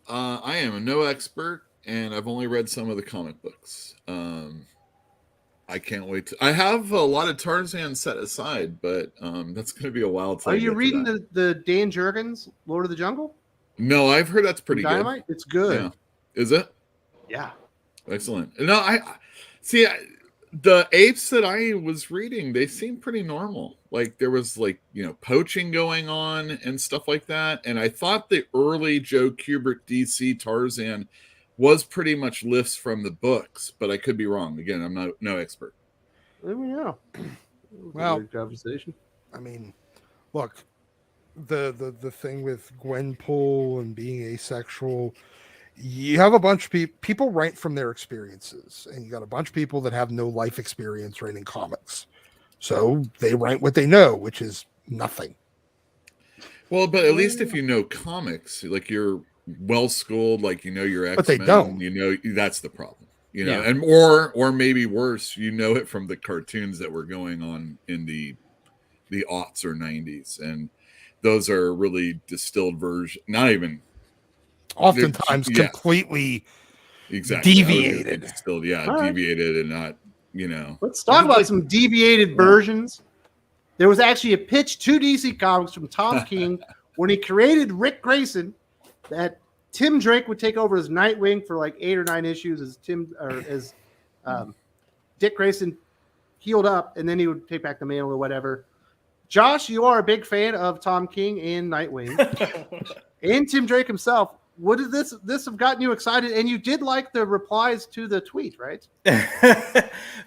I am no expert, and I've only read some of the comic books. I can't wait to. I have a lot of Tarzan set aside, but that's going to be a while. Are you reading the Dan Jurgens Lord of the Jungle? No, I've heard that's pretty Dynamite? It's good. Yeah. Is it? Yeah. Excellent. No, I see. The apes that I was reading, they seemed pretty normal. Like there was poaching going on and stuff like that. And I thought the early Joe Kubert DC Tarzan was pretty much lifts from the books, but I could be wrong. Again, I'm no expert. There we go. Well, Good conversation. I mean, look, the thing with Gwenpool and being asexual, you have a bunch of people write from their experiences, and you got a bunch of people that have no life experience writing comics. So they write what they know, which is nothing. Well, but at least if you know comics, like you're well schooled, like your X-Men, But they don't. That's the problem. And or maybe worse, it from the cartoons that were going on in the aughts or 90s, and those are really distilled version, not even Oftentimes completely deviated. Distilled, deviated and not, Let's talk about some deviated versions. There was actually a pitch to DC Comics from Tom King when he created Rick Grayson that Tim Drake would take over as Nightwing for like 8 or 9 issues as Dick Grayson healed up, and then he would take back the mantle or whatever. Josh, you are a big fan of Tom King and Nightwing and Tim Drake himself. What did this have gotten you excited? And you did like the replies to the tweet, right?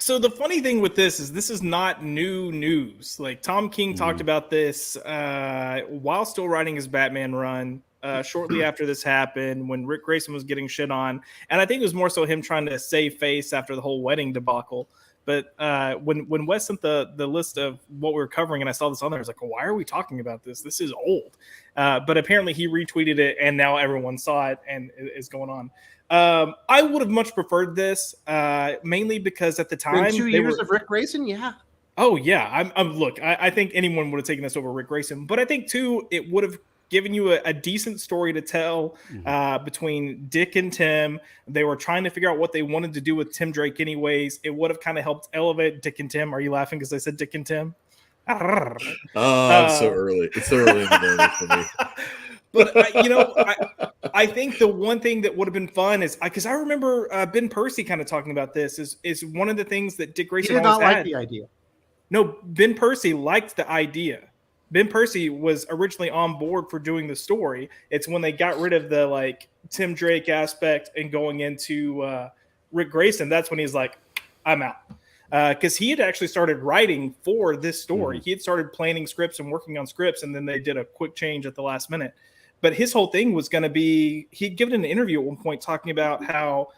So the funny thing with this is not new news. Like Tom King talked about this while still writing his Batman run. Shortly after this happened, when Rick Grayson was getting shit on, and I think it was more so him trying to save face after the whole wedding debacle. But when Wes sent the list of what we were covering, and I saw this on there, I was like, why are we talking about this? This is old. But apparently he retweeted it, and now everyone saw it and is going on. I would have much preferred this, mainly because at the time, 2 years of Rick Grayson, yeah. Oh yeah, look. I think anyone would have taken this over Rick Grayson, but I think too it would have given you a decent story to tell between Dick and Tim. They were trying to figure out what they wanted to do with Tim Drake anyways. It would have kind of helped elevate Dick and Tim. Are you laughing because I said Dick and Tim? It's so early. It's so early in the morning for me. But I think the one thing that would have been fun is because I remember Ben Percy kind of talking about this is one of the things that Dick Grayson did not like had. the idea. No, Ben Percy liked the idea. Ben Percy was originally on board for doing the story. It's when they got rid of the Tim Drake aspect and going into Rick Grayson, that's when he's like, I'm out. Because he had actually started writing for this story. He had started planning scripts and working on scripts, and then they did a quick change at the last minute. But his whole thing was going to be, he'd given an interview at one point talking about how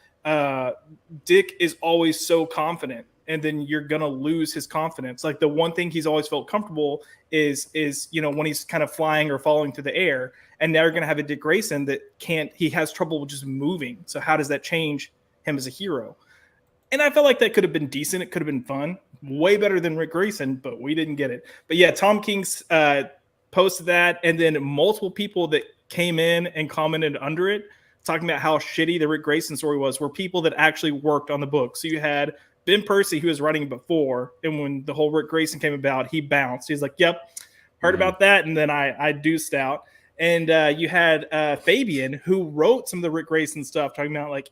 Dick is always so confident, and then you're going to lose his confidence. Like the one thing he's always felt comfortable is when he's kind of flying or falling through the air, and now you're going to have a Dick Grayson that he has trouble just moving. So how does that change him as a hero? And I felt like that could have been decent. It could have been fun, way better than Rick Grayson, but we didn't get it. But yeah, Tom King's posted that, and then multiple people that came in and commented under it, talking about how shitty the Rick Grayson story was, were people that actually worked on the book. So you had Ben Percy, who was writing it before, and when the whole Rick Grayson came about, he bounced. He's like, yep, heard about that, and then I deuced out. And you had Fabian, who wrote some of the Rick Grayson stuff, talking about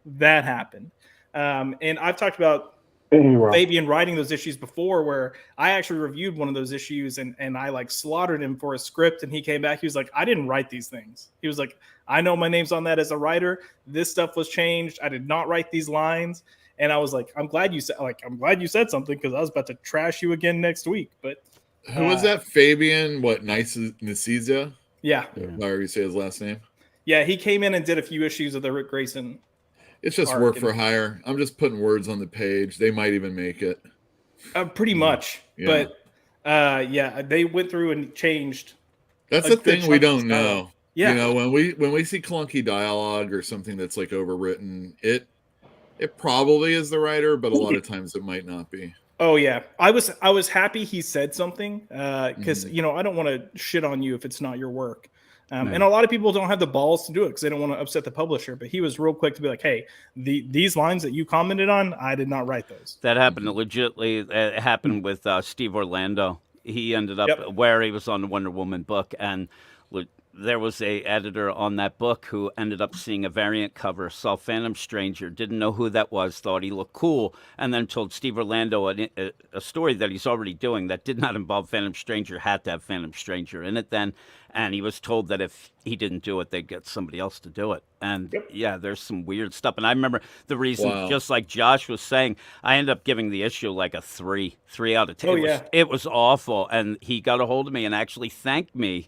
that happened. And I've talked about Fabian writing those issues before, where I actually reviewed one of those issues and I slaughtered him for a script, and he came back. He was like, I didn't write these things. He was like, I know my name's on that as a writer. This stuff was changed. I did not write these lines. And I was like, I'm glad you said something, because I was about to trash you again next week. But who was that? Fabian, Niciza? Yeah. However you say his last name. Yeah, he came in and did a few issues of the Rick Grayson. It's just work for hire. I'm just putting words on the page. They might even make it. Pretty much. Yeah. But yeah, they went through and changed. That's a the good thing chunk we of the don't style. know. Yeah. You know, when we see clunky dialogue or something that's like overwritten, it probably is the writer, but a lot of times it might not be. Oh yeah, I was happy he said something because you know I don't want to shit on you if it's not your work, and a lot of people don't have the balls to do it because they don't want to upset the publisher. But he was real quick to be like, "Hey, these lines that you commented on, I did not write those." That happened legitimately. It happened with Steve Orlando. He ended up where he was on the Wonder Woman book, and there was a editor on that book who ended up seeing a variant cover, saw Phantom Stranger, didn't know who that was, thought he looked cool, and then told Steve Orlando a story that he's already doing that did not involve Phantom Stranger, had to have Phantom Stranger in it then, and he was told that if he didn't do it, they'd get somebody else to do it. And yeah, there's some weird stuff. And I remember the reason, just like Josh was saying, I ended up giving the issue like a 3 out of 10. It was awful. And he got a hold of me and actually thanked me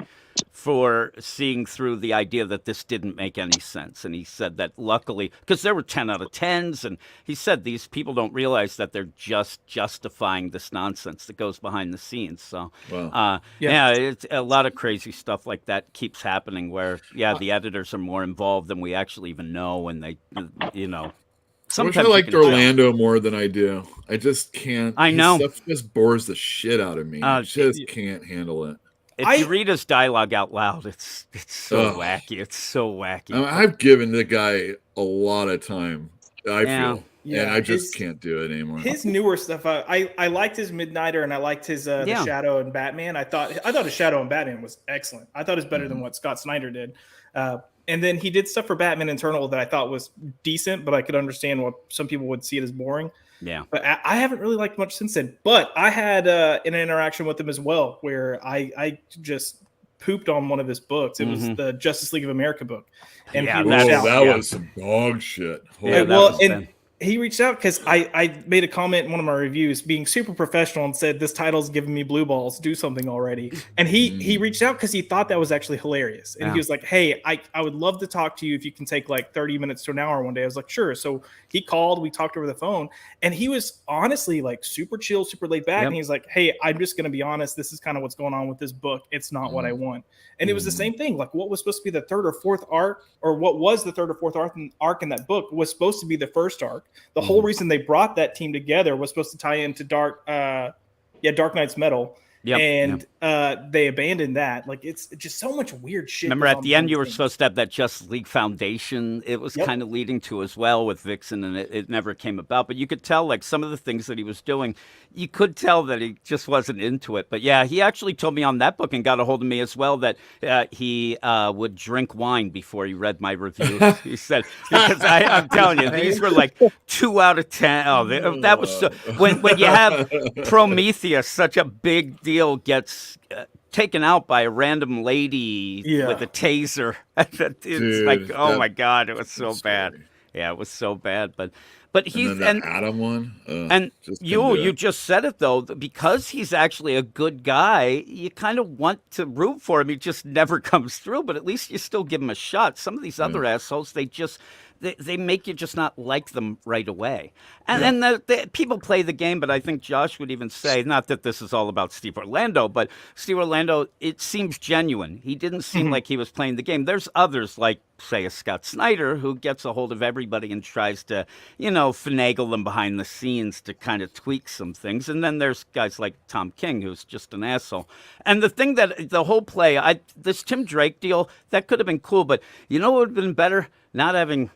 for seeing through the idea that this didn't make any sense. And he said that luckily, because there were 10 out of 10s, and he said these people don't realize that they're just justifying this nonsense that goes behind the scenes. So, it's a lot of crazy stuff like that keeps happening where, the editors are more involved than we actually even know, and they, you know. Sometimes I liked Orlando more than I do. I just can't. I know. His stuff just bores the shit out of me. I just can't handle it. If you read his dialogue out loud, it's so wacky. It's so wacky. I've given the guy a lot of time, I feel. Yeah, and I just can't do it anymore. His newer stuff, I liked his Midnighter, and I liked his the Shadow and Batman. I thought his Shadow and Batman was excellent. I thought it was better than what Scott Snyder did. And then he did stuff for Batman Eternal that I thought was decent, but I could understand what some people would see it as boring. Yeah, but I haven't really liked much since then. But I had an interaction with him as well, where I just pooped on one of his books. It was the Justice League of America book, and he reached out. That was some dog shit. He reached out because I made a comment in one of my reviews being super professional and said, this title's giving me blue balls, do something already. And he reached out because he thought that was actually hilarious. And he was like, hey, I would love to talk to you if you can take like 30 minutes to an hour one day. I was like, sure. So he called, we talked over the phone, and he was honestly like super chill, super laid back. And he's like, hey, I'm just going to be honest. This is kind of what's going on with this book. It's not what I want. And it was the same thing. Like what was supposed to be the third or fourth arc, or what was the third or fourth arc in that book was supposed to be the first arc. The whole reason they brought that team together was supposed to tie into Dark Knight's Metal. They abandoned that. Like it's just so much weird shit. Remember at the end you were supposed to have that Justice League Foundation. It was kind of leading to as well with Vixen, and it never came about. But you could tell like some of the things that he was doing, you could tell that he just wasn't into it. But yeah, he actually told me on that book and got a hold of me as well that he would drink wine before he read my reviews. He said, because I'm telling you, these were like 2 out of 10. Oh, that was so, when you have Prometheus, such a big deal, gets taken out by a random lady with a taser. It's like, oh my God, it was so bad. Yeah, it was so bad. But he's and Adam one. And you just said it though, because he's actually a good guy. You kind of want to root for him. He just never comes through. But at least you still give him a shot. Some of these other assholes, they make you just not like them right away. And then the people play the game, but I think Josh would even say, not that this is all about Steve Orlando, but Steve Orlando, it seems genuine. He didn't seem like he was playing the game. There's others like, say, a Scott Snyder who gets a hold of everybody and tries to, finagle them behind the scenes to kind of tweak some things. And then there's guys like Tom King, who's just an asshole. And the thing that the whole play, this Tim Drake deal, that could have been cool, but you know what would have been better? Not having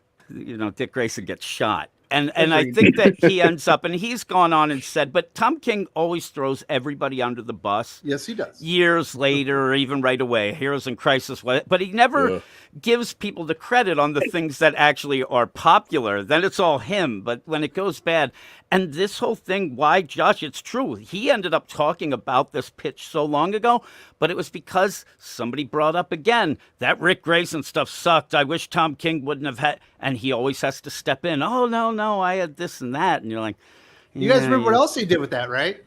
Dick Grayson gets shot. And I think that he ends up, and he's gone on and said, but Tom King always throws everybody under the bus. Yes, he does. Years later, or even right away, Heroes in Crisis. But he never gives people the credit on the things that actually are popular. Then it's all him. But when it goes bad, and this whole thing, why, Josh, it's true. He ended up talking about this pitch so long ago, but it was because somebody brought up again, that Rick Grayson stuff sucked. I wish Tom King wouldn't have had, and he always has to step in. Oh, no, I had this and that. And you're like, you guys remember what else he did with that, right?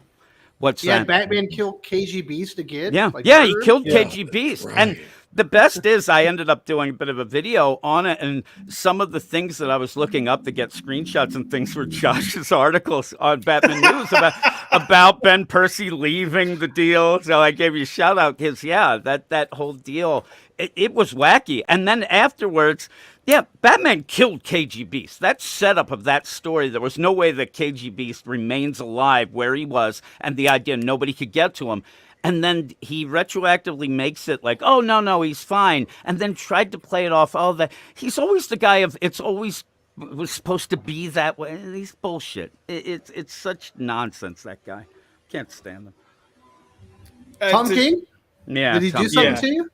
What's that? Yeah, Batman killed KG Beast again. Yeah, like he killed KG Beast. Right. And The best is I ended up doing a bit of a video on it, and some of the things that I was looking up to get screenshots and things were Josh's articles on Batman News about Ben Percy leaving the deal. So I gave you a shout out because, yeah, that whole deal, it was wacky. And then afterwards, yeah, Batman killed KG Beast. That setup of that story, there was no way that KG Beast remains alive where he was, and the idea nobody could get to him. And then he retroactively makes it like, oh, no, he's fine. And then tried to play it off. Oh, that he's always the guy of it's always was supposed to be that way. He's bullshit. It's such nonsense, that guy. Can't stand him. Tom King? Yeah. Did he do something to you?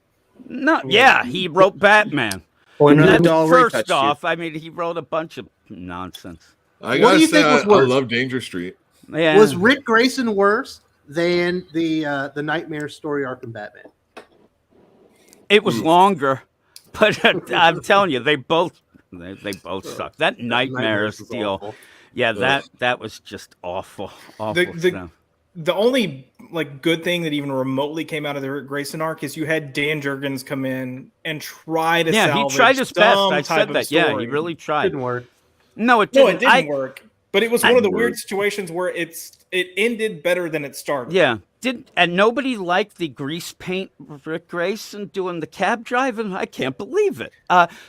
No, yeah, he wrote Batman. First off, I mean, he wrote a bunch of nonsense. I What gotta do you say, think was I worse? love Danger Street. Yeah. Was Rick Grayson worse than the Nightmare story arc in Batman? It was longer, but I'm telling you, they both suck. That Nightmares was deal, awful. yeah, that was just awful stuff. The only like good thing that even remotely came out of the Rick Grayson arc is you had Dan Jurgens come in and try to Yeah, he salvage tried his best. some I type said of that. Yeah, he story. really tried. Didn't work. No, it No, didn't. it didn't work. But it was one of the weird situations where it ended better than it started. Yeah, and nobody liked the grease paint Rick Grayson doing the cab driving. I can't believe it.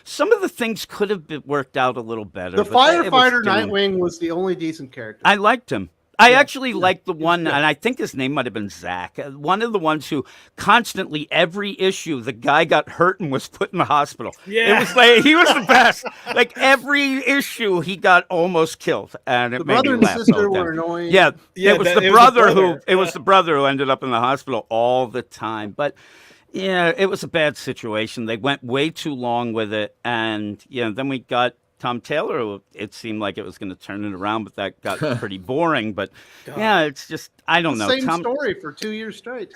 Some of the things could have been worked out a little better. The but it was firefighter doing- Nightwing was the only decent character. I liked him. I actually liked the one, and I think his name might have been Zach. One of the ones who constantly, every issue, the guy got hurt and was put in the hospital. Yeah. It was like, he was the best. Like every issue, he got almost killed, and it The made brother me and laugh. sister all were day. annoying. Yeah, Yeah, it was that- the it was the brother who brother. it was the brother who ended up in the hospital all the time. But yeah, it was a bad situation. They went way too long with it, and then we got Tom Taylor, who it seemed like it was going to turn it around, but that got pretty boring. But yeah, it's just I don't know. Same story for 2 years straight.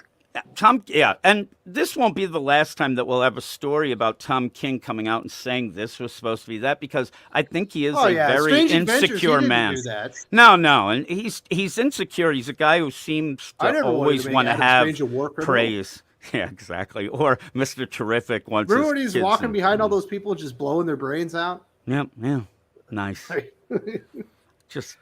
And this won't be the last time that we'll have a story about Tom King coming out and saying this was supposed to be that, because I think he is a very Strange Adventures, he insecure didn't man. do that. No, and he's insecure. He's a guy who seems I to never wanted always to make want to Adam have Strange a war criminal. praise. Yeah, exactly. Or Mr. Terrific wants. Remember his when he's kids walking and- behind all those people just blowing their brains out? Yeah, nice. Just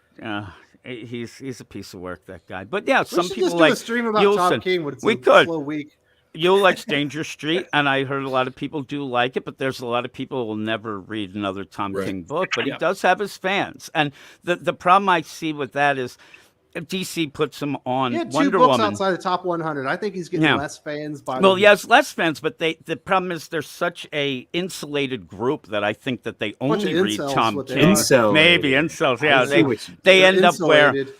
he's a piece of work, that guy. But yeah, We some should people just like do a stream about Yulson. Tom King when it's We a could. slow week. Yule likes Danger Street, and I heard a lot of people do like it, but there's a lot of people who will never read another Tom King book. But he does have his fans, and the problem I see with that is DC puts him on He had 2 Wonder books Woman. outside the top 100. I think he's getting less fans by Well, the he has less fans, but the problem is there's such a insulated group that I think that they Bunch of only read incels, Tom what they King. are. Incel. Maybe incels. Yeah, I see what you- they They're end up where insulated.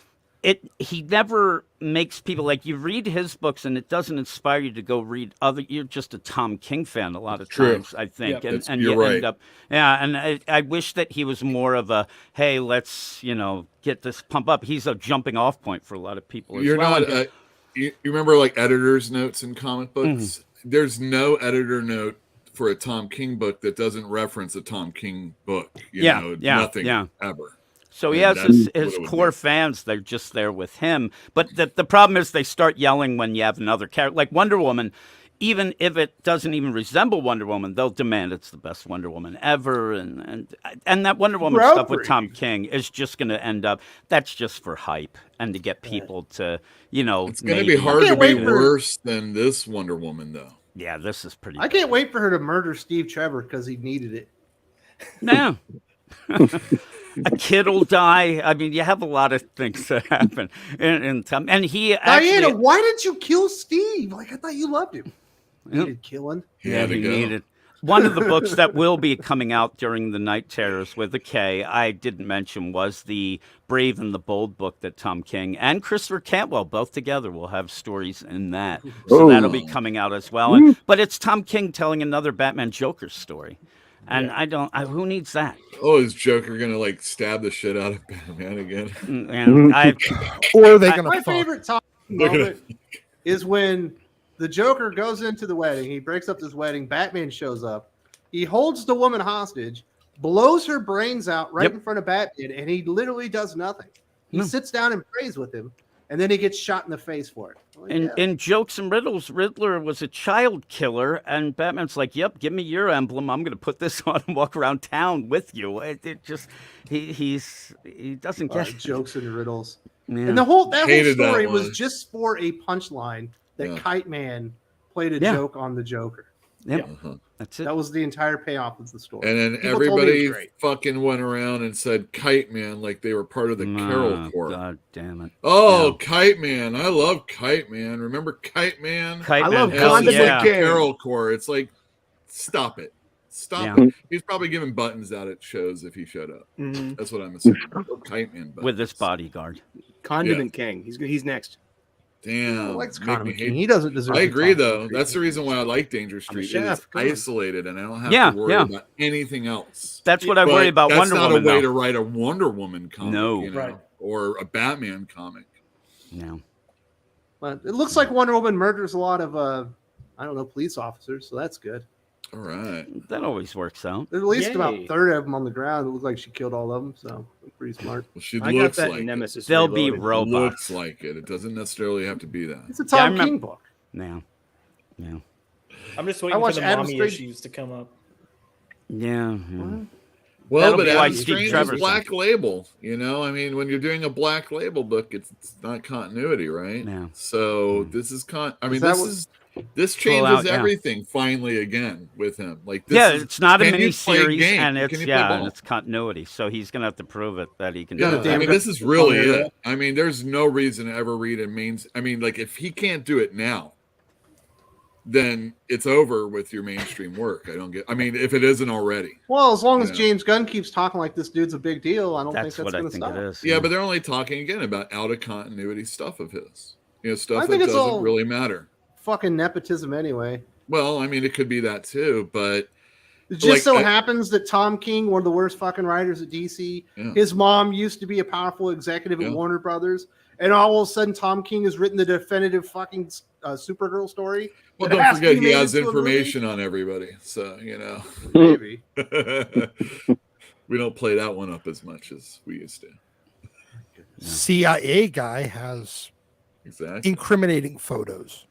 he never makes people like you read his books and it doesn't inspire you to go read other. You're just a Tom King fan a lot of True. times, I think, Yep. and You're you right. end up and I wish that he was more of a hey, let's get this pump up. He's a jumping off point for a lot of people. You're as well. not. You remember like editor's notes in comic books? Mm-hmm. There's no editor note for a Tom King book that doesn't reference a Tom King book. Nothing ever. So he And has that's what his it would core be. fans. They're just there with him. But the problem is they start yelling when you have another character. Like Wonder Woman, even if it doesn't even resemble Wonder Woman, they'll demand it's the best Wonder Woman ever. And that Wonder Woman stuff with Tom King is just going to end up, that's just for hype and to get people to, It's going to be hard to can't be wait for- worse than this Wonder Woman, though. Yeah, this is pretty I can't wait for her to murder Steve Trevor because he needed it. No. A kid will die. I mean, you have a lot of things that happen. And he actually... Diana, why did you kill Steve? Like, I thought you loved him. Needed killing. He Yeah, had to he go. needed. One of the books that will be coming out during the Night Terrors with a K, I didn't mention, was the Brave and the Bold book that Tom King and Christopher Cantwell both together will have stories in that. So Oh. that'll be coming out as well. But it's Tom King telling another Batman Joker story. And who needs that? Oh, is Joker gonna like stab the shit out of Batman again? And Or are they going My to fuck? favorite Tom Look at moment is when the Joker goes into the wedding. He breaks up this wedding. Batman shows up. He holds the woman hostage, blows her brains out right Yep. in front of Batman, and he literally does nothing. He No. sits down and prays with him. and then he gets shot in the face for it. Like, yeah. In Jokes and Riddles, Riddler was a child killer, and Batman's like, "Yep, give me your emblem. I'm going to put this on and walk around town with you." It just he doesn't get it. Jokes and Riddles, Yeah. and that whole Hated that story one. was just for a punchline that Kite Man played a joke on the Joker. Yep. Uh-huh. That's it. That was the entire payoff of the story. And then People told me it was everybody great. fucking went around and said Kite Man like they were part of the Carol Corps. God damn it. Oh, Kite Man. I love Kite Man. Remember Kite Man? Kite I Man, love hell It's yeah. like Carol Corps. It's like, stop it. Stop Yeah. it. He's probably giving buttons out at shows if he showed up. Mhm. That's what I'm assuming. Kite Man buttons. With his bodyguard. Condiment King. He's next. Damn. He likes make me Condiment hate- King. He doesn't deserve. I the agree, top though. three. That's the reason why I like Danger Street. It is chef, come on. isolated, and I don't have Yeah, to worry yeah. about anything else. That's what I But worry about that's Wonder not Woman. a way though. to write a Wonder Woman comic, No. you know, Right. or a Batman comic. No. But it looks like Wonder Woman murders a lot of I don't know, police officers, so that's good. All right. That always works out. There's at least Yay. about 30 of them on the ground. It looks like she killed all of them, so pretty smart. Well, she I got looks that like in it. Nemesis. They'll be Reloaded. robots. Looks like it. It doesn't necessarily have to be that. It's a Yeah, I Tom remember- King book. Yeah. Yeah. I'm just I waiting for watched the Adam mommy Strange- issues to come up. Yeah. Well, That'll but be Adam like Steve Strange is Trevor's Black Label. You know, I mean, when you're doing a Black Label book, it's not continuity, right? Yeah. So this is I mean, that this Full changes out, yeah. everything finally again with him. Like, this Yeah, is, it's not a can you mini play series, game? and Can it's you play ball? and it's continuity. So he's gonna have to prove it that he can Yeah, do I that. mean, this is really it. I mean, there's no reason to ever read a I mean, like, if he can't do it now, then it's over with your mainstream work. I mean, if it isn't already. Well, as long as Yeah. James Gunn keeps talking like this dude's a big deal, I don't That's think what that's I going to think stop. it is. Yeah, but they're only talking again about out of continuity stuff of his. You know, I stuff that think it's doesn't all- really matter. Fucking nepotism anyway. Well, I mean, it could be that too, but It just Like, so I- happens that Tom King, one of the worst fucking writers at DC, Yeah. his mom used to be a powerful executive Yeah. at Warner Brothers, and all of a sudden Tom King has written the definitive fucking Supergirl story. well, that don't has to forget be he made has into a movie. information on everybody. So, you know, Maybe. we don't play that one up as much as we used to. CIA guy has Exactly. incriminating photos.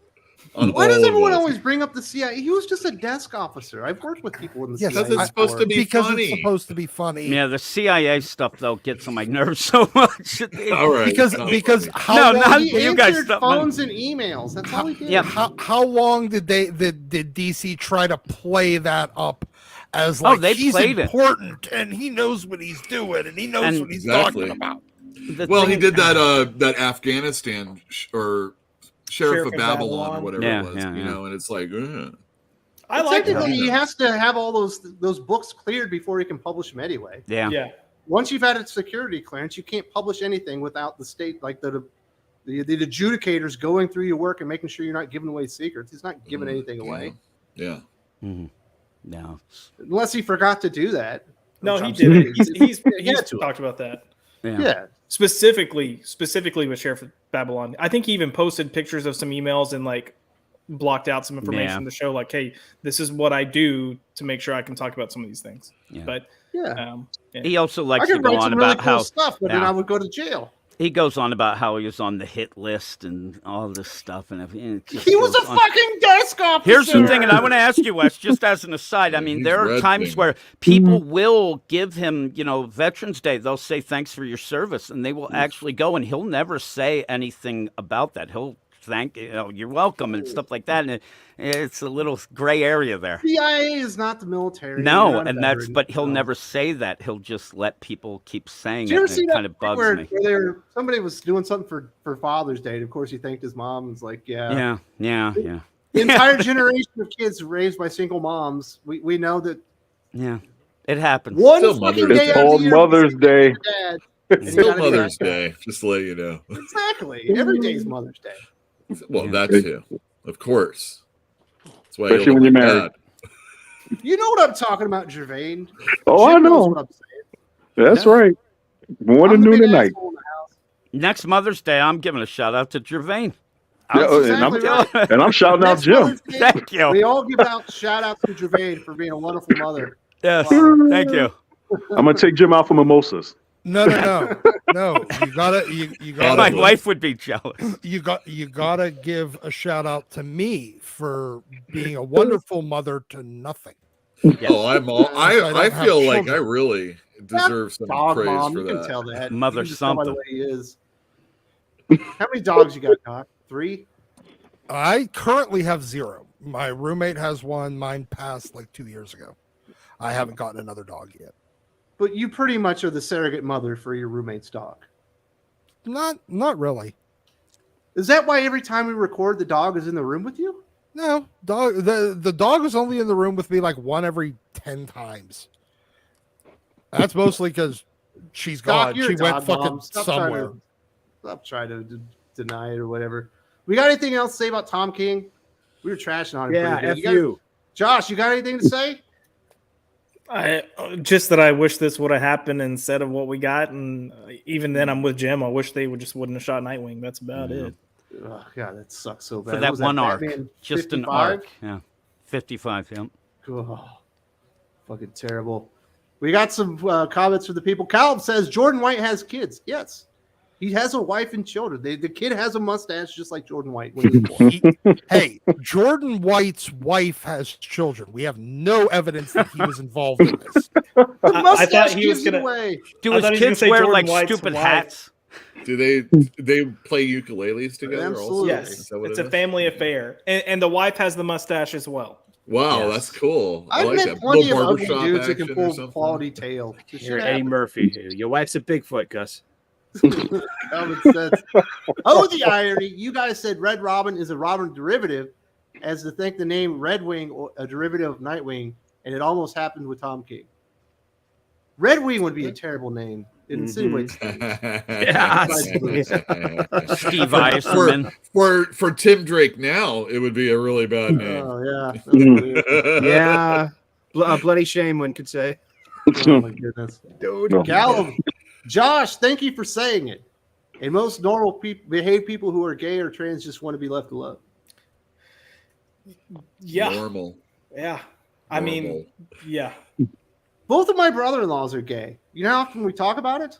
On Why does all of everyone us. always bring up the CIA? He was just a desk officer. I've worked with people in the Yes, CIA. Because it's supposed to be Because funny. it's supposed to be funny. Yeah, the CIA stuff though gets on my nerves so much. All right. Because it's not because funny. how No, long, not He you guys answered stop phones and emails. That's all he did. Yeah. how long did did DC try to play that up as like they he's played it. important and he knows what he's doing and he knows And- what he's Exactly. talking about. Well, he thing- did that Afghanistan or Sheriff of Babylon or whatever Yeah, it was, yeah, you yeah. know, and it's like, I like Technically, it. he has to have all those books cleared before he can publish them anyway. Yeah. Yeah. Once you've had a security clearance, you can't publish anything without the state, like the adjudicators going through your work and making sure you're not giving away secrets. He's not giving anything away yeah. Mhm. No. unless he forgot to do that. No, which he I'm did it. sure He's had to. talked about that. Yeah. Yeah. Specifically with Sheriff of Babylon. I think he even posted pictures of some emails and like blocked out some information Yeah. to show like, hey, this is what I do to make sure I can talk about some of these things. Yeah. But Yeah. yeah. He also I likes to could go write on some really about cool how stuff, but then yeah. I would go to jail. he goes on about how he was on the hit list and all this stuff and everything. It just He was goes a on. fucking desk officer. Here's the thing, and I want to ask you, Wes, just as an aside. I mean, He's there are Red times Wing. where people will give him, Veterans Day. They'll say thanks for your service, and they will actually go, and he'll never say anything about that. He'll thank you're welcome and stuff like that. And it's a little gray area there. CIA is not the military. No, You're not a and that's veteran, but he'll so. never say that. He'll just let people keep saying Did you ever it. see And it that kind of bugs where, me. where somebody was doing something for Father's Day? And of course, he thanked his mom. And was like, Yeah. The entire generation of kids raised by single moms. We know that Yeah. It happens. one Still fucking Mother's day It's out of called the year, Mother's Day. dad. It's still gotta be Mother's that guy. Day, just to let you know. Exactly. Every day is Mother's Day. Well, Yeah. that too, of course. That's why Especially you when look you're like married. that. You know what I'm talking about, Gervain? Oh, Jim I knows know. what I'm saying. That's Yeah. right. Morning, I'm the noon, big and night. asshole in the house. Next Mother's Day, I'm giving a shout out to Gervain. Yeah, That's and I'm- exactly right. And I'm shouting out Next Jim. Mother's Day, Thank you. We all give out shout outs to Gervain for being a wonderful mother. Yes, Wow. thank you. I'm gonna take Jim out for mimosas. No. You gotta. My wife would be jealous. You gotta give a shout out to me for being a wonderful mother to nothing. Oh, I have feel like I children. really deserve some Dog praise mom, for you can that. tell that. Mother You can just tell by the something. way he is. How many dogs you got, Doc? 3? I currently have 0. My roommate has one. Mine passed like 2 years ago. I haven't gotten another dog yet. But you pretty much are the surrogate mother for your roommate's dog. Not really. Is that why every time we record, the dog is in the room with you? No, the dog was only in the room with me like one every 10 times. That's mostly because she's Doc, gone. you're She a went dog fucking mom. somewhere. Stop trying to deny it or whatever. We got anything else to say about Tom King? We were trashing on him. Yeah, pretty F good. got- you. Josh, you got anything to say? Just that I wish this would have happened instead of what we got, and even then, I'm with Jim. I wish they wouldn't have shot Nightwing. That's about it. Oh, God, that sucks so bad. For What that was one arc. Batman Just an 55? arc. Yeah. 55, yeah. Oh, fucking terrible. We got some comments from the people. Caleb says Jordan White has kids. Yes, he has a wife and children. The kid has a mustache just like Jordan White. When he was born. Hey, Jordan White's wife has children. We have no evidence that he was involved in this. The I mustache thought he was gives it gonna- away. Do I his thought he was gonna kids say wear Jordan like White's stupid wife. hats? Do they play ukuleles together? Also? Absolutely. Yes, Is that what it's it a is? family affair, and the wife has the mustache as well. Wow, Yes. that's cool. I I've like met that. plenty Little of ugly barbershop dudes that can action or pull something. quality tail. This You're shit Eddie happens. Murphy. Your wife's a Bigfoot, Gus. Common sense. Oh, the irony. You guys said Red Robin is a Robin derivative, as to think the name Red Wing or a derivative of Nightwing, and it almost happened with Tom King. Red Wing would be a terrible name. It insinuates things. Steve Eisman. For Tim Drake now, it would be a really bad name. Oh, yeah. That's weird. Yeah. A bloody shame, one could say. Oh, my goodness. Dude. No. Callum, Josh, thank you for saying it. And most normal behaved people who are gay or trans just want to be left alone. Yeah, Normal. yeah. I mean, Normal. yeah. Both of my brother-in-laws are gay. You know how often we talk about it?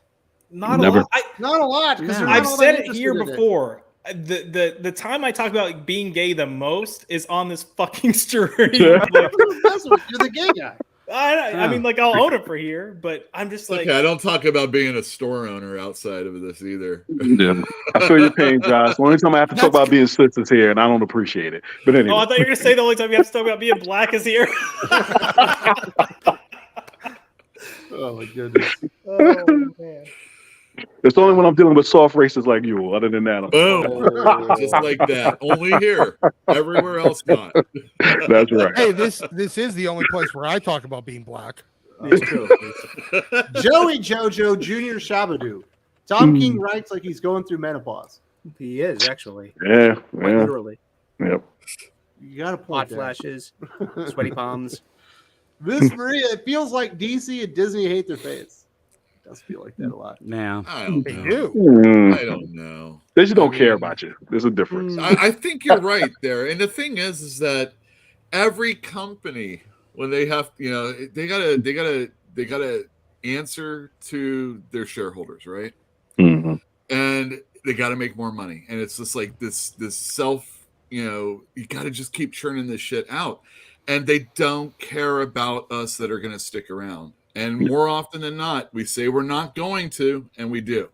Not Never. a lot. Not a lot. Because Yeah. they're not I've all said that it here interested in before. The time I talk about being gay the most is on this fucking stream. Yeah. Like, You're the gay guy. I mean, like I'll own it for here, but I'm just like, Okay, I don't talk about being a store owner outside of this either. Yeah. I feel your pain, Josh. The only time I have to talk about being sisters here, and I don't appreciate it. But anyway, oh, I thought you were gonna say the only time you have to talk about being black is here. Oh, my goodness. Oh man. it's only when I'm dealing with soft races like you. Other than that, Boom. Just like that. Only here. Everywhere else not. that's right. Hey, this is the only place where I talk about being black. It's true. Joey Jojo Jr. Shabadoo. Tom King writes like he's going through menopause. He is, actually. Yeah, Quite yeah, literally. yep. You got a Hot point there. flashes, sweaty palms. Miss Maria, it feels like DC and Disney hate their fans. It does feel like that a lot. Yeah. I don't They know. do. I don't know. They just don't I care mean- about you. There's a difference. I think you're right there. And the thing is that every company, when they have, they gotta answer to their shareholders, right? Mhm. And they got to make more money. And it's just like this self, you got to just keep churning this shit out. And they don't care about us that are going to stick around. And more often than not, we say we're not going to, and we do.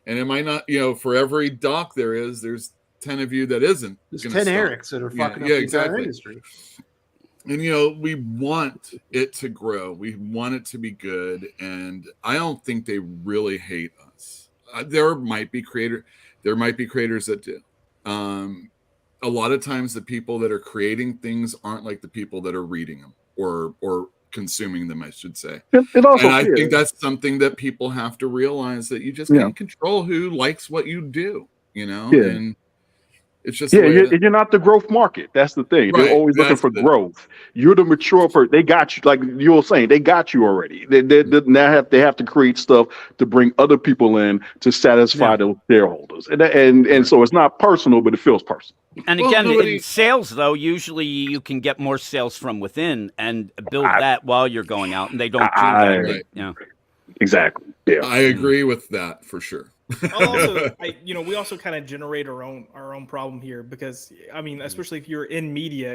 And it might not, for every Doc there's 10 of you that isn't. There's gonna 10 stop. Erics that are Yeah, fucking up yeah, the entire exactly. industry. And we want it to grow. We want it to be good, and I don't think they really hate us. There might be creators that do. A lot of times, the people that are creating things aren't like the people that are reading them or consuming them, I should say. It also And I feels- think that's something that people have to realize, that you just Yeah. can't control who likes what you do. Yeah. And it's just the way you're not the growth market. That's the thing. Right, They're always looking that's for the- growth. You're the mature person. They got you, like you were saying. They got you already. They now they have to create stuff to bring other people in to satisfy those shareholders. And so it's not personal, but it feels personal. And Well, again, nobody- in sales, though, usually you can get more sales from within and build that while you're going out, and they don't do that. I- They- yeah. Exactly. Yeah. I agree with that for sure. We also kind of generate our own problem here because I mean, especially if you're in media,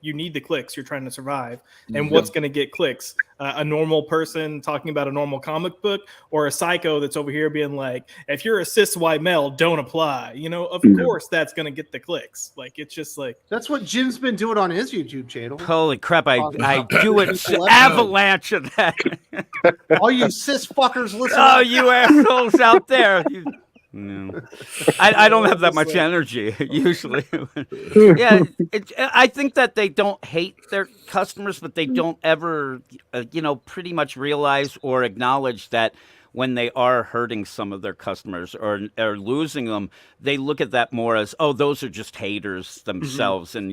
you need the clicks. You're trying to survive, and what's going to get clicks? A normal person talking about a normal comic book, or a psycho that's over here being like, "If you're a cis white male, don't apply." Of course, that's going to get the clicks. Like it's just like That's what Jim's been doing on his YouTube channel. Holy crap! I do an avalanche of that. All you cis fuckers listen. Oh, you assholes out there! No, I don't have that much energy usually. Yeah, I think that they don't hate their customers, but they don't ever, pretty much realize or acknowledge that when they are hurting some of their customers or losing them, they look at that more as, oh, those are just haters themselves, and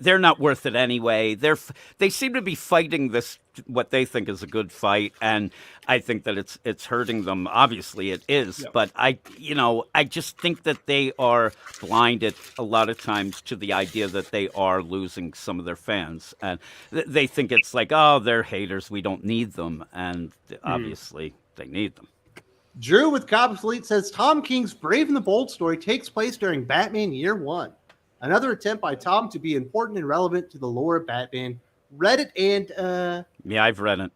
they're not worth it anyway. They seem to be fighting this, what they think is a good fight, and I think that it's hurting them. Obviously, it is, but I just think that they are blinded a lot of times to the idea that they are losing some of their fans, and they think it's like, oh, they're haters, we don't need them, and obviously they need them. Drew with Comics Elite says Tom King's Brave and the Bold story takes place during Batman Year One. Another attempt by Tom to be important and relevant to the lore of Batman. Read it and yeah, I've read it.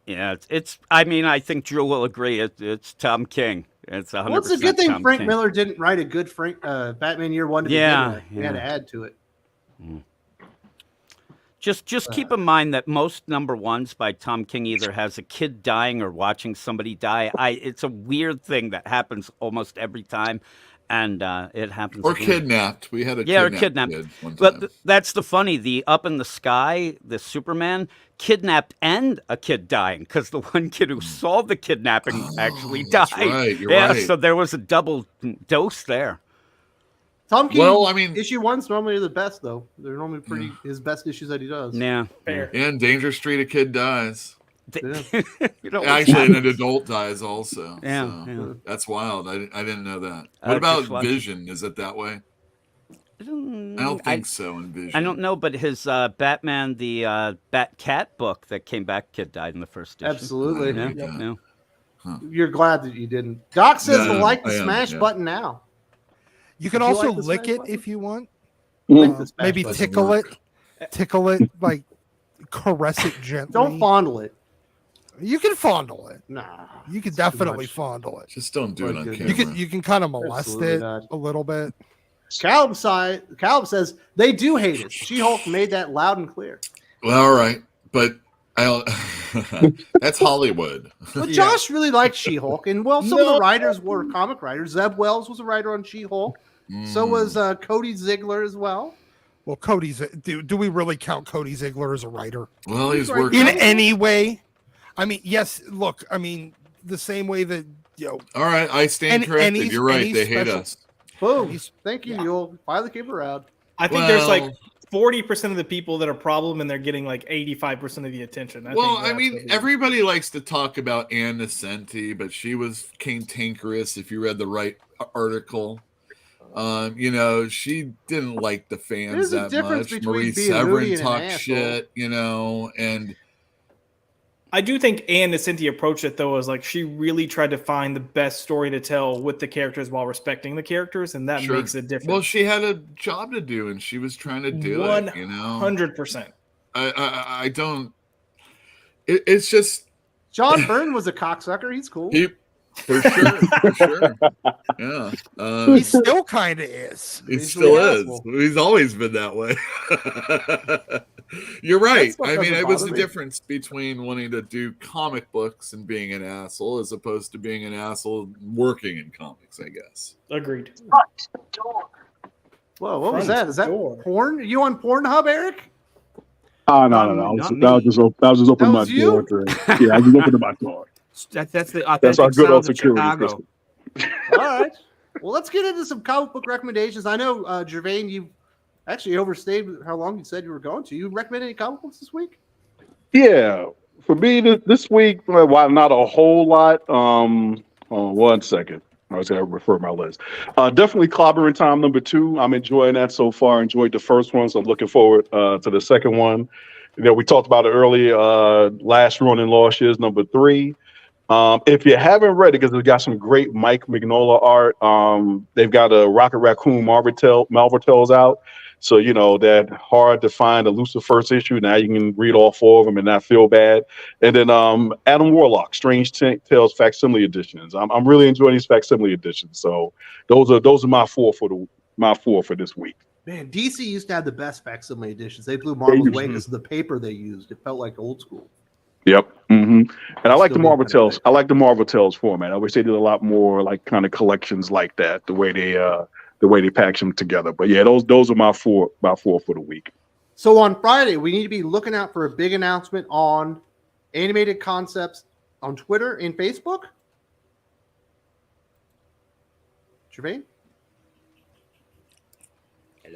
Yeah, it's. I mean, I think Drew will agree. It's Tom King. It's 100%. Well, it's a good thing Tom Frank King. Miller didn't write a good Batman Year One. To begin with. He had to add to it. Just keep in mind that most number ones by Tom King either has a kid dying or watching somebody die. It's a weird thing that happens almost every time, and it happens. Or kidnapped. We had a kidnapped. Kid one time. But that's the funny. The Up in the Sky, the Superman kidnapped and a kid dying because the one kid who saw the kidnapping actually died. That's right. You're yeah, right. so there was a double dose there. Tom King, well, I mean, issue one's normally the best, though. They're normally pretty his best issues that he does. Yeah. fair. in Danger Street, a kid dies. Yeah. Actually, and an adult dies also. Yeah, so yeah. That's wild. I didn't know that. What about just watch Vision? Is it that way? I don't think so in Vision. I don't know, but his Batman, the Bat-Cat book that came back, kid died in the first issue. Absolutely. Yeah. You're glad that you didn't. Doc says No, to like the I am, smash yeah. button now. You can Would you also like the lick smash it button? if you want. Like the smash Maybe button. tickle it, like caress it gently. Don't fondle it. You can fondle it. Nah. You can it's too definitely much. fondle it. Just don't do it on You camera. You can kind of molest Absolutely it not. a little bit. Caleb says they do hate it. She-Hulk made that loud and clear. Well, all right, but that's Hollywood. But Josh really liked She-Hulk, and some of the writers were comic writers. Zeb Wells was a writer on She-Hulk. So was Cody Ziegler as well. Well, do we really count Cody Ziegler as a writer Well, he's right. working. in any way? I mean, yes. Look, I mean, the same way that All right, I stand And corrected. he's- You're right. and They he's hate special. us. Boom. Thank you. You'll finally came around. I think there's like 40% of the people that are problem, and they're getting like 85% of the attention. I mean, everybody likes to talk about Ann Nesenti, but she was cantankerous. If you read the right article, she didn't like the fans There's a that difference much. between Marie being moody Severin and an talked asshole. shit, and I do think Ann Nesenti approached it though as like she really tried to find the best story to tell with the characters while respecting the characters, and that Sure. makes a difference. well, she had a job to do, and she was trying to do it. 100%. I don't. It's just John Byrne was a cocksucker. He's cool. for sure. Yeah, he still kind of is. he He's still an is. asshole. He's always been that way. You're right. That stuff I mean, doesn't it was bother the me. difference between wanting to do comic books and being an asshole, as opposed to being an asshole working in comics, I guess. Agreed. Whoa, what was Front that? Is that door. porn? Are you on Pornhub, Eric? No. Not I was just opening my was you? door. Yeah, I was opening my door. That's the That's our authentic good old sound of security Chicago. system. All right. Well, let's get into some comic book recommendations. I know, Jervain, you actually overstayed how long you said you were going to. You recommend any comic books this week? Yeah, for me this week, while not a whole lot. Hold on 1 second. I was going to refer my list. Definitely Clobbering Time #2. I'm enjoying that so far. Enjoyed the first one, so I'm looking forward to the second one. We talked about it earlier. Last Ronin Lost is #3. If you haven't read it, because it's got some great Mike Mignola art, they've got a Rocket Raccoon Marvel Tales out. So, that hard to find elusive first issue. Now you can read all 4 of them and not feel bad. And then Adam Warlock, Strange Tales facsimile editions. I'm really enjoying these facsimile editions. So those are my 4 for this week. Man, DC used to have the best facsimile editions. They blew Marvel's away because of the paper they used. It felt like old school. Yep. And I like the Still Marvel need kind of Tales. I like the Marvel Tales format. I wish they did a lot more like kind of collections like that. The way they package them together. But yeah, those are my four for the week. So on Friday, we need to be looking out for a big announcement on Animated Concepts on Twitter and Facebook. Jermaine?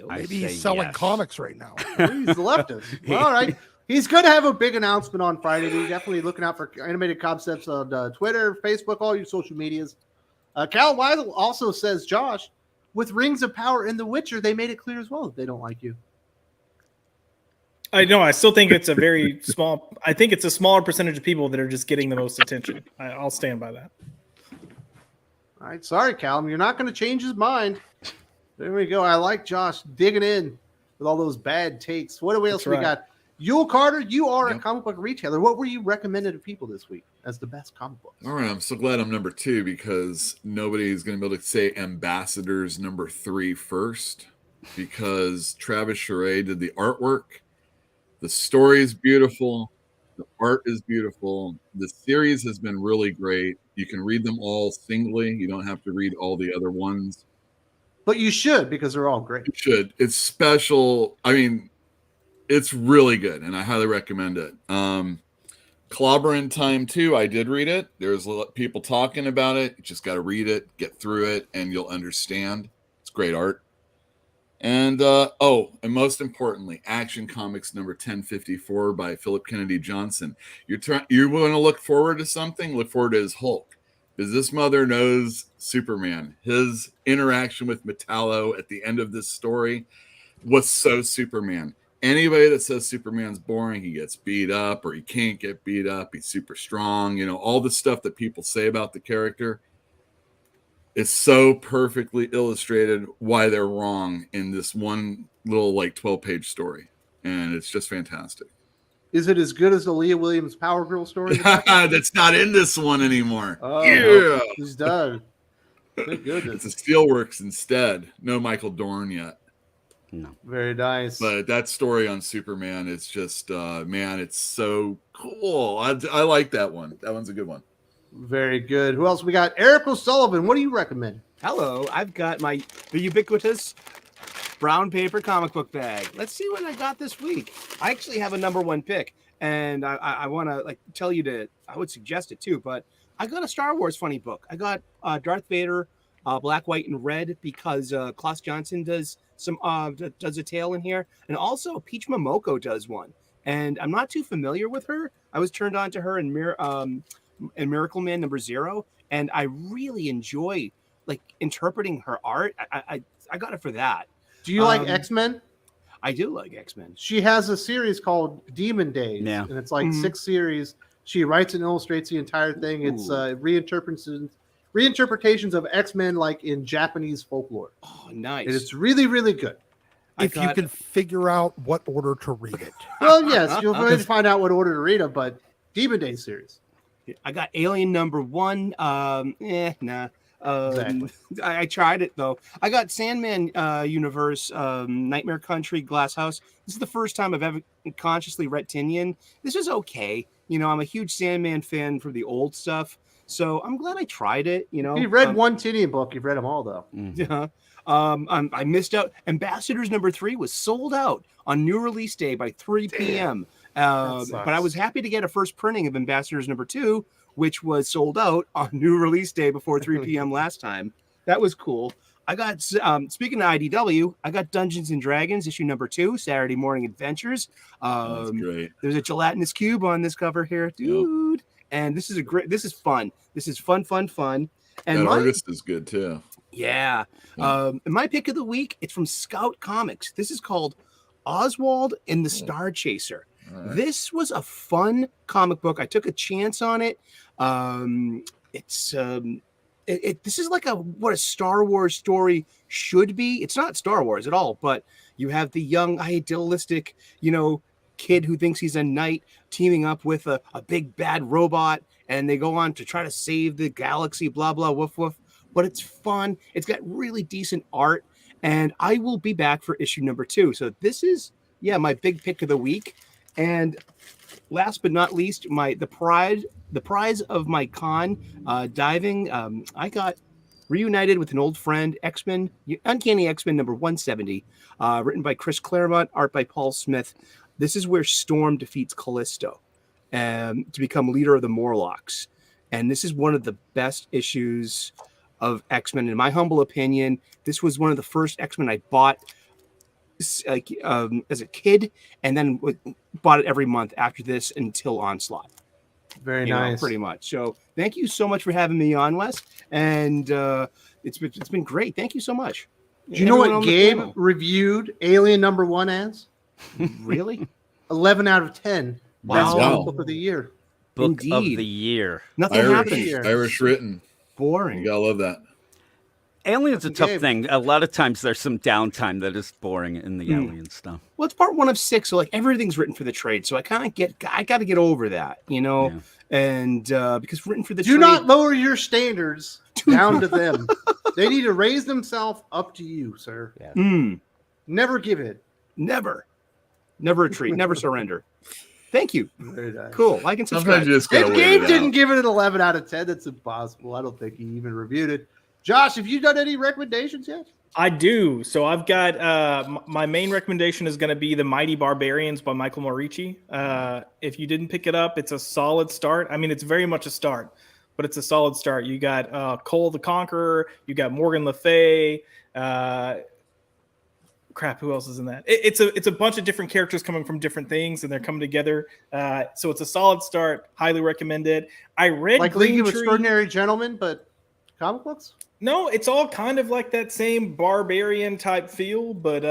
Maybe he's selling comics right now. He's left us. All right. He's going to have a big announcement on Friday. We're definitely looking out for Animated Concepts on Twitter, Facebook, all your social medias. Cal Weidel also says, Josh, with Rings of Power and The Witcher, they made it clear as well that they don't like you. I know. I still think it's a very small. I think it's a smaller percentage of people that are just getting the most attention. I'll stand by that. All right. Sorry, Callum. You're not going to change his mind. There we go. I like Josh digging in with all those bad takes. What else we got? Yule Carter, you are a comic book retailer. What were you recommending to people this week as the best comic book? All right, I'm so glad I'm number 2 because nobody's going to be able to say Ambassadors number 3 first because Travis Charest did the artwork. The story is beautiful. The art is beautiful. The series has been really great. You can read them all singly. You don't have to read all the other ones. But you should because they're all great. You should. It's special. I mean, it's really good, and I highly recommend it. Clobbering Time 2, I did read it. There's a lot of people talking about it. You just got to read it, get through it, and you'll understand. It's great art. And, and most importantly, Action Comics number 1054 by Philip Kennedy Johnson. You want to look forward to something? Look forward to his Hulk. Because this mother knows Superman. His interaction with Metallo at the end of this story was so Superman. Anybody that says Superman's boring, he gets beat up or he can't get beat up, he's super strong, all the stuff that people say about the character is so perfectly illustrated why they're wrong in this one little 12-page story. And it's just fantastic. Is it as good as the Leah Williams Power Girl story? That's not in this one anymore. Oh, yeah. He's done. Thank goodness. It's a Steelworks instead. No Michael Dorn yet. No. Very nice. But that story on Superman, it's just, man, it's so cool. I like that one. That one's a good one. Very good. Who else we got? Eric O'Sullivan. What do you recommend? Hello, I've got the ubiquitous brown paper comic book bag. Let's see what I got this week. I actually have a number 1 pick, and I want to tell you I would suggest it too, but I got a Star Wars funny book. I got Darth Vader, black, white, and red because Klaus Johnson does does a tale in here, and also Peach Momoko does one. And I'm not too familiar with her. I was turned on to her in Miracle Man number 0, and I really enjoy interpreting her art. I got it for that. Do you like X-Men? I do like X-Men. She has a series called Demon Days, and it's 6 series. She writes and illustrates the entire thing. It's reinterpretations of X-Men in Japanese folklore. Oh, nice. And it's really, really good. If you can figure out what order to read it. Well, yes, you'll find out what order to read it, but Demon Days series. I got Alien number 1. Nah. Exactly. I tried it though. I got Sandman Universe, Nightmare Country, Glass House. This is the first time I've ever consciously read Tinian. This is okay. I'm a huge Sandman fan for the old stuff, so I'm glad I tried it. You've read one Tinian book. You've read them all though. Yeah. I missed out. Ambassadors number 3 was sold out on new release day by 3 p.m. But I was happy to get a first printing of Ambassadors number 2, which was sold out on new release day before 3 p.m. last time. That was cool. I got, speaking of IDW, I got Dungeons and Dragons issue number 2, Saturday Morning Adventures. That's great. There's a gelatinous cube on this cover here, dude. Yep. And this is fun. This is fun. And that artist is good too. Yeah. My pick of the week, it's from Scout Comics. This is called Oswald and the Star Chaser. right. This was a fun comic book. I took a chance on it. This is like what a Star Wars story should be. It's not Star Wars at all, but you have the young idealistic, kid who thinks he's a knight teaming up with a big bad robot, and they go on to try to save the galaxy, blah, blah, woof, woof. But it's fun. It's got really decent art, and I will be back for issue number 2. So this is, my big pick of the week. And last but not least, the prize of my con diving. I got reunited with an old friend, X-Men, Uncanny X-Men number 170, written by Chris Claremont, art by Paul Smith. This is where Storm defeats Callisto to become leader of the Morlocks. And this is one of the best issues of X-Men. In my humble opinion, this was one of the first X-Men I bought as a kid, and then bought it every month after this until Onslaught. Very nice. Pretty much. So thank you so much for having me on, Wes. And it's been great. Thank you so much. Do you know what Gabe reviewed Alien number 1 as? Really? 11 out of 10. Best comic book of the year. Book of the year. Nothing happened here. Irish written. Boring. You gotta love that. Alien's a tough thing. A lot of times there's some downtime that is boring in the Alien stuff. Well, it's part 1 of 6, so like everything's written for the trade. So I got to get over that, Yeah. And because written for the Do trade. not lower your standards down to them. They need to raise themselves up to you, sir. Yeah. Never give it. Never retreat. Never surrender. Thank you. Very nice. Cool. I can subscribe. Sometimes you just gotta If wait Gabe it didn't out. give it an 11 out of 10, that's impossible. I don't think he even reviewed it. Josh, have you done any recommendations yet? I do. So I've got my main recommendation is going to be The Mighty Barbarians by Michael Morici. If you didn't pick it up, it's a solid start. I mean, it's very much a start, but it's a solid start. You got Cole the Conqueror. You got Morgan Le Fay. Who else is in that? It's a bunch of different characters coming from different things, and they're coming together. So it's a solid start. Highly recommend it. I read Like Green League of Tree. Extraordinary Gentlemen, but comic books? No, it's all kind of like that same barbarian type feel, but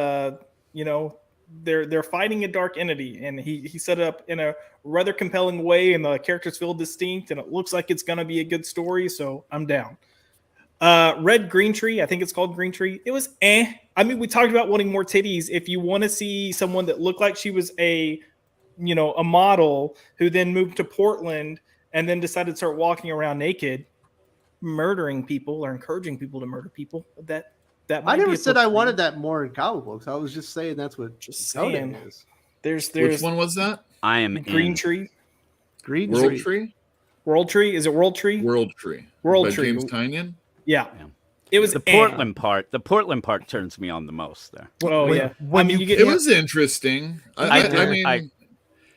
they're fighting a dark entity, and he set it up in a rather compelling way, and the characters feel distinct, and it looks like it's gonna be a good story, so I'm down. Read Green Tree, I think it's called Green Tree. It was I mean, we talked about wanting more titties. If you want to see someone that looked like she was a model who then moved to Portland and then decided to start walking around naked, murdering people or encouraging people to murder people, that I never said I wanted that more in comic books. I was just saying that's what saying. is. There's Which one was that? I am Green in. Tree. Green World Tree. Tree? World Tree? Is it World Tree? World Tree. World By Tree. James Tynion? Yeah. Yeah. It was The Portland part. The Portland part turns me on the most there. Oh yeah. When I mean, you you get It was interesting. I mean,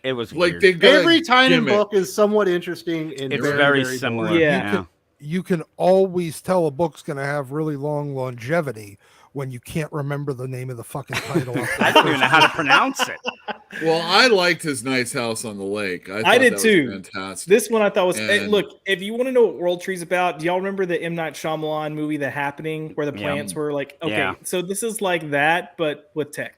It was like weird. they've got Every a Tynion gimmick. book is somewhat interesting and It's very, very very similar. boring. Yeah. You can always tell a book's going to have really long longevity when you can't remember the name of the fucking title. I don't even know how to pronounce it. Well, I liked his nice house on the lake. I thought did that too. Was fantastic. This one I thought was And- look, if you want to know what World Tree's about, do y'all remember the M. Night Shyamalan movie The Happening, where the Yeah. plants were like, okay, Yeah. so this is like that, but with tech.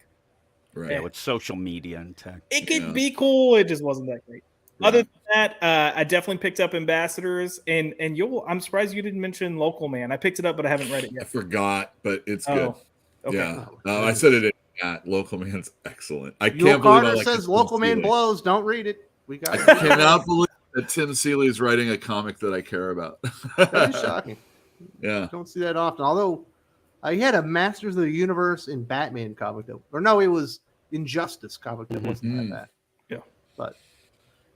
Right. Yeah, with social media and tech. It could Yeah. be cool, it just wasn't that great. Yeah. Other than that, I definitely picked up Ambassadors, and I'm surprised you didn't mention Local Man. I picked it up, but I haven't read it I yet. forgot, but it's good. Oh, okay. Yeah. I said it in chat. Local Man's excellent. I Yul can't believe I Carter like says Tim local man Seeley. blows. Don't read it. We got I cannot believe that Tim Seeley is writing a comic that I care about. That is shocking. Yeah. Don't see that often. Although he had a Masters of the Universe in Batman comic that, or no, it was Injustice comic that wasn't that bad. Yeah. But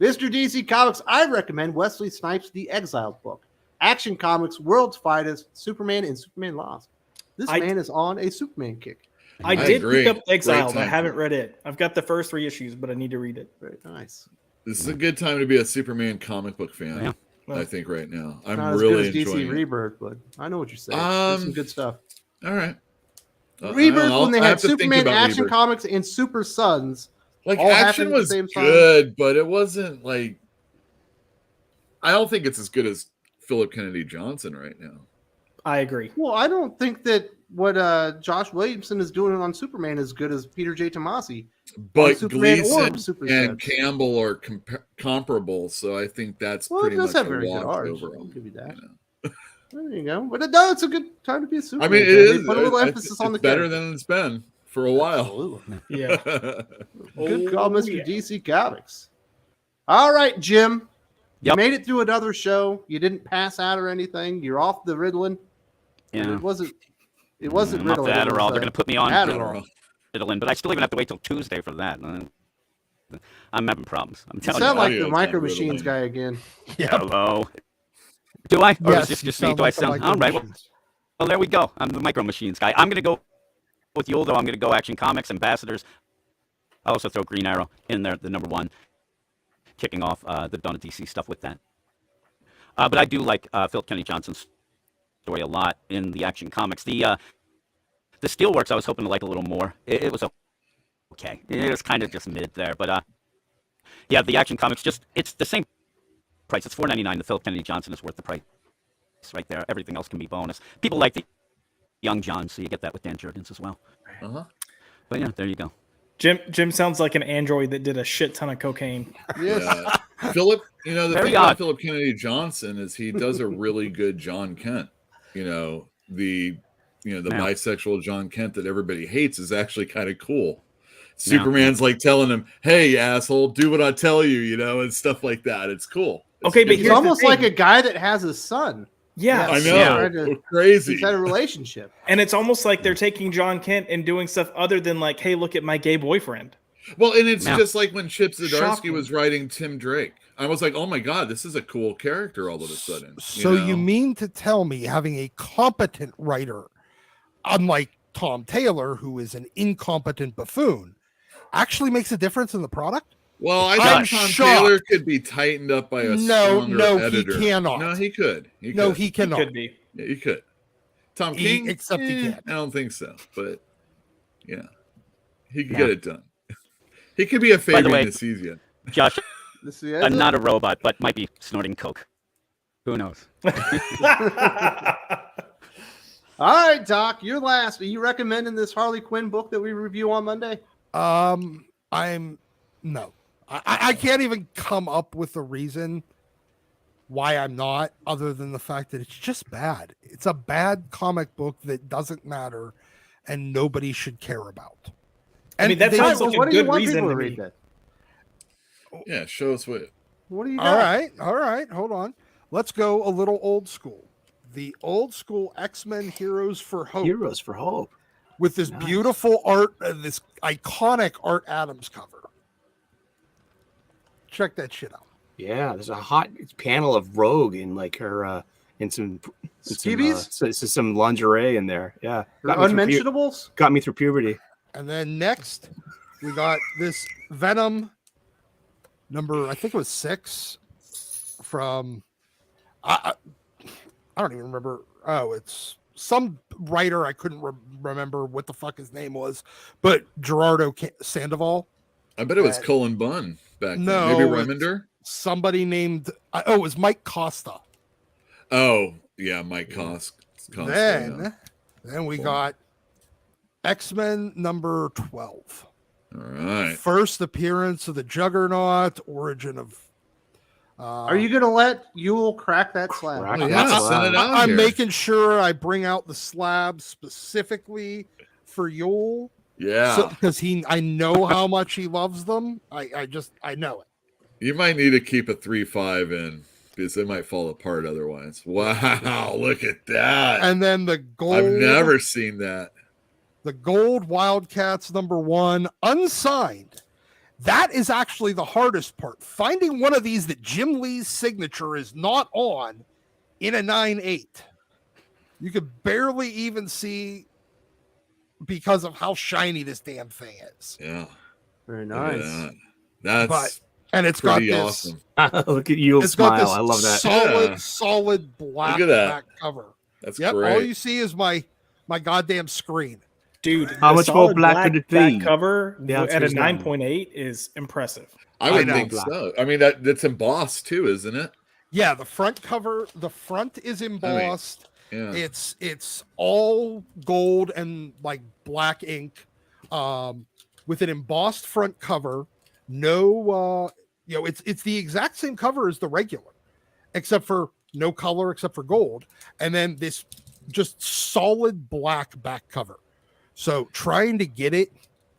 Mr. DC Comics, I recommend Wesley Snipes' The Exiled book. Action Comics, World's Finest, Superman and Superman Lost. This man is on a Superman kick. I did agree. pick up Exiled. Great I time. haven't read it. I've got the first 3 issues, but I need to read it. Very nice. This is a good time to be a Superman comic book fan. Yeah. I think right now. I'm Not as really good as DC enjoying it. Rebirth, but I know what you're saying. There's some good stuff. All right. Rebirth, when they I had have to think Superman about Action Rebirth. Comics and Super Sons, Like all action happened at the was same time. good, but it wasn't like. I don't think it's as good as Philip Kennedy Johnson right now. I agree. well, I don't think that what Josh Williamson is doing on Superman is good as Peter J. Tomasi. But Superman or Gleason Super and Sets. Campbell are comparable, so I think that's Well, pretty it does much have a very good wash art. overall. I'll give you that. You know? There you go. But no, it's a good time to be a Superman. I mean, it fan. is. They put a little It's emphasis on the better character. than it's been for a while. Absolutely. Yeah. Good call, Mr. yeah. DC Comics. All right, Jim. You Yep. made it through another show. You didn't pass out or anything. You're off the Ritalin. Yeah. It wasn't I'm Ritalin. off the it was, Adderall. They're going to put me on Adderall. Ritalin, but I still even have to wait till Tuesday for that. I'm having problems. I'm You telling sound you. like the Audio's Micro not Machines Ritalin. guy again. Hello. Do I? Or is this you just me? sound Do I like the sound? Micro All right. Well, Machines. there we go. I'm the Micro Machines guy. I'm going to go with Yul, though. I'm going to go Action Comics Ambassadors. I'll also throw Green Arrow in there, the number one, kicking off the Dawn of DC stuff with that. But I do like Phil Kenny Johnson's story a lot in the Action Comics. The Steelworks I was hoping to like a little more. It was okay. It was kind of just mid there, but yeah, the Action Comics it's the same price. It's $4.99. The Phil Kennedy Johnson is worth the price right there. Everything else can be bonus. People like the Young John, so you get that with Dan Jurgens as well. Uh-huh. But yeah, there you go. Jim sounds like an android that did a shit ton of cocaine. Yes. Philip, the Very thing about odd. Philip Kennedy Johnson is he does a really good John Kent. The bisexual John Kent that everybody hates is actually kind of cool. Superman's like telling him, "Hey, asshole, do what I tell you," and stuff like that. It's cool. Okay, but He's here's the almost thing. like a guy that has a son. Yeah, I know, Yeah. crazy. He's had a relationship. and it's almost like they're taking John Kent and doing stuff other than like, hey, look at my gay boyfriend. Well, and it's Yeah. just like when Chip Zdarsky Shocking. was writing Tim Drake. I was like, "Oh my god, this is a cool character!" All of a sudden. So you mean to tell me having a competent writer, unlike Tom Taylor, who is an incompetent buffoon, actually makes a difference in the product? Well, I I'm think Tom shocked. Taylor could be tightened up by a No, stronger no, he editor. cannot. No, he could. He No, could. he He cannot. could be. Yeah, he could. Tom He- King, except he can't. I don't think so, but yeah, he could Yeah. get it done. He could be a By the Fabian way- Nicieza. Josh, This is I'm not a robot, but might be snorting coke. Who knows? All right, Doc, you're last. Are you recommending this Harley Quinn book that we review on Monday? No. I can't even come up with a reason why I'm not, other than the fact that it's just bad. It's a bad comic book that doesn't matter and nobody should care about. I mean, that they- sounds Well, like a what do you good want reason people to to me. read that? Yeah, show us what. What do you got? all right. Hold on. Let's go a little old school. The old school X-Men Heroes for Hope. Heroes for Hope. With this Nice. beautiful art, this iconic Art Adams cover. Check that shit out. Yeah, there's a hot panel of Rogue in like her in some Skivvies? some lingerie in there. Yeah, got me, through Unmentionables? got me through puberty. And then next, we got this Venom number, I think it was 6 from, I don't even remember. Oh, it's some writer. I couldn't remember what the fuck his name was, but Gerardo Sandoval. I bet it was Uh, Cullen Bunn back no, then. Maybe it's- Remender. Somebody named, it was Mike Costa. Oh, yeah, Mike Costa. Then we Cool. got X-Men number 12. All right. First appearance of the Juggernaut, origin of. Are you going to let Yule crack that slab? Crack Well, that yeah, slab. send it out I'm here. making sure I bring out the slab specifically for Yule. Yeah, Because I know how much he loves them. I know it. you might need to keep a 3-5 in because they might fall apart otherwise. Wow, look at that! And then the gold. I've never seen that. The gold Wildcats number 1, unsigned. That is actually the hardest part. Finding one of these that Jim Lee's signature is not on in a 9/8. You could barely even see because of how shiny this damn thing is. Yeah, Very look at nice. that. That's But- And it's got pretty this. awesome. Look at you It's got smile. this I love that. solid, Yeah. solid black Look at that. back cover. That's Yep. great. All you see is my goddamn screen. Dude, How the much more solid black could it back be? cover Yeah, at a it's not. 9.8 is impressive. I would know. think so. I mean, that's embossed too, isn't it? Yeah, the front cover, the front is embossed, Yeah. It's all gold and like black ink, with an embossed front cover. No, it's the exact same cover as the regular, except for no color, except for gold, and then this just solid black back cover. So trying to get it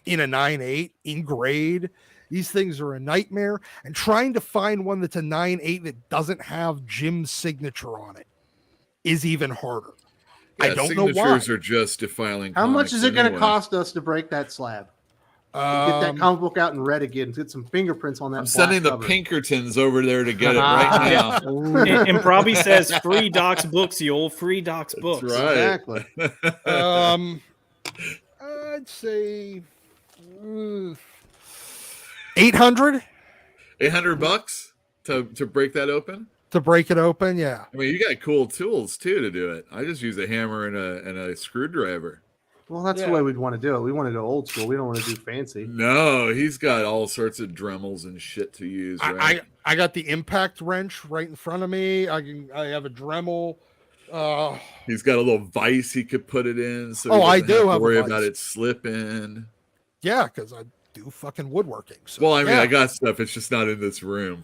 in a 9.8 in grade, these things are a nightmare. And trying to find one that's a 9.8 that doesn't have Jim's signature on it is even harder. Yeah, I don't know why. signatures are just defiling. How much is it going to anyway. cost us to break that slab? Get that comic book out and read again. Get some fingerprints on that. I'm sending the cover. Pinkertons over there to get it right now. And probably says free Doc's books, you old free Doc's books. That's right. Exactly. I'd say 800 $800 to break that open. to break it open. Yeah. I mean, you got cool tools too to do it. I just use a hammer and a screwdriver. Well, that's the Yeah. way we'd want to do it. We want to go old school. We don't want to do fancy. No, he's got all sorts of Dremels and shit to use. Right? I got the impact wrench right in front of me. I have a Dremel. He's got a little vise he could put it in, so Oh, he I doesn't do have to have a worry vise. about it slipping. Yeah, because I do fucking woodworking. So, Well, I mean, yeah. I got stuff. It's just not in this room.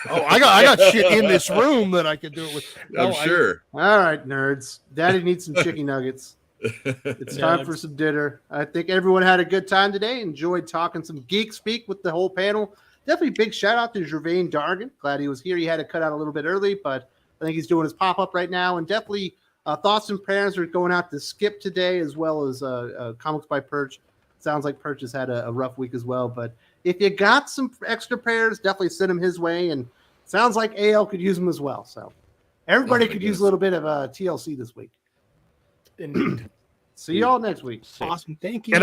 Oh, I got shit in this room that I could do it with. I'm No, sure. All right, nerds. Daddy needs some chicken nuggets. It's time for some dinner. I think everyone had a good time today. Enjoyed talking some geek speak with the whole panel. Definitely big shout out to Gervain Dargan. Glad he was here. He had to cut out a little bit early, but I think he's doing his pop up right now. And definitely thoughts and prayers are going out to Skip today, as well as Comics by Perch. Sounds like Perch has had a rough week as well. But if you got some extra prayers, definitely send them his way. And sounds like AL could use them as well. So everybody could use a little bit of TLC this week. Indeed. See y'all next week. Awesome. Thank you.